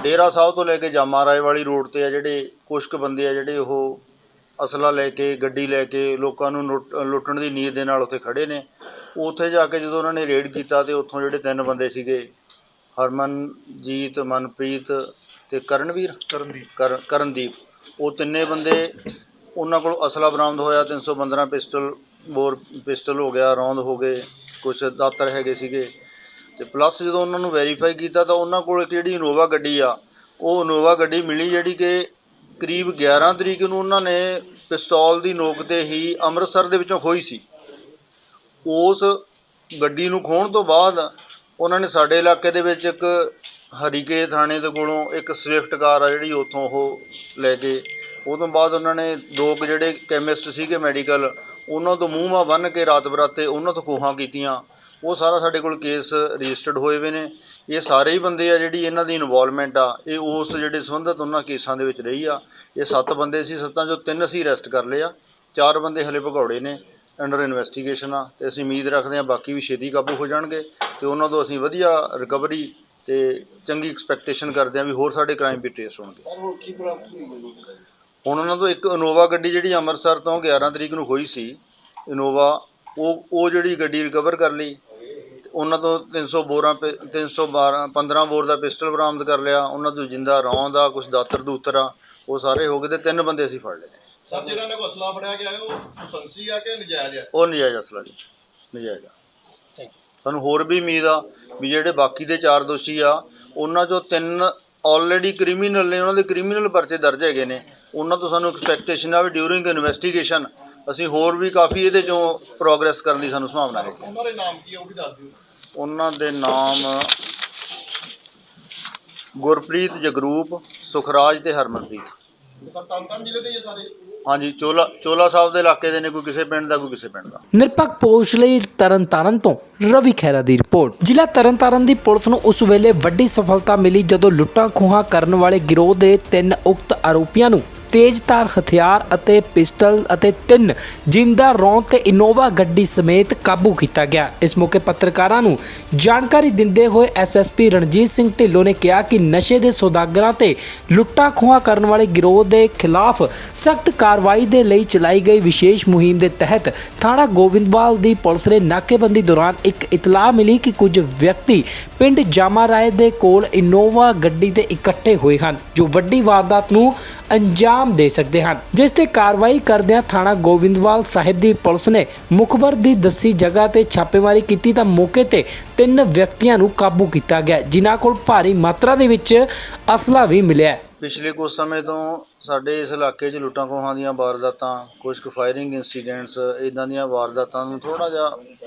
S2: ਡੇਰਾ ਸਾਹਿਬ ਤੋਂ ਲੈ ਕੇ ਜਾਮਾ ਰਾਏ ਵਾਲੀ ਰੋਡ ਤੇ ਆ ਜਿਹੜੇ ਕੁਛ ਕੁ ਬੰਦੇ ਆ ਜਿਹੜੇ ਉਹ ਅਸਲਾ ਲੈ ਕੇ ਗੱਡੀ ਲੈ ਕੇ ਲੋਕਾਂ ਨੂੰ ਲੁੱਟਣ ਦੀ ਨੀਅਤ ਦੇ ਨਾਲ ਉੱਥੇ ਖੜੇ ਨੇ। ਉੱਥੇ ਜਾ ਕੇ ਜਦੋਂ ਉਹਨਾਂ ਨੇ ਰੇਡ ਕੀਤਾ ਤੇ ਉੱਥੋਂ ਜਿਹੜੇ 3 ਬੰਦੇ ਸੀਗੇ, ਹਰਮਨਜੀਤ, ਮਨਪ੍ਰੀਤ ਤੇ ਕਰਨਦੀਪ, ਉਹ ਤਿੰਨੇ ਬੰਦੇ, ਉਹਨਾਂ ਕੋਲ ਅਸਲਾ ਬਰਾਮਦ ਹੋਇਆ, 315 ਪਿਸਟਲ ਹੋ ਗਿਆ, ਰੌਂਦ ਹੋ ਗਏ, ਕੁਛ ਦਾਤਰ ਹੈਗੇ ਸੀਗੇ। ਤੇ ਪਲੱਸ ਜਦੋਂ ਉਹਨਾਂ ਨੂੰ ਵੈਰੀਫਾਈ ਕੀਤਾ ਤਾਂ ਉਹਨਾਂ ਕੋਲ ਇੱਕ ਜਿਹੜੀ ਇਨੋਵਾ ਗੱਡੀ ਆ, ਉਹ ਇਨੋਵਾ ਗੱਡੀ ਮਿਲੀ ਜਿਹੜੀ ਕਿ ਕਰੀਬ 11 ਤਰੀਕ ਨੂੰ ਉਹਨਾਂ ਨੇ ਪਿਸਤੌਲ ਦੀ ਨੋਕ 'ਤੇ ਹੀ ਅੰਮ੍ਰਿਤਸਰ ਦੇ ਵਿੱਚੋਂ ਖੋਹੀ ਸੀ। ਉਸ ਗੱਡੀ ਨੂੰ ਖੋਹਣ ਤੋਂ ਬਾਅਦ ਉਹਨਾਂ ਨੇ ਸਾਡੇ ਇਲਾਕੇ ਦੇ ਵਿੱਚ ਇੱਕ ਹਰੀਕੇ ਥਾਣੇ ਦੇ ਕੋਲੋਂ ਇੱਕ ਸਵਿਫਟ ਕਾਰ ਆ ਜਿਹੜੀ ਉੱਥੋਂ ਉਹ ਲੈ ਕੇ, ਉਹ ਤੋਂ ਬਾਅਦ ਉਹਨਾਂ ਨੇ 2 ਜਿਹੜੇ ਕੈਮਿਸਟ ਸੀਗੇ ਮੈਡੀਕਲ, ਉਹਨਾਂ ਤੋਂ ਮੂੰਹ ਮਾਹ ਬੰਨ੍ਹ ਕੇ ਰਾਤ ਬਰਾਤੇ ਉਹਨਾਂ ਤੋਂ ਖੋਹਾਂ ਕੀਤੀਆਂ। ਉਹ ਸਾਰਾ ਸਾਡੇ ਕੋਲ ਕੇਸ ਰਜਿਸਟਰਡ ਹੋਏ ਵੇ ਨੇ। ਇਹ ਸਾਰੇ ਹੀ ਬੰਦੇ ਆ ਜਿਹੜੀ ਇਹਨਾਂ ਦੀ ਇਨਵੋਲਵਮੈਂਟ ਆ, ਇਹ ਉਸ ਜਿਹੜੇ ਸੰਬੰਧਿਤ ਉਹਨਾਂ ਕੇਸਾਂ ਦੇ ਵਿੱਚ ਰਹੀ ਆ। ਇਹ 7 ਬੰਦੇ ਸੀ, 7 ਚੋਂ 3 ਅਸੀਂ ਅਰੈਸਟ ਕਰ ਲਏ ਆ, 4 ਬੰਦੇ ਹਲੇ ਭਗੌੜੇ ਨੇ, ਅੰਡਰ ਇਨਵੈਸਟੀਗੇਸ਼ਨ ਆ। ਤੇ ਅਸੀਂ ਉਮੀਦ ਰੱਖਦੇ ਹਾਂ ਬਾਕੀ ਵੀ ਛੇਤੀ ਕਾਬੂ ਹੋ ਜਾਣਗੇ ਤੇ ਉਹਨਾਂ ਤੋਂ ਅਸੀਂ ਵਧੀਆ ਰਿਕਵਰੀ ਤੇ ਚੰਗੀ ਐਕਸਪੈਕਟੇਸ਼ਨ ਕਰਦੇ ਹਾਂ ਵੀ ਹੋਰ ਸਾਡੇ ਕ੍ਰਾਈਮ ਵੀ ਟ੍ਰੇਸ ਹੋਣਗੇ। ਹੁਣ ਉਹਨਾਂ ਤੋਂ ਇੱਕ ਇਨੋਵਾ ਗੱਡੀ ਜਿਹੜੀ ਅੰਮ੍ਰਿਤਸਰ ਤੋਂ 11 ਤਰੀਕ ਨੂੰ ਹੋਈ ਸੀ ਇਨੋਵਾ, ਉਹ ਜਿਹੜੀ ਗੱਡੀ ਰਿਕਵਰ ਕਰ ਲਈ। ਉਹਨਾਂ ਤੋਂ 15 ਬੋਰ ਦਾ ਪਿਸਟਲ ਬਰਾਮਦ ਕਰ ਲਿਆ। ਉਹਨਾਂ ਤੋਂ ਜਿੰਦਾ ਰੌਂਦ ਆ, ਕੁਛ ਦਾਤਰ ਦੂਤਰ ਆ, ਉਹ ਸਾਰੇ ਹੋ ਗਏ ਤੇ 3 ਬੰਦੇ ਅਸੀਂ ਫੜ ਲਏ ਨੇ।
S3: ਸਰ, ਜਿਹੜਾ ਇਹਨਾਂ ਕੋਲ ਅਸਲਾ ਫੜਿਆ ਗਿਆ ਉਹ ਲਾਇਸੈਂਸੀ ਆ ਕਿ ਨਜਾਇਜ਼ ਆ?
S2: ਉਹ ਨਜਾਇਜ਼ ਅਸਲਾ ਜੀ, ਨਜਾਇਜ਼ ਆ। ਸਾਨੂੰ ਹੋਰ ਵੀ ਉਮੀਦ ਆ ਵੀ ਜਿਹੜੇ ਬਾਕੀ ਦੇ 4 ਦੋਸ਼ੀ ਆ, ਉਹਨਾਂ ਚੋਂ 3 ਆਲਰੇਡੀ ਕ੍ਰਿਮੀਨਲ ਨੇ, ਉਹਨਾਂ ਦੇ ਕ੍ਰਿਮੀਨਲ ਪਰਚੇ ਦਰਜ ਹੈਗੇ ਨੇ। ਉਹਨਾਂ ਤੋਂ ਸਾਨੂੰ ਐਕਸਪੈਕਟੇਸ਼ਨ ਆ ਵੀ ਡਿਊਰਿੰਗ ਇਨਵੈਸਟੀਗੇਸ਼ਨ ਅਸੀਂ ਹੋਰ ਵੀ ਕਾਫੀ ਇਹਦੇ 'ਚੋਂ ਪ੍ਰੋਗਰੈਸ ਕਰਨ ਦੀ ਸਾਨੂੰ ਸੰਭਾਵਨਾ ਹੈ।
S3: ਉਹਨਾਂ ਦੇ ਨਾਮ ਕੀ ਆ ਉਹ ਵੀ ਦੱਸ ਦਿਓ।
S2: ਉਹਨਾਂ ਦੇ ਨਾਮ ਗੁਰਪ੍ਰੀਤ, ਜਗਰੂਪ, ਸੁਖਰਾਜ ਤੇ ਹਰਮਨਪ੍ਰੀਤ।
S3: ਸਰ, ਤਰਨਤਾਰਨ ਜ਼ਿਲ੍ਹੇ ਦੇ ਹੀ ਆ ਸਾਰੇ?
S2: ਹਾਂਜੀ, ਚੋਲਾ ਸਾਹਿਬ ਦੇ ਇਲਾਕੇ ਦੇ ਨੇ, ਕੋਈ ਕਿਸੇ ਪਿੰਡ ਦਾ, ਕੋਈ ਕਿਸੇ ਪਿੰਡ ਦਾ।
S1: ਨਿਰਪੱਖ ਪੋਸਟ ਲਈ ਤਰਨਤਾਰਨ ਤੋਂ ਰਵੀ ਖਹਿਰਾ ਦੀ ਰਿਪੋਰਟ। ਜ਼ਿਲ੍ਹਾ ਤਰਨਤਾਰਨ ਦੀ ਪੁਲਿਸ ਨੂੰ ਉਸ ਵੇਲੇ ਵੱਡੀ ਸਫਲਤਾ ਮਿਲੀ ਜਦੋਂ ਲੁੱਟਾਂ ਖੋਹਾਂ ਕਰਨ ਵਾਲੇ ਗਿਰੋਹ ਦੇ 3 ਉਕਤ ਆਰੋਪੀਆਂ ਨੂੰ ਤੇਜ਼ਧਾਰ ਹਥਿਆਰ ਅਤੇ ਪਿਸਟਲ ਅਤੇ 3 ਜਿੰਦਾ ਰੌਂਦ ਤੇ ਇਨੋਵਾ ਗੱਡੀ ਸਮੇਤ ਕਾਬੂ ਕੀਤਾ ਗਿਆ। ਇਸ ਮੌਕੇ ਪੱਤਰਕਾਰਾਂ ਨੂੰ ਜਾਣਕਾਰੀ ਦਿੰਦੇ ਹੋਏ ਐਸਐਸਪੀ ਰਣਜੀਤ ਸਿੰਘ ਢਿੱਲੋਂ ਨੇ ਕਿਹਾ ਕਿ ਨਸ਼ੇ ਦੇ ਸੌਦਾਗਰਾਂ ਤੇ ਲੁੱਟਾਂ ਖੋਹਾਂ ਕਰਨ ਵਾਲੇ ਗਿਰੋਹ ਦੇ ਖਿਲਾਫ ਸਖਤ ਕਾਰਵਾਈ ਦੇ ਲਈ ਚਲਾਈ ਗਈ ਵਿਸ਼ੇਸ਼ ਮੁਹਿੰਮ ਦੇ ਤਹਿਤ ਥਾਣਾ ਗੋਬਿੰਦਵਾਲ ਦੀ ਪੁਲਿਸ ਨੇ ਨਾਕੇਬੰਦੀ ਦੌਰਾਨ ਇੱਕ ਇਤਲਾਹ ਮਿਲੀ ਕਿ ਕੁਝ ਵਿਅਕਤੀ ਪਿੰਡ ਜਾਮਾ ਰਾਏ ਦੇ ਕੋਲ ਇਨੋਵਾ ਗੱਡੀ ਤੇ ਇਕੱਠੇ ਹੋਏ ਹਨ ਜੋ ਵੱਡੀ ਵਾਰਦਾਤ ਨੂੰ ਅੰਜਾਮ ਦੇ ਸਕਦੇ ਹਨ, ਜਿਸ ਤੇ ਕਾਰਵਾਈ ਕਰਦਿਆਂ ਥਾਣਾ ਗੋਬਿੰਦਵਾਲ ਸਾਹਿਬ ਦੀ ਪੁਲਿਸ ਨੇ ਮੁਖਬਰ ਦੀ ਦੱਸੀ ਜਗ੍ਹਾ ਤੇ ਛਾਪੇਮਾਰੀ ਕੀਤੀ ਤਾਂ ਮੌਕੇ ਤੇ 3 ਵਿਅਕਤੀਆਂ ਨੂੰ ਕਾਬੂ ਕੀਤਾ ਗਿਆ, ਜਿਨ੍ਹਾਂ ਕੋਲ ਭਾਰੀ ਮਾਤਰਾ ਦੇ ਵਿੱਚ ਅਸਲਾ ਵੀ ਮਿਲਿਆ।
S2: ਪਿਛਲੇ ਕੁਝ ਸਮੇਂ ਤੋਂ ਸਾਡੇ ਇਸ ਇਲਾਕੇ 'ਚ ਲੁੱਟਾਂ ਖੋਹਾਂ ਦੀਆਂ ਵਾਰਦਾਤਾਂ, ਕੁਝ ਕੁ ਫਾਇਰਿੰਗ ਇੰਸੀਡੈਂਟਸ, ਇੱਦਾਂ ਦੀਆਂ ਵਾਰਦਾਤਾਂ ਨੂੰ ਥੋੜ੍ਹਾ ਜਿਹਾ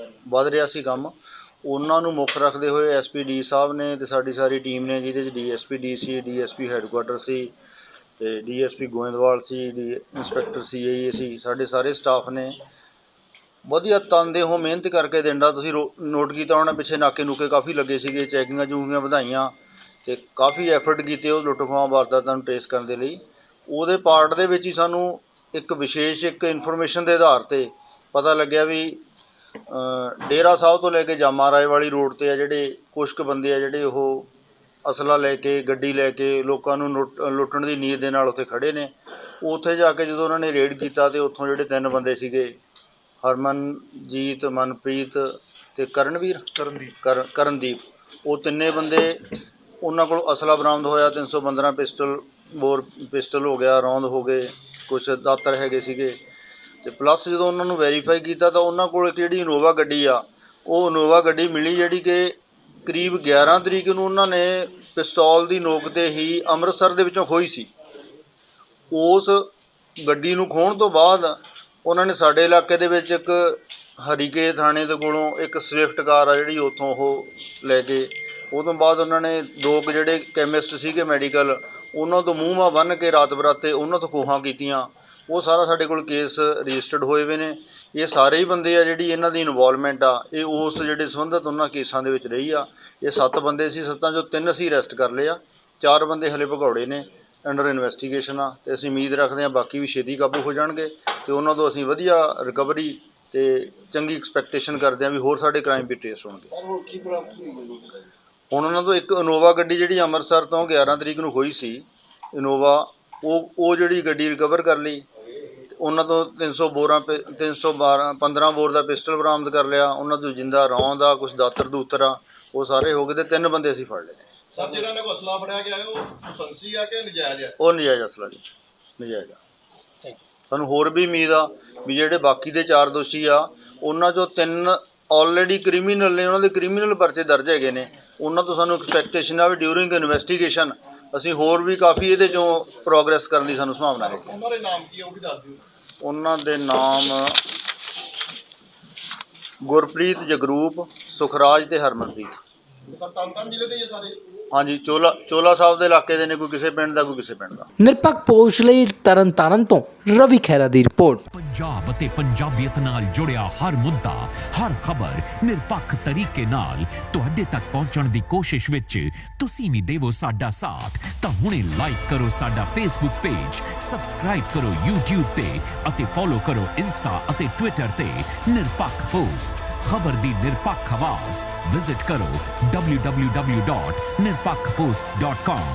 S2: ਵੱਧ ਰਿਹਾ ਸੀ ਕੰਮ। ਉਹਨਾਂ ਨੂੰ ਮੁੱਖ ਰੱਖਦੇ ਹੋਏ ਐਸਪੀ ਸਾਹਿਬ ਨੇ ਤੇ ਸਾਡੀ ਸਾਰੀ ਟੀਮ ਨੇ, ਜਿਹਦੇ 'ਚ ਡੀਐਸਪੀ DC, ਡੀਐਸਪੀ ਹੈੱਡਕੁਆਟਰ ਸੀ ਤੇ ਡੀਐਸਪੀ ਗੋਇੰਦਵਾਲ ਸੀ, ਇੰਸਪੈਕਟਰ CAE ਸੀ, ਸਾਡੇ ਸਾਰੇ ਸਟਾਫ ਨੇ ਵਧੀਆ ਤਨਦੇਹੋਂ ਮਿਹਨਤ ਕਰਕੇ ਦਿੰਦਾ। ਤੁਸੀਂ ਨੋਟ ਕੀਤਾ ਹੋਣਾ, ਪਿੱਛੇ ਨਾਕੇ ਨੂਕੇ ਕਾਫੀ ਲੱਗੇ ਸੀਗੇ, ਚੈਕਿੰਗਾਂ ਚੂਕਿੰਗਾਂ ਵਧਾਈਆਂ ਤੇ ਕਾਫੀ ਐਫਰਟ ਕੀਤੇ ਉਹ ਲੁੱਟ ਖੋਹਾਂ ਵਾਰਦਾਤਾਂ ਨੂੰ ਟ੍ਰੇਸ ਕਰਨ ਦੇ ਲਈ। ਉਹਦੇ ਪਾਰਟ ਦੇ ਵਿੱਚ ਹੀ ਸਾਨੂੰ ਇੱਕ ਵਿਸ਼ੇਸ਼ ਇਨਫੋਰਮੇਸ਼ਨ ਦੇ ਆਧਾਰ 'ਤੇ ਪਤਾ ਲੱਗਿਆ ਵੀ ਡੇਰਾ ਸਾਹਿਬ ਤੋਂ ਲੈ ਕੇ ਜਾਮਾ ਰਾਏ ਵਾਲੀ ਰੋਡ 'ਤੇ ਆ ਜਿਹੜੇ ਕੁਛ ਕੁ ਬੰਦੇ ਆ ਜਿਹੜੇ ਉਹ ਅਸਲਾ ਲੈ ਕੇ ਗੱਡੀ ਲੈ ਕੇ ਲੋਕਾਂ ਨੂੰ ਲੁੱਟਣ ਦੀ ਨੀਅਤ ਦੇ ਨਾਲ ਉੱਥੇ ਖੜੇ ਨੇ। ਉੱਥੇ ਜਾ ਕੇ ਜਦੋਂ ਉਹਨਾਂ ਨੇ ਰੇਡ ਕੀਤਾ ਤੇ ਉੱਥੋਂ ਜਿਹੜੇ 3 ਬੰਦੇ ਸੀਗੇ, ਹਰਮਨਜੀਤ, ਮਨਪ੍ਰੀਤ ਤੇ ਕਰਨਦੀਪ, ਉਹ ਤਿੰਨੇ ਬੰਦੇ, ਉਹਨਾਂ ਕੋਲ ਅਸਲਾ ਬਰਾਮਦ ਹੋਇਆ, 315 ਪਿਸਟਲ ਹੋ ਗਿਆ, ਰੌਂਦ ਹੋ ਗਏ, ਕੁਛ ਦਾਤਰ ਹੈਗੇ ਸੀਗੇ। ਤੇ ਪਲੱਸ ਜਦੋਂ ਉਹਨਾਂ ਨੂੰ ਵੈਰੀਫਾਈ ਕੀਤਾ ਤਾਂ ਉਹਨਾਂ ਕੋਲ ਇੱਕ ਜਿਹੜੀ ਇਨੋਵਾ ਗੱਡੀ ਆ, ਉਹ ਇਨੋਵਾ ਗੱਡੀ ਮਿਲੀ ਜਿਹੜੀ ਕਿ ਕਰੀਬ 11 ਤਰੀਕ ਨੂੰ ਉਹਨਾਂ ਨੇ ਪਿਸਤੌਲ ਦੀ ਨੋਕ 'ਤੇ ਹੀ ਅੰਮ੍ਰਿਤਸਰ ਦੇ ਵਿੱਚੋਂ ਖੋਹੀ ਸੀ। ਉਸ ਗੱਡੀ ਨੂੰ ਖੋਹਣ ਤੋਂ ਬਾਅਦ ਉਹਨਾਂ ਨੇ ਸਾਡੇ ਇਲਾਕੇ ਦੇ ਵਿੱਚ ਇੱਕ ਹਰੀਕੇ ਥਾਣੇ ਦੇ ਕੋਲੋਂ ਇੱਕ ਸਵਿਫਟ ਕਾਰ ਆ ਜਿਹੜੀ ਉੱਥੋਂ ਉਹ ਲੈ ਕੇ, ਉਹ ਤੋਂ ਬਾਅਦ ਉਹਨਾਂ ਨੇ 2 ਜਿਹੜੇ ਕੈਮਿਸਟ ਸੀਗੇ ਮੈਡੀਕਲ, ਉਹਨਾਂ ਤੋਂ ਮੂੰਹ ਮਾਹ ਬੰਨ੍ਹ ਕੇ ਰਾਤ ਬਰਾਤੇ ਉਹਨਾਂ ਤੋਂ ਖੋਹਾਂ ਕੀਤੀਆਂ। ਉਹ ਸਾਰਾ ਸਾਡੇ ਕੋਲ ਕੇਸ ਰਜਿਸਟਰਡ ਹੋਏ ਵੇ ਨੇ। ਇਹ ਸਾਰੇ ਹੀ ਬੰਦੇ ਆ ਜਿਹੜੀ ਇਹਨਾਂ ਦੀ ਇਨਵੋਲਵਮੈਂਟ ਆ, ਇਹ ਉਸ ਜਿਹੜੇ ਸੰਬੰਧਿਤ ਉਹਨਾਂ ਕੇਸਾਂ ਦੇ ਵਿੱਚ ਰਹੀ ਆ। ਇਹ 7 ਬੰਦੇ ਸੀ, 7 ਚੋਂ 3 ਅਸੀਂ ਅਰੈਸਟ ਕਰ ਲਏ ਆ, 4 ਬੰਦੇ ਹਲੇ ਭਗੌੜੇ ਨੇ, ਅੰਡਰ ਇਨਵੈਸਟੀਗੇਸ਼ਨ ਆ। ਤੇ ਅਸੀਂ ਉਮੀਦ ਰੱਖਦੇ ਹਾਂ ਬਾਕੀ ਵੀ ਛੇਤੀ ਕਾਬੂ ਹੋ ਜਾਣਗੇ ਤੇ ਉਹਨਾਂ ਤੋਂ ਅਸੀਂ ਵਧੀਆ ਰਿਕਵਰੀ ਤੇ ਚੰਗੀ ਐਕਸਪੈਕਟੇਸ਼ਨ ਕਰਦੇ ਹਾਂ ਵੀ ਹੋਰ ਸਾਡੇ ਕ੍ਰਾਈਮ ਵੀ ਟ੍ਰੇਸ ਹੋਣਗੇ। ਹੁਣ ਉਹਨਾਂ ਤੋਂ ਇੱਕ ਇਨੋਵਾ ਗੱਡੀ ਜਿਹੜੀ ਅੰਮ੍ਰਿਤਸਰ ਤੋਂ 11 ਤਰੀਕ ਨੂੰ ਖੋਈ ਸੀ ਇਨੋਵਾ, ਉਹ ਜਿਹੜੀ ਗੱਡੀ ਰਿਕਵਰ ਕਰ ਲਈ। ਤੇ ਉਹਨਾਂ ਤੋਂ 15 ਬੋਰ ਦਾ ਪਿਸਟਲ ਬਰਾਮਦ ਕਰ ਲਿਆ। ਉਹਨਾਂ ਤੋਂ ਜਿੰਦਾ ਰੌਂਦ ਆ, ਕੁਛ ਦਾਤਰ ਦੂਤਰ ਆ, ਉਹ ਸਾਰੇ ਹੋ ਗਏ ਤੇ 3 ਬੰਦੇ ਅਸੀਂ ਫੜ ਲਏ ਨੇ।
S3: ਸਰ ਜਿਹੜਾ ਇਹਨਾਂ ਕੋਲ ਅਸਲਾ ਫੜਿਆ ਗਿਆ ਉਹ ਲਾਇਸੈਂਸੀ ਆ ਕਿ ਨਜਾਇਜ਼ ਆ?
S2: ਉਹ ਨਜਾਇਜ਼ ਅਸਲਾ ਜੀ, ਨਜਾਇਜ਼ ਆ। ਸਾਨੂੰ ਹੋਰ ਵੀ ਉਮੀਦ ਆ ਵੀ ਜਿਹੜੇ ਬਾਕੀ ਦੇ 4 ਦੋਸ਼ੀ ਆ ਉਹਨਾਂ 'ਚੋਂ 3 ਆਲਰੇਡੀ ਕ੍ਰਿਮੀਨਲ ਨੇ, ਉਹਨਾਂ ਦੇ ਕ੍ਰਿਮੀਨਲ ਪਰਚੇ ਦਰਜ ਹੈਗੇ ਨੇ। ਉਹਨਾਂ ਤੋਂ ਸਾਨੂੰ ਐਕਸਪੈਕਟੇਸ਼ਨ ਆ ਵੀ ਡਿਊਰਿੰਗ ਇਨਵੈਸਟੀਗੇਸ਼ਨ ਅਸੀਂ ਹੋਰ ਵੀ ਕਾਫੀ ਇਹਦੇ 'ਚੋਂ ਪ੍ਰੋਗਰੈਸ ਕਰਨ ਦੀ ਸਾਨੂੰ ਸੰਭਾਵਨਾ ਹੈ।
S3: ਉਹਨਾਂ ਦੇ ਨਾਮ ਕੀ ਆ ਉਹ ਵੀ ਦੱਸ ਦਿਓ।
S2: ਉਹਨਾਂ ਦੇ ਨਾਮ ਗੁਰਪ੍ਰੀਤ, ਜਗਰੂਪ, ਸੁਖਰਾਜ ਤੇ ਹਰਮਨਪ੍ਰੀਤ।
S3: ਸਰ ਤਰਨਤਾਰਨ ਜ਼ਿਲ੍ਹੇ ਦੇ ਹੀ ਆ ਸਾਰੇ?
S2: ਹਾਂਜੀ, ਚੋਲਾ ਸਾਹਿਬ ਦੇ ਇਲਾਕੇ ਦੇ ਨੇ, ਕੋਈ ਕਿਸੇ ਪਿੰਡ ਦਾ, ਕੋਈ ਕਿਸੇ ਪਿੰਡ ਦਾ।
S1: ਨਿਰਪੱਖ ਪੋਸਟ ਲਈ ਤਰਨਤਾਰਨ ਤੋਂ ਰਵੀ ਖਹਿਰਾ ਦੀ ਰਿਪੋਰਟ।
S4: ਪੰਜਾਬ ਅਤੇ ਪੰਜਾਬੀਅਤ ਨਾਲ ਜੁੜਿਆ ਹਰ ਮੁੱਦਾ, ਹਰ ਖਬਰ ਨਿਰਪੱਖ ਤਰੀਕੇ ਨਾਲ ਤੁਹਾਡੇ ਤੱਕ ਪਹੁੰਚਣ ਦੀ ਕੋਸ਼ਿਸ਼ ਵਿੱਚ ਤੁਸੀਂ ਵੀ ਦੇਵੋ ਸਾਡਾ ਸਾਥ। ਤਾਂ ਹੁਣੇ ਲਾਈਕ ਕਰੋ ਸਾਡਾ ਫੇਸਬੁੱਕ ਪੇਜ, ਸਬਸਕ੍ਰਾਈਬ ਕਰੋ YouTube ਤੇ ਅਤੇ ਫੋਲੋ ਕਰੋ ਇੰਸਟਾ ਅਤੇ ਟਵਿੱਟਰ ਤੇ ਨਿਰਪੱਖ ਪੋਸਟ, ਖਬਰ ਦੀ ਨਿਰਪੱਖ ਆਵਾਜ਼। ਵਿਜ਼ਿਟ ਕਰੋ www.nirpakhpost.com।